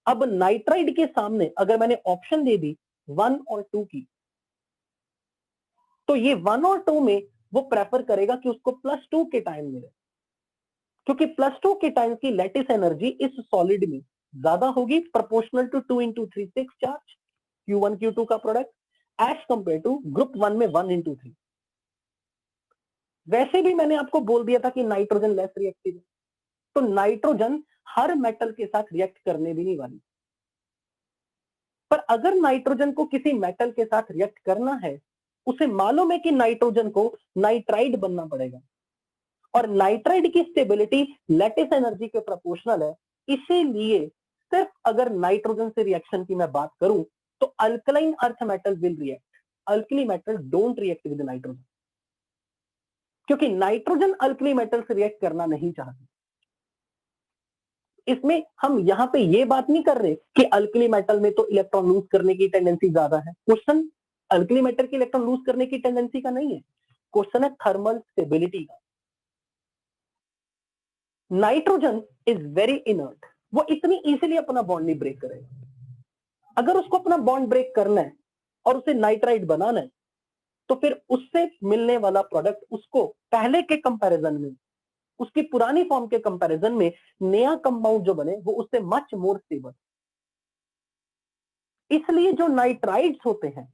अब नाइट्राइड के सामने अगर मैंने ऑप्शन दे दी 1 और 2 की, तो ये 1 और 2 में वो प्रेफर करेगा कि उसको +2 केटायन मिले, क्योंकि +2 केटायन की लैटिस एनर्जी इस सॉलिड में ज्यादा होगी, proportional to 2 × 3 6 charge Q1 Q2 का product, as compare to group 1 में 1 × 3। वैसे भी मैंने आपको बोल दिया था कि नाइट्रोजन लेस रिएक्टिव है, तो नाइट्रोजन हर मेटल के साथ रिएक्ट करने भी नहीं वाली। पर अगर नाइट्रोजन को किसी मेटल के साथ रिएक्ट करना है, उसे मालूम है कि नाइट्रोजन को नाइट्राइड बनना पड़ेगा, और नाइट्राइड की स्टेबिलिटी लैटिस एनर्जी के प्रोपोर्शनल है। इसीलिए सिर्फ अगर नाइट्रोजन से रिएक्शन की मैं बात करूं तो alkaline earth metal will react, alkali metal don't react with nitrogen, क्योंकि नाइट्रोजन अल्कली मेटल से रिएक्ट करना नहीं चाहती। इसमें हम यहां पे ये बात नहीं कर रहे कि अल्कली मेटल में तो इलेक्ट्रॉन लूज करने की टेंडेंसी ज्यादा है। क्वेश्चन अल्कली मेटल की इलेक्ट्रॉन लूज करने की टेंडेंसी का नहीं है, क्वेश्चन है थर्मल स्टेबिलिटी का। नाइट्रोजन इज वेरी इनर्ट, वो इतनी इजीली अपना बॉन्ड नहीं ब्रेक करेगा। अगर उसको अपना बॉन्ड ब्रेक करना है और उसे नाइट्राइड बनाना है, तो फिर उससे मिलने वाला प्रोडक्ट उसको पहले के कंपैरिजन में, उसकी पुरानी फॉर्म के कंपैरिजन में नया कंपाउंड जो बने वो उससे मच मोर स्टेबल। इसलिए जो नाइट्राइड्स होते हैं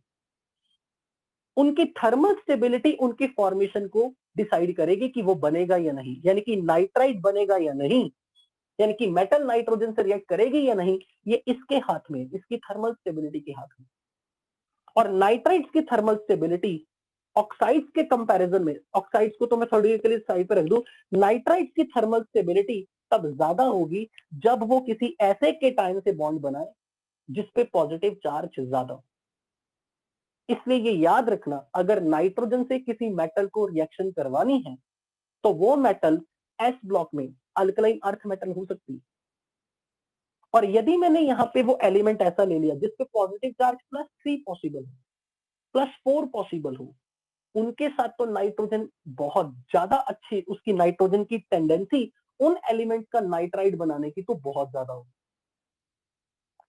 उनकी थर्मल स्टेबिलिटी उनकी फॉर्मेशन को डिसाइड करेगी कि वो बनेगा या नहीं, यानी कि नाइट्राइड बनेगा या नहीं, यानी कि मेटल नाइट्रोजन से रिएक्ट करेगी या नहीं, ये इसके हाथ में, इसकी थर्मल स्टेबिलिटी के हाथ में। और नाइट्राइड्स की थर्मल स्टेबिलिटी ऑक्साइड्स के कंपैरिजन में, ऑक्साइड्स को तो मैं थोड़ी देर के लिए साइड पे रख दूं, नाइट्राइड्स की थर्मल स्टेबिलिटी तब ज्यादा होगी जब वो किसी ऐसे केटायन से बॉन्ड बनाए जिसपे पॉजिटिव चार्ज ज्यादा हो। इसलिए ये याद रखना, अगर नाइट्रोजन से किसी मेटल को रिएक्शन करवानी है तो वो मेटल एस ब्लॉक में अल्कलाइन अर्थ मेटल हो सकती है। और यदि मैंने यहाँ पे वो एलिमेंट ऐसा ले लिया जिसपे पॉजिटिव चार्ज +3 पॉसिबल हो, +4 पॉसिबल हो, उनके साथ तो नाइट्रोजन बहुत ज्यादा अच्छी, उसकी नाइट्रोजन की टेंडेंसी उन एलिमेंट का नाइट्राइड बनाने की तो बहुत ज्यादा हो।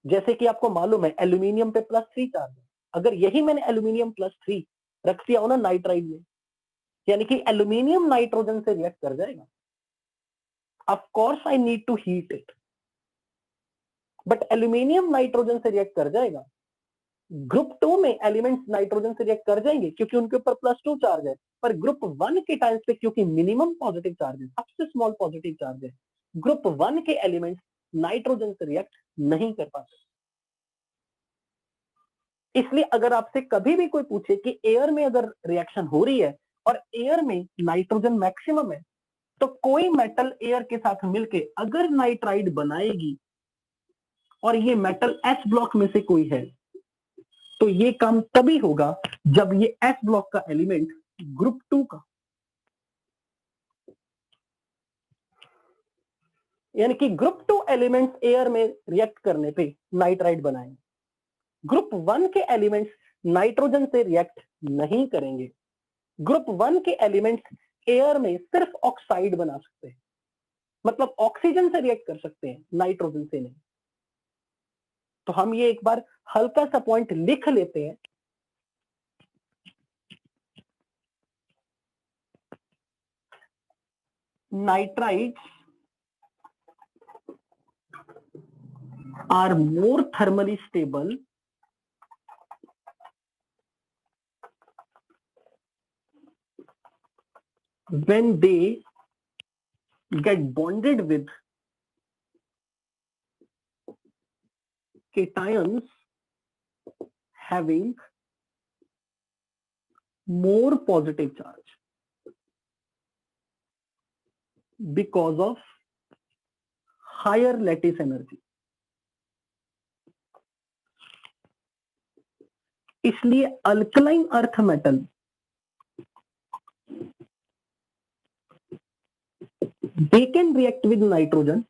जैसे कि आपको मालूम है एल्यूमिनियम पे +3 चार्ज है, अगर यही मैंने एल्यूमिनियम +3 रख दिया हो ना नाइट्राइड में, यानी कि एल्यूमिनियम नाइट्रोजन से रिएक्ट कर जाएगा। Of course I need to heat it, but aluminium nitrogen से रिएक्ट कर जाएगा। ग्रुप 2 में एलिमेंट्स नाइट्रोजन से रिएक्ट कर जाएंगे क्योंकि उनके ऊपर +2 चार्ज है, पर ग्रुप 1 के टाइम्स पे क्योंकि मिनिमम पॉजिटिव चार्ज है, सबसे स्मॉल पॉजिटिव चार्ज है, ग्रुप 1 के एलिमेंट्स नाइट्रोजन से रिएक्ट नहीं कर पाते। इसलिए अगर आपसे कभी भी कोई पूछे कि एयर में अगर रिएक्शन हो रही है और एयर में नाइट्रोजन मैक्सिमम है, तो कोई मेटल एयर के साथ मिलके अगर नाइट्राइड बनाएगी और ये मेटल एस ब्लॉक में से कोई है, तो ये काम तभी होगा जब ये एस ब्लॉक का एलिमेंट ग्रुप 2 का, यानी कि ग्रुप 2 एलिमेंट्स एयर में रिएक्ट करने पे नाइट्राइड बनाएंगे। ग्रुप 1 के एलिमेंट्स नाइट्रोजन से रिएक्ट नहीं करेंगे। ग्रुप 1 के एलिमेंट्स एयर में सिर्फ ऑक्साइड बना सकते हैं, मतलब ऑक्सीजन से रिएक्ट कर सकते हैं, नाइट्रोजन से नहीं। तो हम ये एक बार हल्का सा पॉइंट लिख लेते हैं। Nitrides are more thermally stable when they get bonded with cations having more positive charge because of higher lattice energy। इसलिए alkaline earth metal they can react with nitrogen,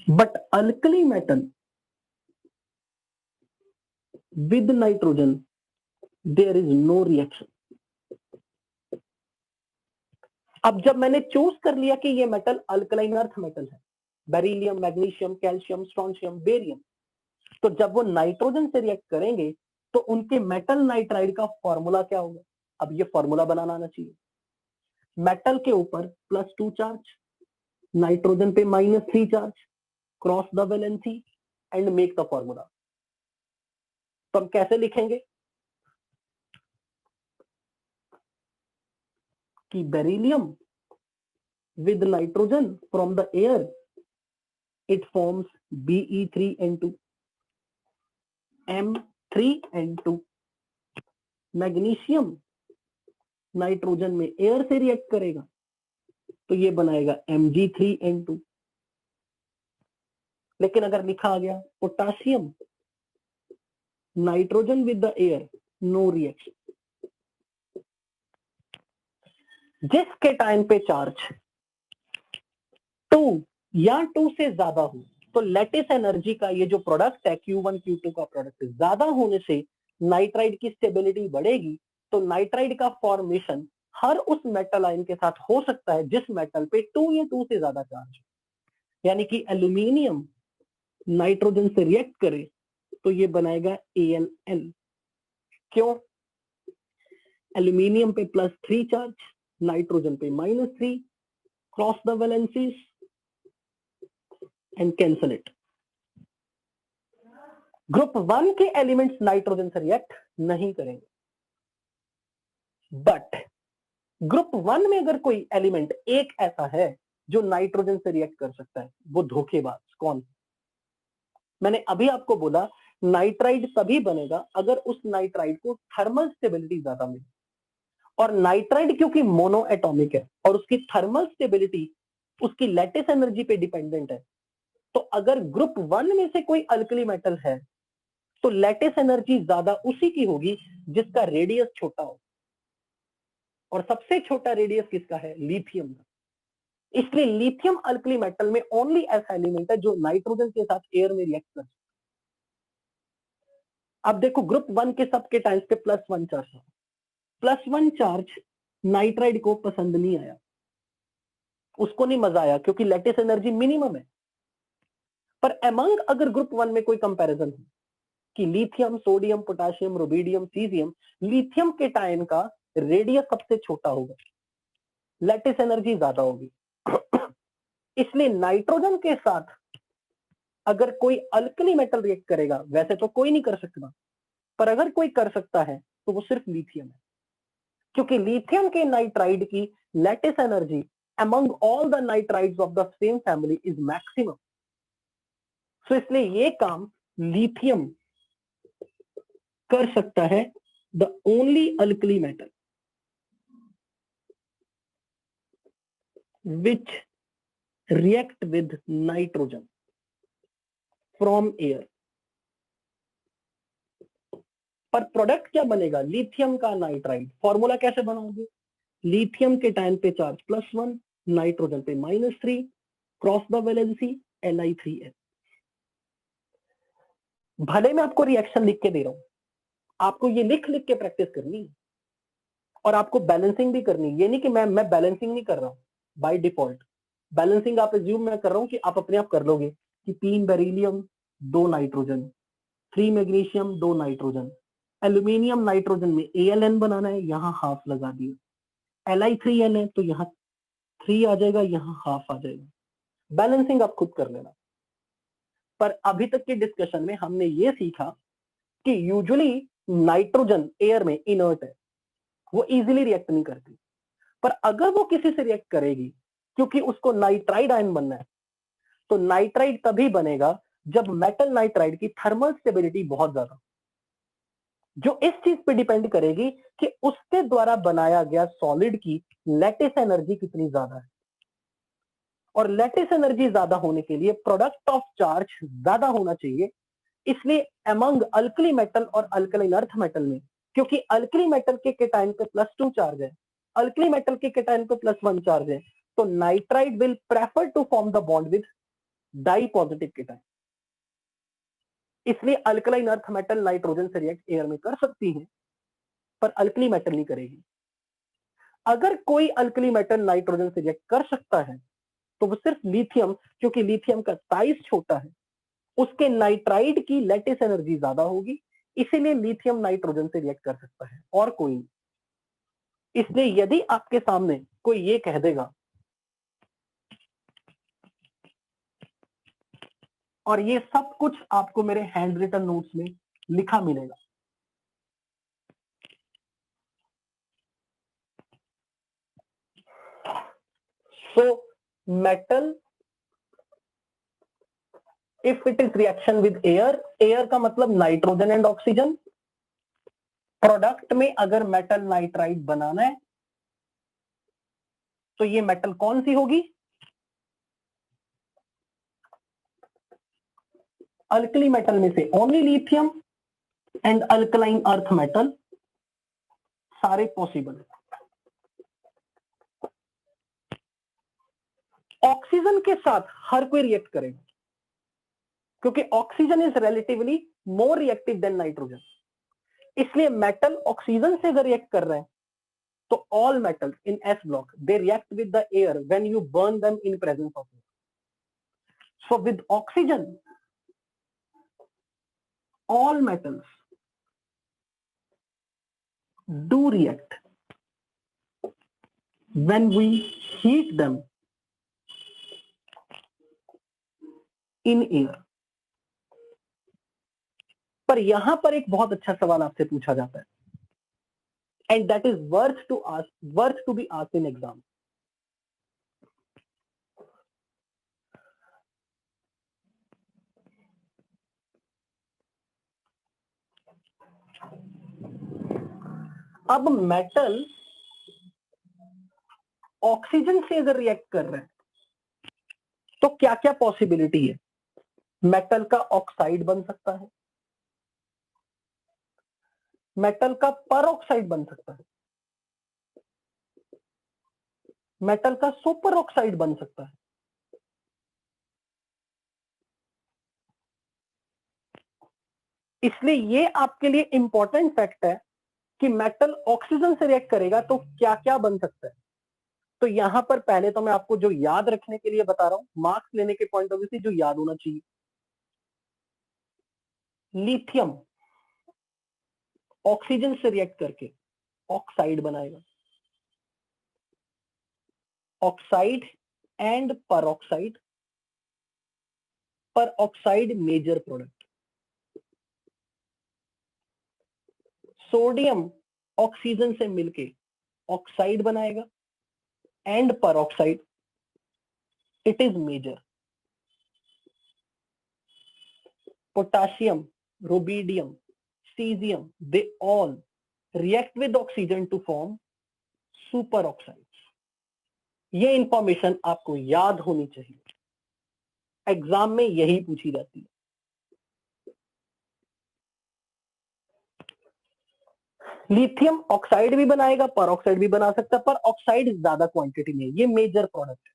but alkali metal with nitrogen there is no reaction। अब जब मैंने choose कर लिया कि ये metal alkaline earth metal है, beryllium, magnesium, calcium, strontium, barium, तो जब वो नाइट्रोजन से रिएक्ट करेंगे तो उनके मेटल नाइट्राइड का फॉर्मूला क्या होगा? अब ये फॉर्मूला बनाना आना चाहिए। मेटल के ऊपर +2 चार्ज, नाइट्रोजन पे -3 charge, cross the valency and make the formula. तो हम कैसे लिखेंगे कि beryllium with nitrogen from the air it forms Be3N2, M3N2। Magnesium nitrogen में एयर से रिएक्ट करेगा तो ये बनाएगा Mg3N2। लेकिन अगर लिखा आ गया potassium nitrogen with the air no reaction, जिस केटायन पे चार्ज 2 या 2 से ज्यादा हो तो लैटिस एनर्जी का ये जो प्रोडक्ट है Q1 Q2 का प्रोडक्ट ज्यादा होने से नाइट्राइड की स्टेबिलिटी बढ़ेगी। तो नाइट्राइड का फॉर्मेशन हर उस मेटल आयन के साथ हो सकता है जिस मेटल पे 2 या 2 से ज्यादा चार्ज, यानी कि एल्यूमिनियम नाइट्रोजन से रिएक्ट करे तो ये बनाएगा AnN। क्यों? एल्यूमिनियम पे +3 चार्ज, नाइट्रोजन पे -3, cross the valencies and cancel it. Group 1 के एलिमेंट्स नाइट्रोजन से रिएक्ट नहीं करेंगे, बट ग्रुप 1 में अगर कोई एलिमेंट एक ऐसा है जो नाइट्रोजन से रिएक्ट कर सकता है, वो धोखेबाज। कौन? मैंने अभी आपको बोला नाइट्राइड तभी बनेगा अगर उस नाइट्राइड को थर्मल स्टेबिलिटी ज्यादा मिले, और नाइट्राइड क्योंकि मोनो एटॉमिक है और उसकी थर्मल स्टेबिलिटी उसकी लैटिस एनर्जी पे डिपेंडेंट है, तो अगर ग्रुप 1 में से कोई अल्कली मेटल है तो लैटिस एनर्जी ज्यादा उसी की होगी जिसका रेडियस छोटा हो, और सबसे छोटा रेडियस किसका है? लिथियम का। इसलिए लिथियम अल्कली मेटल में ओनली ऐसा एलिमेंट है जो नाइट्रोजन के साथ एयर में रिएक्ट कर सकता है। अब देखो ग्रुप 1 के सबके टाइम्स पे +1 चार्ज है, +1 चार्ज नाइट्राइड को पसंद नहीं आया, उसको नहीं मजा आया क्योंकि लैटिस एनर्जी मिनिमम है। पर अमंग अगर ग्रुप 1 में कोई कंपैरिजन हो कि lithium, sodium, potassium, rubidium, caesium, lithium के टाइम का रेडियस सबसे छोटा होगा, लैटिस एनर्जी ज्यादा होगी। इसलिए नाइट्रोजन के साथ अगर कोई अल्कली मेटल रिएक्ट करेगा, वैसे तो कोई नहीं कर सकता, पर अगर कोई कर सकता है तो वो सिर्फ लिथियम है, क्योंकि लिथियम के नाइट्राइड की lattice energy among all the nitrides of the same family is maximum। so इसलिए ये काम लिथियम कर सकता है, the only alkali metal which react with nitrogen from air। पर प्रोडक्ट क्या बनेगा? लिथियम का नाइट्राइड। फॉर्मूला कैसे बनाओगे? लिथियम के टाइम पे चार्ज +1, नाइट्रोजन पे -3, क्रॉस द वैलेंसी Ni3n। भले मैं आपको रिएक्शन लिख के दे रहा हूं, आपको ये लिख लिख के प्रैक्टिस करनी है और आपको बैलेंसिंग भी करनी है। ये नहीं कि मैं बैलेंसिंग नहीं कर रहा हूं बाय डिफॉल्ट। बैलेंसिंग आप एज्यूम मैं कर रहा हूं कि आप अपने आप कर लोगे कि 3 beryllium, 2 nitrogen, 3 magnesium 2 nitrogen, aluminium nitrogen में ALN बनाना है, यहाँ हाफ लगा दिया, Li3N है तो यहाँ 3 आ जाएगा, यहाँ हाफ आ जाएगा। बैलेंसिंग आप खुद कर लेना। पर अभी तक के डिस्कशन में हमने ये सीखा कि यूजुअली नाइट्रोजन एयर में इनर्ट है, वो इजीली रिएक्ट नहीं करती, पर अगर वो किसी से रिएक्ट करेगी क्योंकि उसको नाइट्राइड आयन बनना है, तो नाइट्राइड तभी बनेगा जब मेटल नाइट्राइड की थर्मल स्टेबिलिटी बहुत ज्यादा, जो इस चीज पे डिपेंड करेगी कि उसके द्वारा बनाया गया सॉलिड की लैटिस एनर्जी कितनी ज्यादा है। और लैटिस एनर्जी ज्यादा होने के लिए प्रोडक्ट ऑफ चार्ज ज्यादा होना चाहिए। इसलिए अमंग अल्कली मेटल और अल्कलाइन अर्थ मेटल में, क्योंकि अल्कली मेटल के केटायन पे +2 चार्ज है, अल्कली मेटल के केटायन पे +1 चार्ज है, तो nitride will prefer to form the bond with dipositive cation. इसलिए अल्कलाइन अर्थ मेटल नाइट्रोजन से रिएक्ट एयर में कर सकती है, पर अल्कली मेटल नहीं करेगी। अगर कोई अल्कली मेटल नाइट्रोजन से रिएक्ट कर सकता है तो वो सिर्फ लिथियम, क्योंकि लिथियम का साइज छोटा है, उसके नाइट्राइड की लैटिस एनर्जी ज्यादा होगी, इसीलिए लिथियम नाइट्रोजन से रिएक्ट कर सकता है, और कोई नहीं। इसलिए यदि आपके सामने कोई ये कह देगा, और ये सब कुछ आपको मेरे हैंड रिटन नोट्स में लिखा मिलेगा, so metal if it is reaction with air, air का मतलब नाइट्रोजन एंड ऑक्सीजन, प्रोडक्ट में अगर मेटल नाइट्राइड बनाना है तो ये मेटल कौन सी होगी? अल्कली मेटल में से only lithium and alkaline earth metal सारे पॉसिबल है। ऑक्सीजन के साथ हर कोई रिएक्ट करेगा, क्योंकि oxygen is relatively more reactive then nitrogen. इसलिए मेटल ऑक्सीजन से अगर रिएक्ट कर रहे हैं तो all metals in S block they react with the air when you burn them in presence of air. So with oxygen all metals do react when we heat them in air। पर यहां पर एक बहुत अच्छा सवाल आपसे पूछा जाता है, and that is worth to be asked in exam. अब मेटल ऑक्सीजन से अगर रिएक्ट कर रहे हैं तो क्या क्या पॉसिबिलिटी है? मेटल का ऑक्साइड बन सकता है, मेटल का पर ऑक्साइड बन सकता है, मेटल का सुपर ऑक्साइड बन सकता है। इसलिए ये आपके लिए इंपॉर्टेंट फैक्ट है कि मेटल ऑक्सीजन से रिएक्ट करेगा तो क्या क्या बन सकता है। तो यहां पर पहले तो मैं आपको जो याद रखने के लिए बता रहा हूं, मार्क्स लेने के पॉइंट ऑफ व्यू से जो याद होना चाहिए, लिथियम ऑक्सीजन से रिएक्ट करके ऑक्साइड बनाएगा, oxide and peroxide major product. Sodium oxygen से मिलके ऑक्साइड बनाएगा and peroxide, it is major. Potassium, rubidium, caesium, they all react with oxygen to form super oxides। ये information आपको याद होनी चाहिए, एग्जाम में यही पूछी जाती है। लिथियम ऑक्साइड भी बनाएगा, पर ऑक्साइड भी बना सकता है, पर ऑक्साइड ज्यादा क्वांटिटी में, ये मेजर प्रोडक्ट है।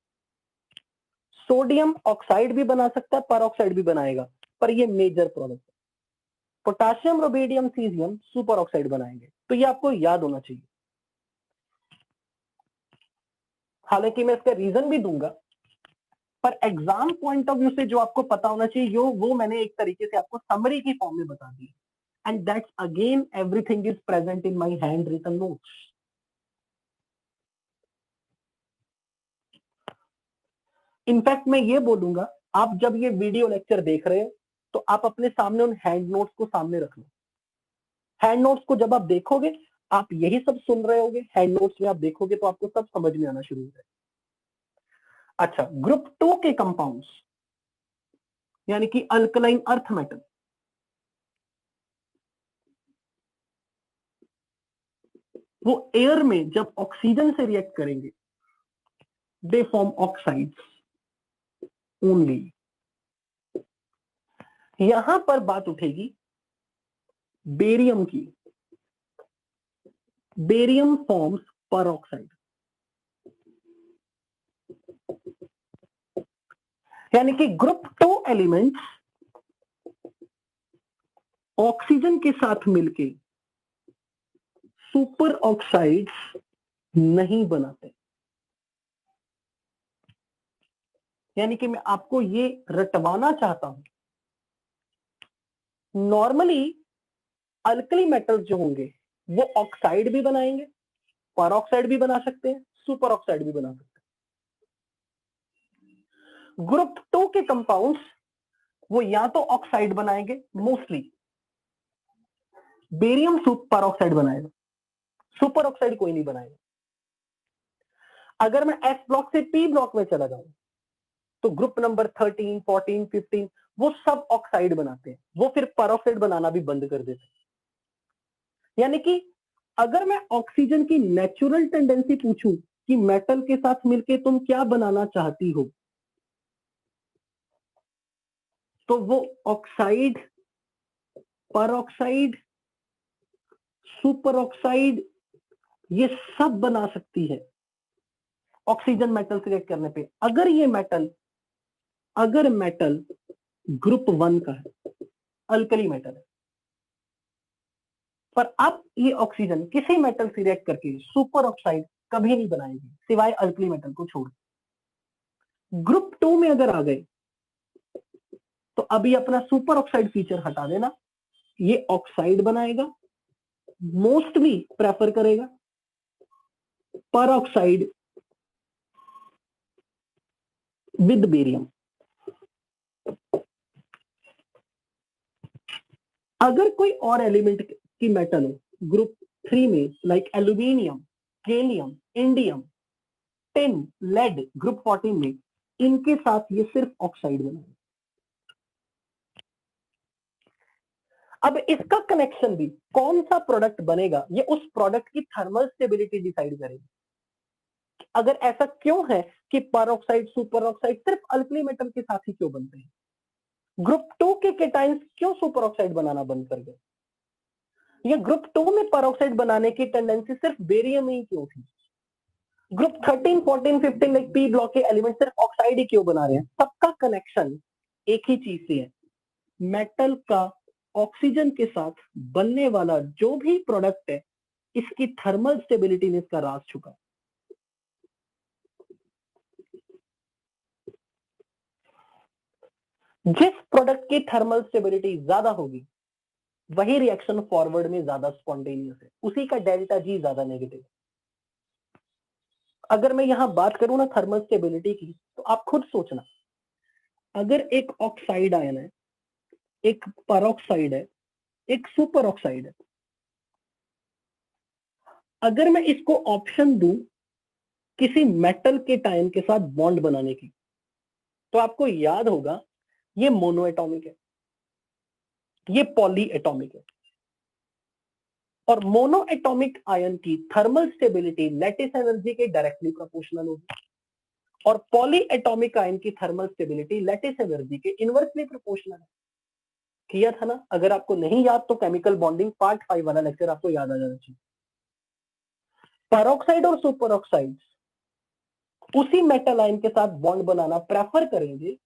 सोडियम ऑक्साइड भी बना सकता है, पर ऑक्साइड भी बनाएगा, पर ये मेजर प्रोडक्ट है। Potassium, rubidium, caesium super oxide बनाएंगे, तो ये आपको याद होना चाहिए। हालांकि मैं इसका रीजन भी दूंगा पर एग्जाम पॉइंट ऑफ व्यू से जो आपको पता होना चाहिए वो मैंने एक तरीके से आपको समरी की फॉर्म में बता दी, and that's again everything is present in my hand written notes. In fact मैं ये बोलूंगा, आप जब ये वीडियो लेक्चर देख रहे हो तो आप अपने सामने उन हैंड नोट्स को सामने रख लो। हैंड नोट्स को जब आप देखोगे, आप यही सब सुन रहे होगे, हैंड नोट्स में आप देखोगे तो आपको सब समझ में आना शुरू हो जाएगा। अच्छा, ग्रुप 2 के कंपाउंड्स यानी कि अल्कलाइन अर्थ मेटल, वो एयर में जब ऑक्सीजन से रिएक्ट करेंगे, दे फॉर्म ऑक्साइड्स ओनली। यहां पर बात उठेगी बेरियम की। बेरियम फॉर्म्स परऑक्साइड, यानी कि ग्रुप 2 एलिमेंट्स ऑक्सीजन के साथ मिलके सुपर ऑक्साइड्स नहीं बनाते। यानी कि मैं आपको ये रटवाना चाहता हूं, नॉर्मली अल्कली मेटल्स जो होंगे वो ऑक्साइड भी बनाएंगे, परऑक्साइड भी बना सकते हैं, सुपर ऑक्साइड भी बना सकते हैं। ग्रुप 2 के कंपाउंड्स वो या तो ऑक्साइड बनाएंगे, मोस्टली बेरियम सुपर ऑक्साइड बनाएगा, सुपर ऑक्साइड कोई नहीं बनाएगा। अगर मैं एस ब्लॉक से पी ब्लॉक में चला जाऊं तो ग्रुप नंबर 13, 14, 15 वो सब ऑक्साइड बनाते हैं, वो फिर परऑक्साइड बनाना भी बंद कर देते हैं। यानी कि अगर मैं ऑक्सीजन की नेचुरल टेंडेंसी पूछूं कि मेटल के साथ मिलके तुम क्या बनाना चाहती हो, तो वो ऑक्साइड, परऑक्साइड, सुपर ऑक्साइड ये सब बना सकती है ऑक्सीजन मेटल से रिएक्ट करने पे। अगर मेटल ग्रुप 1 का है, अल्कली मेटल है, पर अब ये ऑक्सीजन किसी मेटल से रिएक्ट करके सुपर ऑक्साइड कभी नहीं बनाएगी सिवाय अल्कली मेटल को छोड़। ग्रुप 2 में अगर आ गए तो अभी अपना सुपर ऑक्साइड फीचर हटा देना, ये ऑक्साइड बनाएगा, मोस्टली प्रेफर करेगा पर ऑक्साइड विद बेरियम। अगर कोई और एलिमेंट की मेटल हो ग्रुप 3 में, like aluminium, gallium, indium, tin, lead, group 14 में, इनके साथ ये सिर्फ ऑक्साइड बनाएगा। अब इसका कनेक्शन भी, कौन सा प्रोडक्ट बनेगा ये उस प्रोडक्ट की थर्मल स्टेबिलिटी डिसाइड करेगी। अगर ऐसा क्यों है कि परऑक्साइड, सुपर ऑक्साइड सिर्फ अल्कली मेटल के साथ ही क्यों बनते हैं? ग्रुप 2 के केटाइंस क्यों सुपर ऑक्साइड बनाना बंद कर गए? ये ग्रुप 2 में परऑक्साइड बनाने की टेंडेंसी सिर्फ बेरियम में ही क्यों थी? ग्रुप 13, 14, 15 लाइक पी ब्लॉक के एलिमेंट सिर्फ ऑक्साइड ही क्यों बना रहे हैं? सबका कनेक्शन एक ही चीज से है, मेटल का ऑक्सीजन के साथ बनने वाला जो भी प्रोडक्ट है, इसकी थर्मल स्टेबिलिटी ने इसका राज छुपा। जिस प्रोडक्ट की थर्मल स्टेबिलिटी ज्यादा होगी वही रिएक्शन फॉरवर्ड में ज्यादा स्पॉन्टेनियस है, उसी का डेल्टा जी ज्यादा नेगेटिव। अगर मैं यहां बात करूं ना थर्मल स्टेबिलिटी की, तो आप खुद सोचना, अगर एक ऑक्साइड आयन है, एक परऑक्साइड है, एक सुपर ऑक्साइड है, अगर मैं इसको ऑप्शन दूं किसी मेटल के टाइम के साथ बॉन्ड बनाने की, तो आपको याद होगा ये मोनो एटॉमिक है, ये पॉली एटॉमिक है, और मोनो एटॉमिक आयन की थर्मल स्टेबिलिटी लैटिस एनर्जी के डायरेक्टली प्रोपोर्शनल होगी, और पॉली एटॉमिक आयन की थर्मल स्टेबिलिटी लैटिस एनर्जी के इनवर्सली प्रोपोर्शनल है। किया था ना? अगर आपको नहीं याद तो केमिकल बॉन्डिंग पार्ट 5 वाला लेक्चर आपको याद आ जाना चाहिए। परऑक्साइड और सुपर ऑक्साइड उसी मेटल आयन के साथ बॉन्ड बनाना प्रेफर करेंगे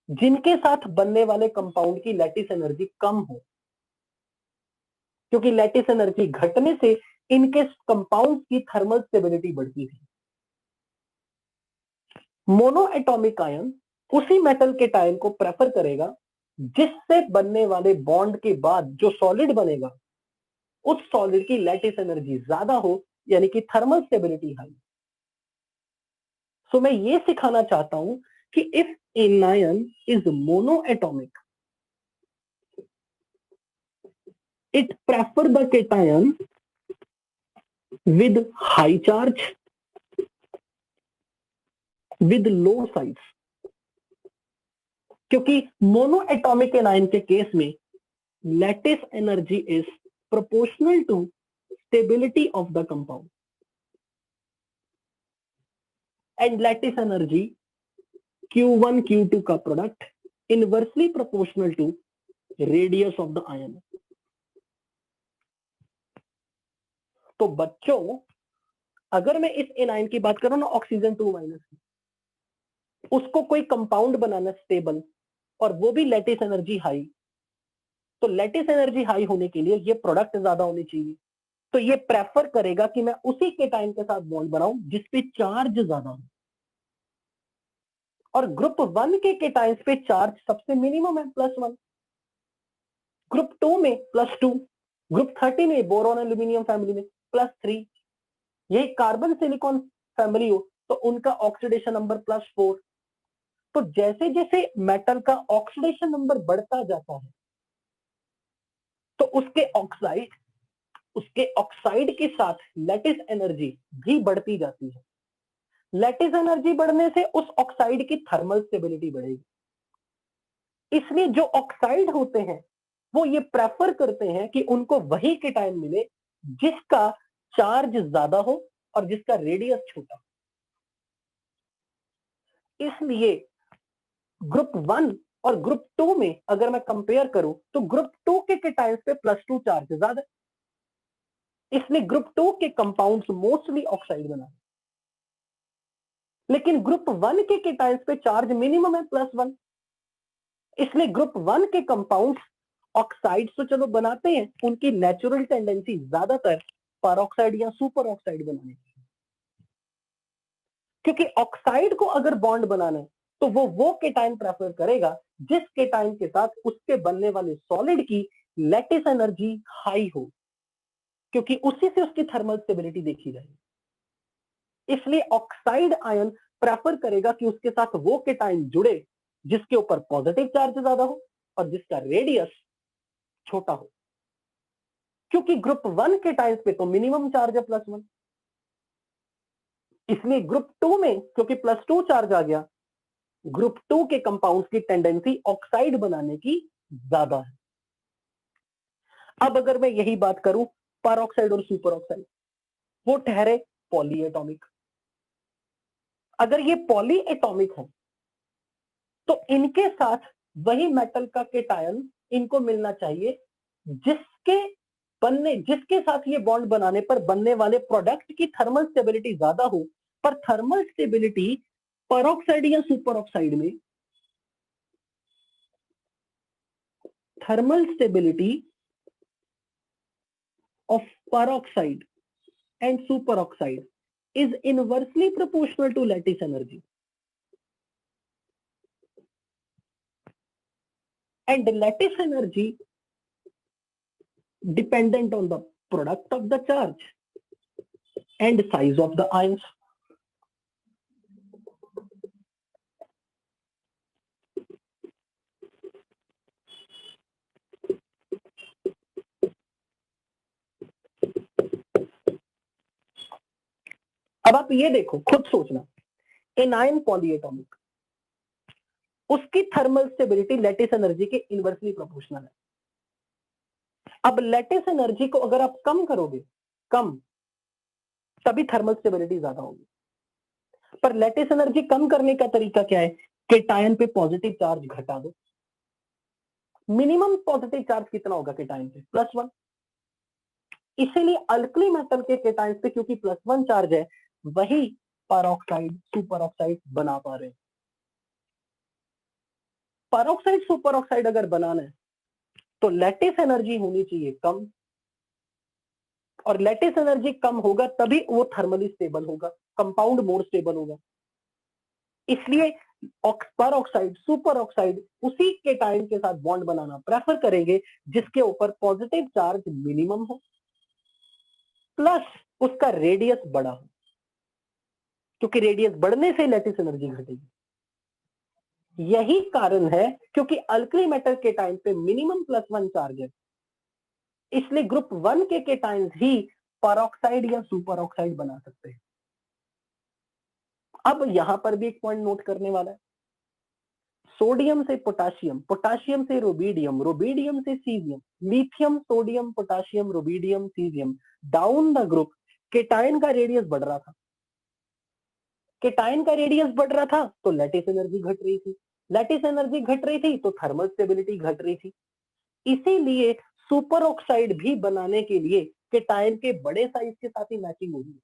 जिनके साथ बनने वाले कंपाउंड की लैटिस एनर्जी कम हो, क्योंकि लैटिस एनर्जी घटने से इनके कंपाउंड की थर्मल स्टेबिलिटी बढ़ती है। मोनो एटॉमिक आयन उसी मेटल के टाइन को प्रेफर करेगा जिससे बनने वाले बॉन्ड के बाद जो सॉलिड बनेगा उस सॉलिड की लैटिस एनर्जी ज्यादा हो, यानी कि थर्मल स्टेबिलिटी हाई। सो मैं ये सिखाना चाहता हूं कि if an ion is monoatomic, it prefer the cation with high charge with low size, क्योंकि मोनो एटॉमिक एनायन के केस में lattice energy is proportional to stability of the compound and lattice energy Q1 Q2 का product inversely proportional to radius of the ion. तो बच्चों, अगर मैं इस anion की बात करूं ना, ऑक्सीजन 2 माइनस, उसको कोई कंपाउंड बनाना स्टेबल और वो भी लैटिस एनर्जी हाई, तो लैटिस एनर्जी हाई होने के लिए ये प्रोडक्ट ज्यादा होनी चाहिए। तो ये प्रेफर करेगा कि मैं उसी केटाइन के साथ बॉन्ड बनाऊं जिसपे चार्ज ज्यादा हो, और ग्रुप 1 के केटाइंस पे चार्ज सबसे मिनिमम है +1, ग्रुप 2 में +2, ग्रुप 30 में बोरॉन एल्यूमिनियम फैमिली में +3, यही कार्बन सिलिकॉन फैमिली हो तो उनका ऑक्सीडेशन नंबर +4। तो जैसे जैसे मेटल का ऑक्सीडेशन नंबर बढ़ता जाता है तो उसके ऑक्साइड के साथ लैटिस एनर्जी भी बढ़ती जाती है। लैटिस एनर्जी बढ़ने से उस ऑक्साइड की थर्मल स्टेबिलिटी बढ़ेगी। इसलिए जो ऑक्साइड होते हैं वो ये प्रेफर करते हैं कि उनको वही केटाइन मिले जिसका चार्ज ज्यादा हो और जिसका रेडियस छोटा। इसलिए ग्रुप 1 और ग्रुप 2 में अगर मैं कंपेयर करूं तो ग्रुप 2 के केटाइंस पे +2 चार्ज ज्यादा, इसलिए ग्रुप 2 के कंपाउंड्स मोस्टली ऑक्साइड बना, लेकिन ग्रुप 1 के केटाइंस पे चार्ज मिनिमम है +1, इसलिए ग्रुप 1 के कंपाउंड्स ऑक्साइड तो चलो बनाते हैं, उनकी नेचुरल टेंडेंसी ज्यादातर परऑक्साइड या सुपर ऑक्साइड बनाने की, क्योंकि ऑक्साइड को अगर बॉन्ड बनाना है तो वो केटाइन प्रेफर करेगा जिस केटाइन के साथ उसके बनने वाले सॉलिड की लैटिस एनर्जी हाई हो, क्योंकि उसी से उसकी थर्मल स्टेबिलिटी देखी जाएगी। इसलिए ऑक्साइड आयन प्रेफर करेगा कि उसके साथ वो केटाइन जुड़े जिसके ऊपर पॉजिटिव चार्ज ज्यादा हो और जिसका रेडियस छोटा हो, क्योंकि ग्रुप 1 केटाइंस पे तो मिनिमम चार्ज है +1, इसलिए ग्रुप 2 में क्योंकि +2 चार्ज आ गया, ग्रुप 2 के कंपाउंड्स की टेंडेंसी ऑक्साइड बनाने की ज्यादा है। अब अगर मैं यही बात करूं परऑक्साइड और सुपर ऑक्साइड, वो ठहरे पॉली एटॉमिक। अगर ये पॉली एटॉमिक है तो इनके साथ वही मेटल का केटायन इनको मिलना चाहिए जिसके साथ ये बॉन्ड बनाने पर बनने वाले प्रोडक्ट की थर्मल स्टेबिलिटी ज्यादा हो, पर थर्मल स्टेबिलिटी परऑक्साइड या सुपर ऑक्साइड में thermal stability of peroxide and superoxide is inversely proportional to lattice energy, and lattice energy dependent on the product of the charge and size of the ions. अब आप ये देखो, खुद सोचना, anion polyatomic, उसकी thermal stability lattice energy के inversely proportional है। अब लैटिस एनर्जी को अगर आप कम करोगे, तभी थर्मल स्टेबिलिटी ज्यादा होगी। पर लैटिस एनर्जी कम करने का तरीका क्या है? केटायन पे पॉजिटिव चार्ज घटा दो। मिनिमम पॉजिटिव चार्ज कितना होगा केटायन पे? +1। इसीलिए अल्कली मेटल के केटायन पे क्योंकि +1 चार्ज है, वही परऑक्साइड सुपर ऑक्साइड बना पा रहे हैं। परऑक्साइड सुपर ऑक्साइड अगर बनाना है तो लैटिस एनर्जी होनी चाहिए कम, और लैटिस एनर्जी कम होगा तभी वो थर्मली स्टेबल होगा, कंपाउंड मोर स्टेबल होगा। इसलिए पर ऑक्साइड सुपर ऑक्साइड उसी केटायन के साथ बॉन्ड बनाना प्रेफर करेंगे जिसके ऊपर पॉजिटिव चार्ज मिनिमम हो प्लस उसका रेडियस बड़ा हो, क्योंकि रेडियस बढ़ने से लैटिस एनर्जी घटेगी। यही कारण है क्योंकि अल्कली मेटल केटायन पे मिनिमम +1 चार्ज है, इसलिए ग्रुप 1 के केटायंस ही परऑक्साइड या सुपर ऑक्साइड बना सकते हैं। अब यहां पर भी एक पॉइंट नोट करने वाला है, सोडियम से पोटाशियम, पोटाशियम से रुबिडियम, रुबिडियम से caesium, lithium sodium potassium rubidium caesium, down the group cation का रेडियस बढ़ रहा था, केटायन का रेडियस बढ़ रहा था तो लैटिस एनर्जी घट रही थी, लैटिस एनर्जी घट रही थी तो थर्मल स्टेबिलिटी घट रही थी। इसीलिए सुपर ऑक्साइड भी बनाने के लिए केटायन के बड़े साइज के साथ ही मैचिंग होगी।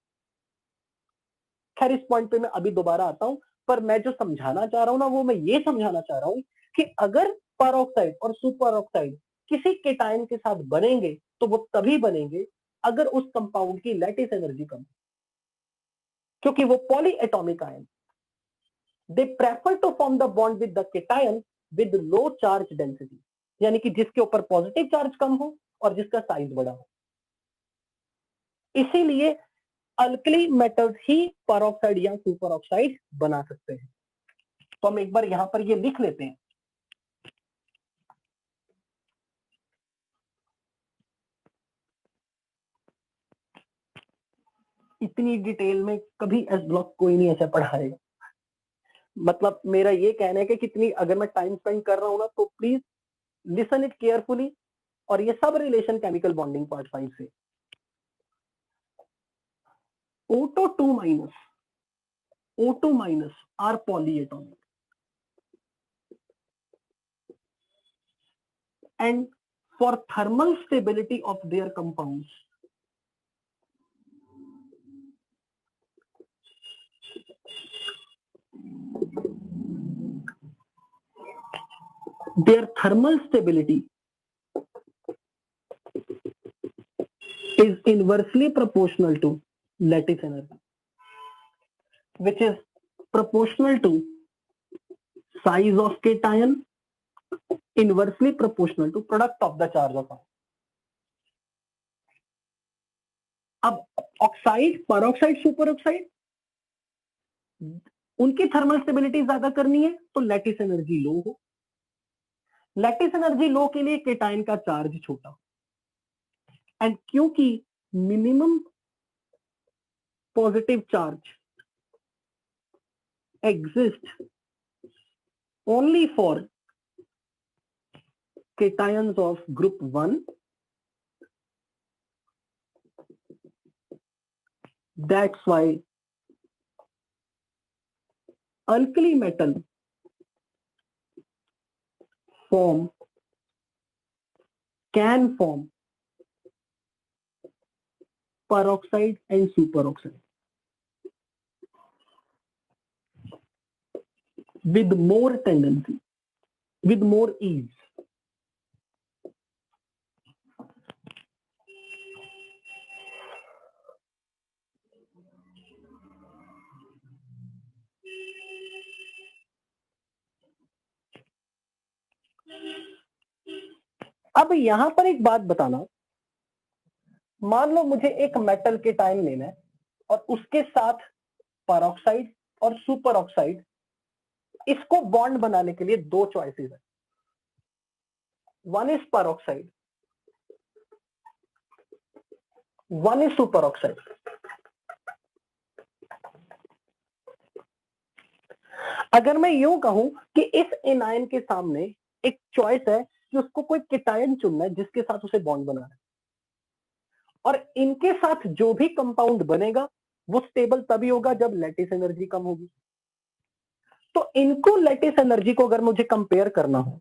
खैर इस पॉइंट पे मैं अभी दोबारा आता हूं, पर मैं जो समझाना चाह रहा हूं ना वो मैं ये समझाना चाह रहा हूं कि अगर परऑक्साइड और सुपर ऑक्साइड किसी केटायन के साथ बनेंगे तो वो तभी बनेंगे अगर उस कंपाउंड की लैटिस एनर्जी कम, क्योंकि वो polyatomic ion, they prefer to form the bond with the cation with low charge density, यानी कि जिसके ऊपर पॉजिटिव चार्ज कम हो और जिसका साइज बड़ा हो। इसीलिए अल्कली मेटल्स ही परऑक्साइड या सुपर ऑक्साइड बना सकते हैं। तो हम एक बार यहां पर ये लिख लेते हैं, इतनी डिटेल में कभी एस ब्लॉक कोई नहीं ऐसा पढ़ाएगा। मतलब मेरा ये कहना है कि कितनी अगर मैं टाइम स्पेंड कर रहा हूं ना तो प्लीज लिसन इट केयरफुली, और ये सब रिलेशन केमिकल बॉन्डिंग पार्ट 5 से। O2 minus are polyatomic and for thermal stability of their compounds their thermal stability is inversely proportional to lattice energy, which is proportional to size of cation inversely proportional to product of the charge of ion. अब oxide peroxide super oxide उनकी thermal stability ज्यादा करनी है तो lattice energy low हो, lattice energy low के लिए cation का चार्ज छोटा, एंड क्योंकि minimum positive charge exist only for cations of group 1, that's why alkali metal can form peroxide and superoxide with more tendency, with more ease. अब यहां पर एक बात बताना, मान लो मुझे एक मेटल के टाइम लेना है और उसके साथ परऑक्साइड और सुपर ऑक्साइड, इसको बॉन्ड बनाने के लिए दो चॉइसेस है, one is peroxide, one is super oxide. अगर मैं यूं कहूं कि इस एनायन के सामने एक चॉइस है कि उसको कोई केटायन चुनना है जिसके साथ उसे बॉन्ड बनाना है, और इनके साथ जो भी कंपाउंड बनेगा वो स्टेबल तभी होगा जब लैटिस एनर्जी कम होगी। तो इनको लैटिस एनर्जी को अगर मुझे कंपेयर करना हो,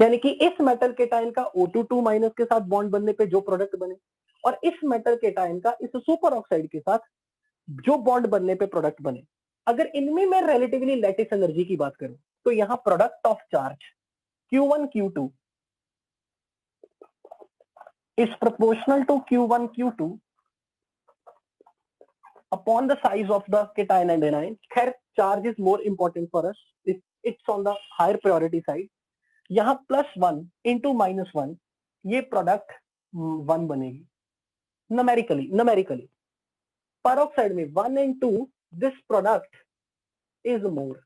यानी कि इस मेटल केटायन का O2 माइनस के साथ बॉन्ड बनने पे जो प्रोडक्ट बने और इस मेटल केटायन का इस सुपर ऑक्साइड के साथ जो बॉन्ड बनने पे प्रोडक्ट बने, अगर इनमें मैं रिलेटिवली लैटिस एनर्जी की बात करूं तो यहां product of charge Q1 Q2 is proportional to Q1 Q2 upon the size of the cation and anion. खैर charge is more important for us, it's on the higher priority side. यहाँ +1 into -1 ये product 1 बनेगी numerically. peroxide में 1 and 2 this product is more.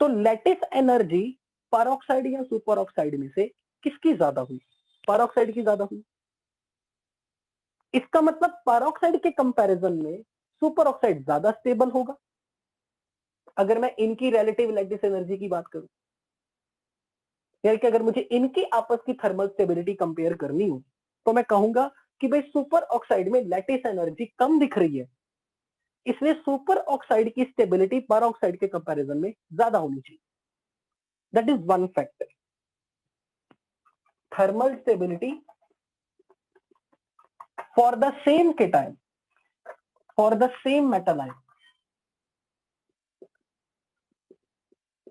तो lattice energy peroxide या super oxide में से किसकी ज्यादा हुई? पेरोक्साइड की ज्यादा हुई। इसका मतलब पेरोक्साइड के कंपैरिजन में सुपर ऑक्साइड ज्यादा स्टेबल होगा अगर मैं इनकी रिलेटिव लैटिस एनर्जी की बात करूं, यानी कि अगर मुझे इनकी आपस की थर्मल स्टेबिलिटी कंपेयर करनी हो तो मैं कहूंगा कि भाई सुपर ऑक्साइड में लैटिस एनर्जी कम दिख रही है, इसलिए सुपर ऑक्साइड की स्टेबिलिटी पेरोक्साइड के कंपैरिजन में ज्यादा होनी चाहिए। That is one factor. Thermal stability for the same cation, for the same metal ion.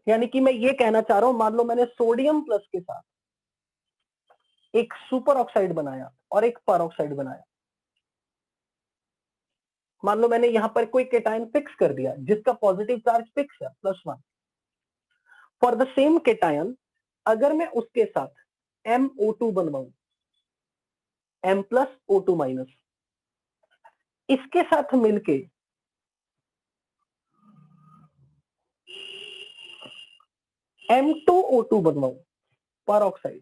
यानी कि मैं ये कहना चाह रहा हूं, मान लो मैंने सोडियम प्लस के साथ एक सुपर ऑक्साइड बनाया और एक पेरोक्साइड बनाया। मान लो मैंने यहां पर कोई केटायन फिक्स कर दिया जिसका पॉजिटिव चार्ज फिक्स है +1। फॉर द सेम केटायन अगर मैं उसके साथ MO2 बनवाऊं, M plus O2 minus, इसके साथ मिलके M2O2 बनवाऊं पेरोक्साइड,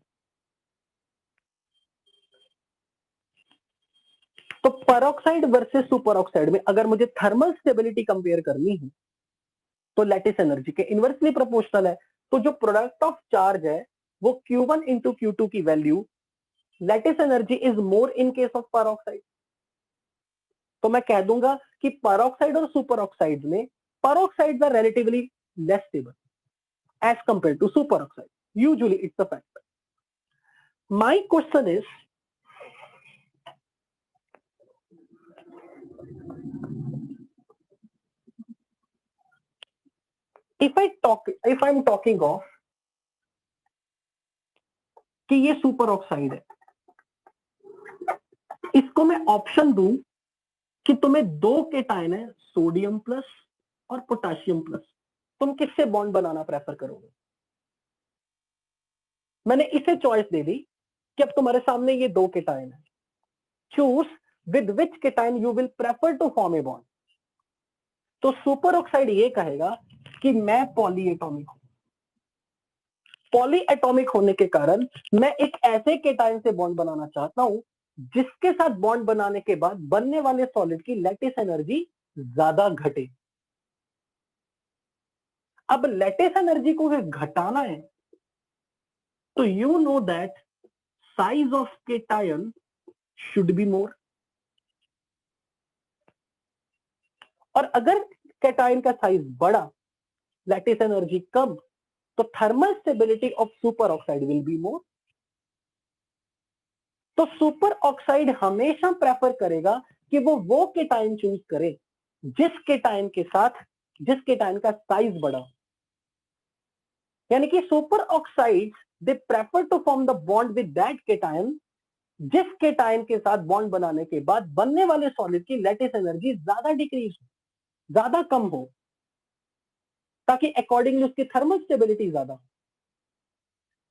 तो पेरोक्साइड वर्सेस सुपर ऑक्साइड में अगर मुझे थर्मल स्टेबिलिटी कंपेयर करनी है तो लैटिस एनर्जी के इनवर्सली प्रोपोर्शनल है। तो जो प्रोडक्ट ऑफ चार्ज है वो Q1 इंटू Q2 की value lattice energy is more in case of peroxide. तो मैं कह दूंगा कि पेरोक्साइड और सुपर ऑक्साइड में peroxides are relatively less stable as compare to super oxide. Usually it's a fact. My question is, if I'm talking of कि ये super oxide है, इसको मैं ऑप्शन दूं कि तुम्हें दो केटायन है सोडियम प्लस और पोटेशियम प्लस, तुम किससे बॉन्ड बनाना प्रेफर करोगे? मैंने इसे चॉइस दे दी कि अब तुम्हारे सामने ये दो केटायन है, choose with which cation you will prefer to form a bond. तो सुपर ऑक्साइड ये कहेगा कि मैं पॉलीएटॉमिक हूं। पॉलीएटॉमिक होने के कारण मैं एक ऐसे केटायन से बॉन्ड बनाना चाहता हूं जिसके साथ बॉन्ड बनाने के बाद बनने वाले सॉलिड की लैटिस एनर्जी ज्यादा घटे। अब लैटिस एनर्जी को अगर घटाना है तो you know that size of cation should be more, और अगर केटायन का साइज बड़ा, लैटिस एनर्जी कम, तो thermal stability of super oxide will be more. तो सुपर ऑक्साइड हमेशा प्रेफर करेगा कि वो केटायन चूज करे जिस केटायन का साइज बड़ा। यानी कि superoxide they prefer to form the bond with that cation जिस केटायन के साथ बॉन्ड बनाने के बाद बनने वाले सॉलिड की लैटिस एनर्जी ज्यादा डिक्रीज हो, ज्यादा कम हो, ताकि अकॉर्डिंगली उसकी थर्मल स्टेबिलिटी ज्यादा हो।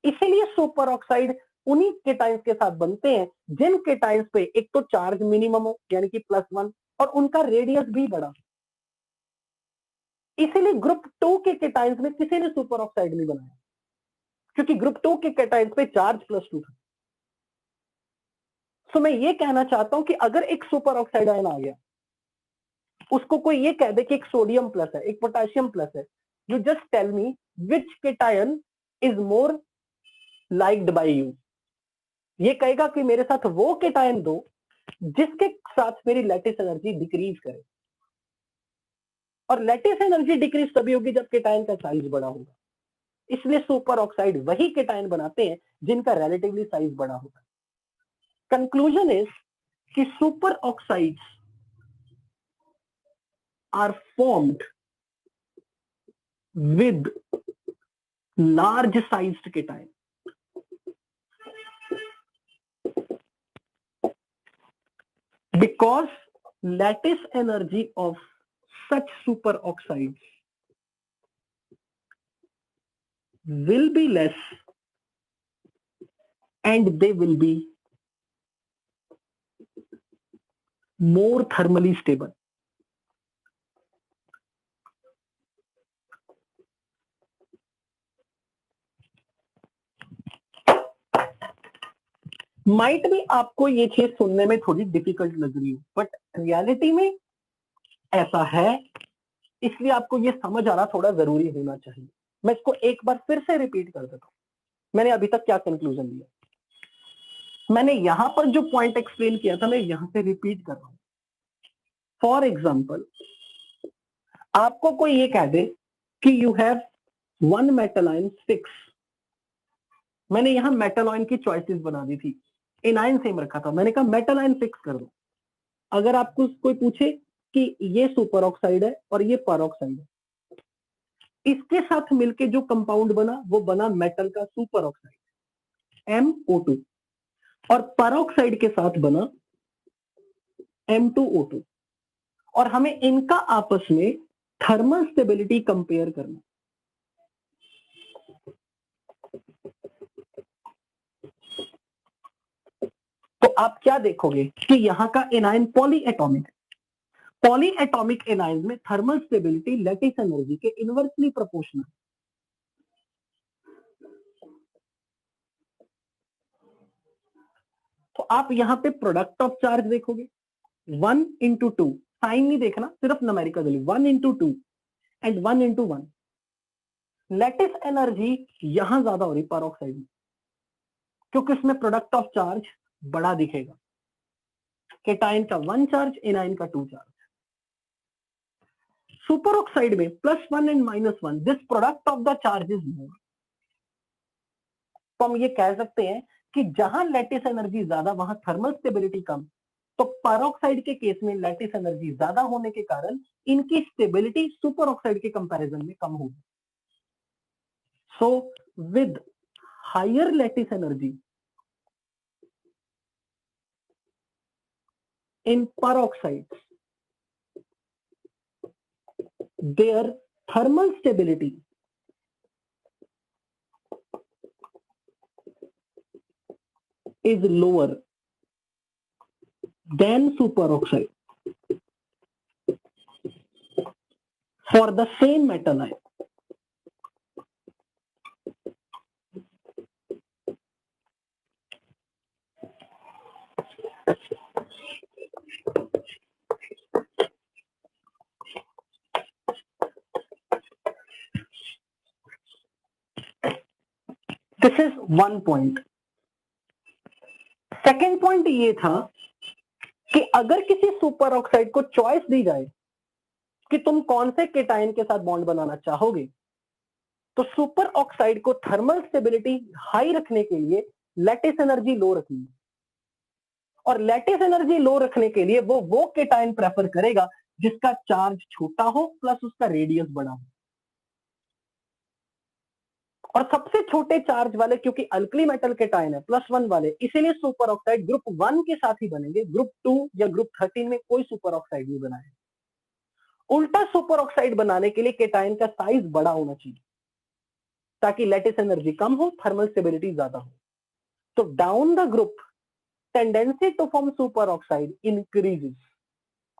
इसीलिए सुपर ऑक्साइड उन्हीं केटायंस के साथ बनते हैं जिन केटायंस पे एक तो चार्ज मिनिमम हो यानी कि +1 और उनका रेडियस भी बड़ा। इसीलिए ग्रुप 2 के केटायंस में किसी ने सुपर ऑक्साइड नहीं बनाया क्योंकि ग्रुप 2 के केटायंस पे चार्ज +2 था। तो मैं ये कहना चाहता हूं कि अगर एक सुपर ऑक्साइड आयन आ गया, उसको कोई ये कह दे कि एक सोडियम प्लस है, एक पोटेशियम प्लस है, you just tell me which cation is more liked by you. ये कहेगा कि मेरे साथ वो केटायन दो जिसके साथ मेरी लैटिस एनर्जी डिक्रीज करे, और लैटिस एनर्जी डिक्रीज तभी होगी जब केटायन का साइज बड़ा होगा। इसलिए सुपर ऑक्साइड वही केटायन बनाते हैं जिनका रिलेटिवली साइज बड़ा होगा। कंक्लूजन इज कि superoxides are formed with large sized cation. because lattice energy of such superoxides will be less and they will be more thermally stable. Might भी आपको ये चीज सुनने में थोड़ी डिफिकल्ट लग रही हो, बट रियलिटी में ऐसा है, इसलिए आपको ये समझ आना थोड़ा जरूरी होना चाहिए। मैं इसको एक बार फिर से रिपीट कर देता हूं, मैंने अभी तक क्या कंक्लूजन दिया, मैंने यहां पर जो पॉइंट एक्सप्लेन किया था मैं यहां पे रिपीट कर रहा हूं। फॉर एग्जाम्पल, आपको कोई ये कह दे कि यू हैव 1 मेटल आयन 6, मैंने यहां मेटल आयन की चॉइसेस बना दी थी, एनायन सेम रखा था, मैंने कहा मेटल आयन 6 कर दो। अगर आपको कोई पूछे कि ये सुपर ऑक्साइड है और ये परऑक्साइड है, इसके साथ मिलके जो कंपाउंड बना वो बना मेटल का सुपर ऑक्साइड MO2, और परऑक्साइड के साथ बना M2O2, और हमें इनका आपस में थर्मल स्टेबिलिटी कंपेयर करना। तो आप क्या देखोगे कि यहां का एनायन पॉलीएटॉमिक, पॉलीएटॉमिक एनायन में थर्मल स्टेबिलिटी लैटिस एनर्जी के इनवर्सली प्रोपोर्शनल। तो आप यहां पे प्रोडक्ट ऑफ चार्ज देखोगे 1 into 2, साइन नहीं देखना, सिर्फ numerical value 1 into 2 and 1 into 1। Lattice energy यहां ज्यादा हो रही परऑक्साइड में, क्योंकि उसमें प्रोडक्ट ऑफ चार्ज बड़ा दिखेगा, केटाइन का 1 चार्ज, एनाइन का 2 चार्ज। सुपर ऑक्साइड में +1 and -1, this product of the charge is more. तो हम ये कह सकते हैं कि जहां लैटिस एनर्जी ज्यादा वहां थर्मल स्टेबिलिटी कम। तो परऑक्साइड के केस में लैटिस एनर्जी ज्यादा होने के कारण इनकी स्टेबिलिटी सुपर ऑक्साइड के कंपैरिजन में कम होगी। So with higher lattice energy in peroxides, their thermal stability is lower than superoxide for the same metal ion. This is one point. Second point ये था कि अगर किसी सुपर ऑक्साइड को चॉइस दी जाए कि तुम कौन से केटाइन के साथ बॉन्ड बनाना चाहोगे, तो सुपर ऑक्साइड को थर्मल स्टेबिलिटी हाई रखने के लिए लैटिस एनर्जी लो रखनी है, और लैटिस एनर्जी लो रखने के लिए वो केटाइन प्रेफर करेगा जिसका चार्ज छोटा हो प्लस उसका रेडियस बड़ा हो। और सबसे छोटे चार्ज वाले, क्योंकि अल्कली मेटल केटाइन है +1 वाले, इसीलिए सुपर ऑक्साइड ग्रुप 1 के साथ ही बनेंगे, ग्रुप 2 या ग्रुप 13 में कोई सुपर ऑक्साइड नहीं बनाए। उल्टा सुपर ऑक्साइड बनाने के लिए केटाइन का साइज बड़ा होना चाहिए ताकि लैटिस एनर्जी कम हो, थर्मल स्टेबिलिटी ज्यादा हो। तो down the group tendency to form superoxide increases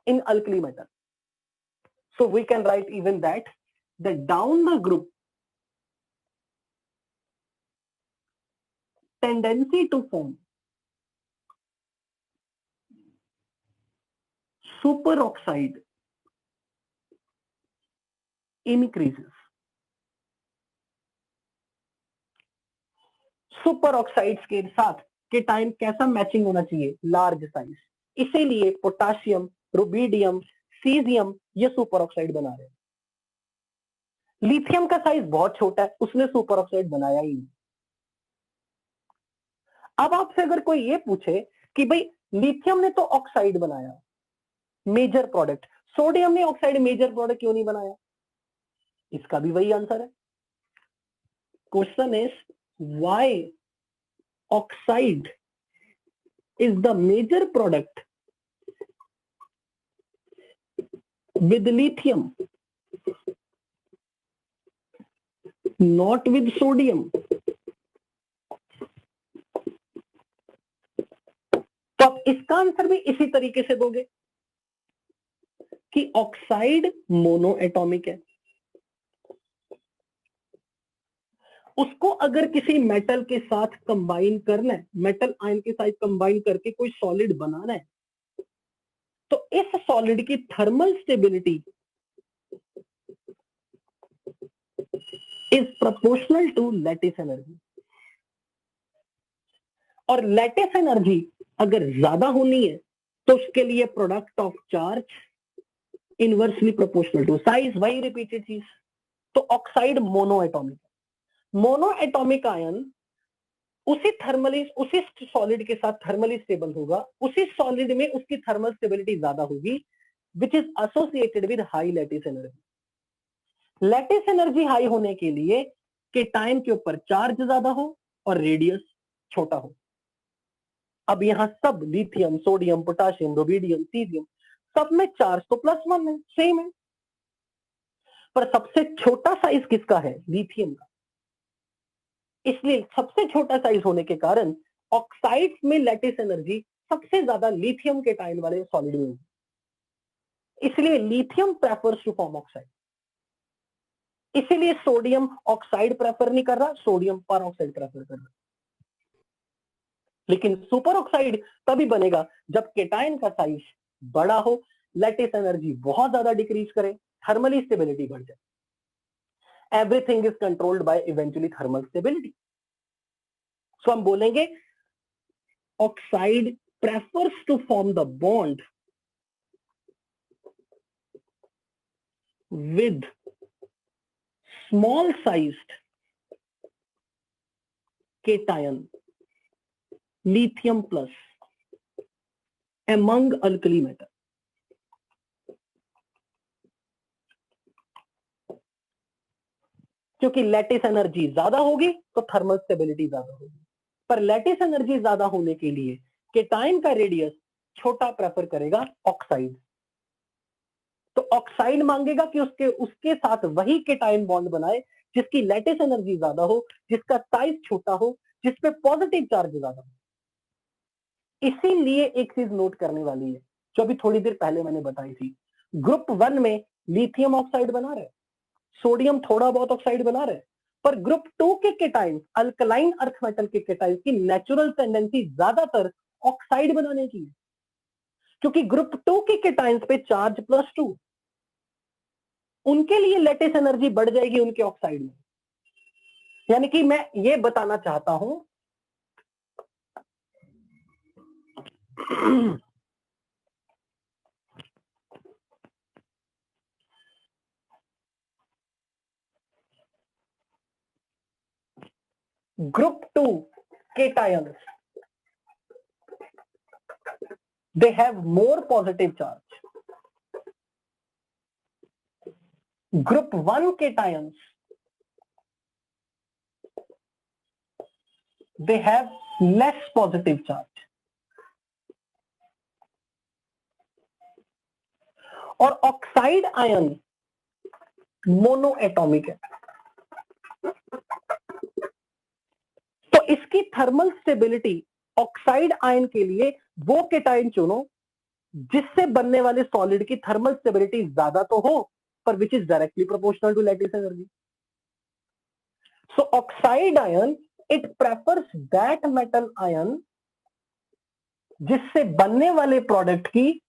in alkali metal. So we can write even that down the group tendency to form superoxide increases. Super oxides के साथ cation कैसा matching होना चाहिए, large size. इसीलिए potassium, rubidium, caesium ये super oxide बना रहे हैं। लिथियम का साइज बहुत छोटा है, उसने सुपर ऑक्साइड बनाया ही नहीं। अब आपसे अगर कोई ये पूछे कि भाई लिथियम ने तो ऑक्साइड बनाया मेजर प्रोडक्ट, सोडियम ने ऑक्साइड मेजर प्रोडक्ट क्यों नहीं बनाया, इसका भी वही आंसर है। Question is why oxide is the major product with lithium, not with sodium. तो आप इसका आंसर भी इसी तरीके से दोगे कि ऑक्साइड मोनो एटॉमिक है, उसको अगर किसी मेटल के साथ कंबाइन करना है, मेटल आयन के साथ कंबाइन करके कोई सॉलिड बनाना है, तो इस सॉलिड की thermal stability is proportional to lattice energy. और लैटिस एनर्जी अगर ज्यादा होनी है तो उसके लिए product of charge inversely proportional to size, वही रिपीटेड चीज। तो oxide monoatomic, monoatomic ion उसी थर्मली, उसी सॉलिड के साथ थर्मली स्टेबल होगा, उसी सॉलिड में उसकी थर्मल स्टेबिलिटी ज्यादा होगी, which is associated with high lattice energy. Lattice energy high होने के लिए केटायन के ऊपर चार्ज ज्यादा हो और रेडियस छोटा हो। अब यहां सब lithium, sodium, potassium, rubidium, caesium, सब में चार्ज तो +1 है, सेम है, पर सबसे छोटा साइज किसका है? लिथियम का। इसलिए सबसे छोटा साइज होने के कारण ऑक्साइड्स में लैटिस एनर्जी सबसे ज्यादा लिथियम के टाइन वाले सॉलिड में होगी। इसलिए lithium prefers to form oxide. इसीलिए सोडियम ऑक्साइड प्रेफर नहीं कर रहा, सोडियम पर ऑक्साइड प्रेफर कर रहा। लेकिन सुपर ऑक्साइड तभी बनेगा जब केटायन का साइज बड़ा हो, लैटिस एनर्जी बहुत ज्यादा डिक्रीज करे, थर्मली स्टेबिलिटी बढ़ जाए। Everything is controlled by eventually thermal stability. So हम बोलेंगे oxide prefers to form the bond with small sized cation lithium plus among alkali metal। क्योंकि लैटिस एनर्जी ज्यादा होगी तो थर्मल स्टेबिलिटी ज्यादा होगी, पर लैटिस एनर्जी ज्यादा होने के लिए केटायन का रेडियस छोटा प्रेफर करेगा ऑक्साइड। तो ऑक्साइड मांगेगा कि उसके साथ वही केटायन बॉन्ड बनाए जिसकी लैटिस एनर्जी ज्यादा हो, जिसका साइज छोटा हो, जिसपे पॉजिटिव चार्ज ज्यादा हो। इसीलिए एक चीज नोट करने वाली है जो अभी थोड़ी देर पहले मैंने बताई थी, ग्रुप 1 में लिथियम ऑक्साइड बना रहे, सोडियम थोड़ा बहुत ऑक्साइड बना रहे, पर ग्रुप 2 के केटाइन, अल्कलाइन अर्थ मेटल के केटाइन की नेचुरल टेंडेंसी ज्यादातर ऑक्साइड बनाने की है, क्योंकि ग्रुप 2 के केटाइंस पे चार्ज +2, उनके लिए लेटिस एनर्जी बढ़ जाएगी उनके ऑक्साइड में। यानी कि मैं ये बताना चाहता हूं group 2 cations, they have more positive charge. Group 1 cations, they have less positive charge. और ऑक्साइड आयन मोनो एटॉमिक है, तो इसकी थर्मल स्टेबिलिटी ऑक्साइड आयन के लिए वो केटाइन चुनो जिससे बनने वाले सॉलिड की थर्मल स्टेबिलिटी ज्यादा तो हो, पर which is directly proportional to lattice energy. So oxide ion it prefers that metal ion जिससे बनने वाले प्रोडक्ट की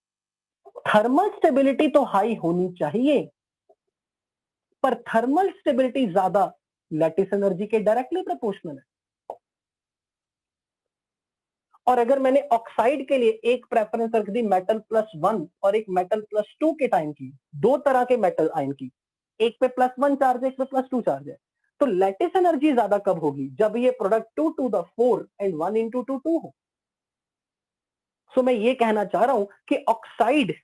थर्मल स्टेबिलिटी तो हाई होनी चाहिए, पर थर्मल स्टेबिलिटी ज्यादा लैटिस एनर्जी के डायरेक्टली प्रोपोर्शनल है। और अगर मैंने ऑक्साइड के लिए एक प्रेफरेंस रख दी मेटल +1 और एक मेटल +2 के टाइम की, दो तरह के मेटल आयन की, एक पे +1 चार्ज है, एक पे +2 चार्ज है, तो लैटिस एनर्जी ज्यादा कब होगी? जब ये product 2 to the 4 and 1 into 2 2 हो। सो मैं ये कहना चाह रहा हूं कि ऑक्साइड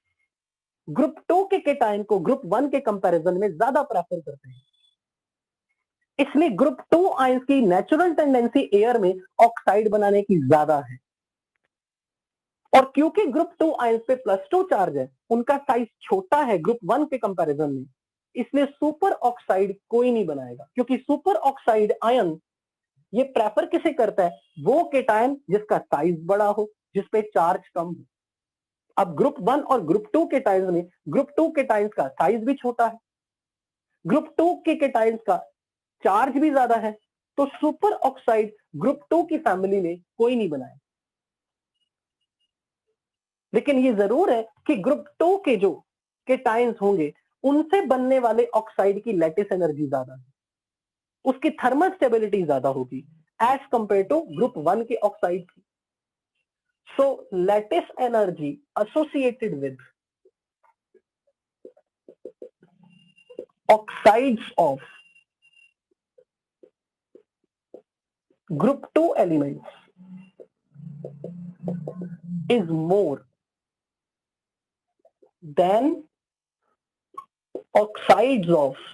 ग्रुप 2 के केटायन को ग्रुप 1 के कंपैरिजन में ज्यादा प्रेफर करते हैं, इसलिए ग्रुप 2 आयंस की नेचुरल टेंडेंसी एयर में ऑक्साइड बनाने की ज्यादा है। और क्योंकि ग्रुप 2 आयंस पे +2 चार्ज है, उनका साइज छोटा है ग्रुप 1 के कंपैरिजन में, इसलिए सुपर ऑक्साइड कोई नहीं बनाएगा, क्योंकि सुपर ऑक्साइड आयन ये प्रेफर किसे करता है, वो केटायन जिसका साइज बड़ा हो, जिसपे चार्ज कम हो। अब ग्रुप 1 और ग्रुप 2 केटायंस में ग्रुप 2 केटायंस का साइज भी छोटा है, ग्रुप 2 के केटायंस का चार्ज भी ज्यादा है, तो सुपर ऑक्साइड ग्रुप 2 की फैमिली में कोई नहीं बनाए। लेकिन ये जरूर है कि ग्रुप 2 के जो केटायंस होंगे उनसे बनने वाले ऑक्साइड की लैटिस एनर्जी ज्यादा है, उसकी थर्मल स्टेबिलिटी ज्यादा होगी एज कंपेयर टू ग्रुप 1 के ऑक्साइड की। So lattice energy associated with oxides of group 2 elements is more than oxides of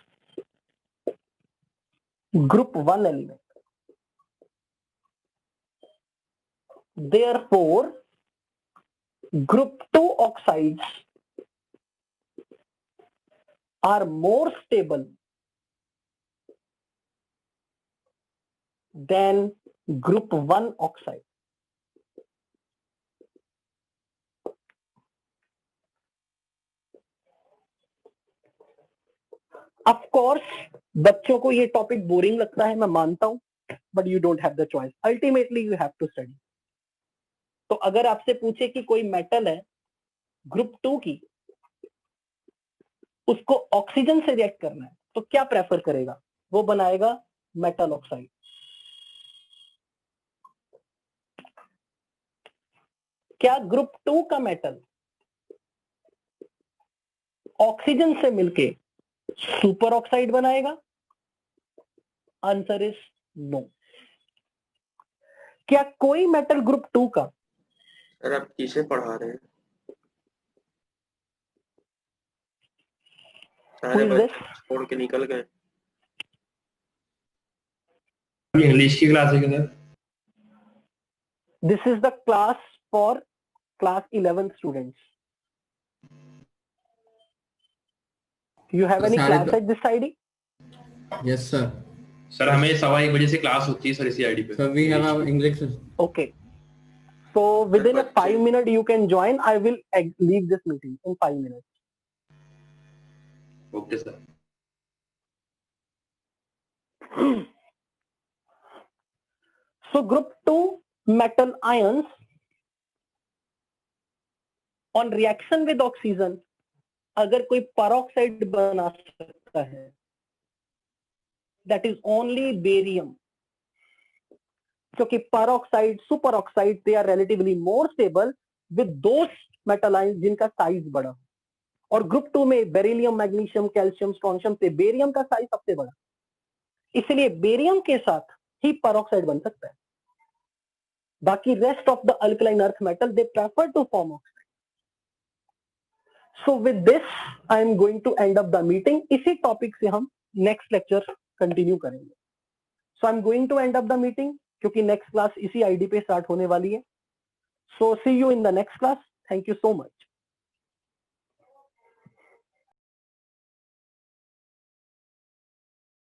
group 1 element. Therefore, group 2 oxides are more stable than group 1 oxide. Of course, बच्चों को ये topic boring लगता है, मैं मानता हूं, but you don't have the choice, ultimately you have to study. तो अगर आपसे पूछे कि कोई मेटल है ग्रुप 2 की, उसको ऑक्सीजन से रिएक्ट करना है, तो क्या प्रेफर करेगा, वो बनाएगा मेटल ऑक्साइड। क्या ग्रुप 2 का मेटल ऑक्सीजन से मिलके सुपर ऑक्साइड बनाएगा? Answer is no. क्या कोई मेटल ग्रुप 2 का, सर आप किसे पढ़ा रहे हैं? सारे बच्चे छोड़ के निकल गए। इंग्लिश की क्लास है किधर? This is the class for class 11 students. You have any class at this ID? Yes sir. Sir हमें 1:15 बजे से क्लास होती है सर इसी आईडी पे। Sir we have English. Okay, so within a 5 minute you can join. I will leave this meeting in 5 minutes. Okay sir. So group 2 metal ions on reaction with oxygen अगर कोई peroxide बना सकता है, that is only barium, क्योंकि peroxide, superoxide they are relatively more stable with those metal ions जिनका size बड़ा, और group 2 में बेरिलियम, मैग्नीशियम, कैल्शियम, स्ट्रोंशियम से बेरियम का साइज सबसे बड़ा, इसलिए बेरियम के साथ ही पेरोक्साइड बन सकता है। बाकी rest of the alkaline earth metal they prefer to form oxide. So with this I am going to end up the meeting. इसी टॉपिक से हम नेक्स्ट लेक्चर कंटिन्यू करेंगे। So I am going to end up the meeting, क्योंकि next class इसी ID पे start होने वाली है। So see you in the next class. Thank you so much.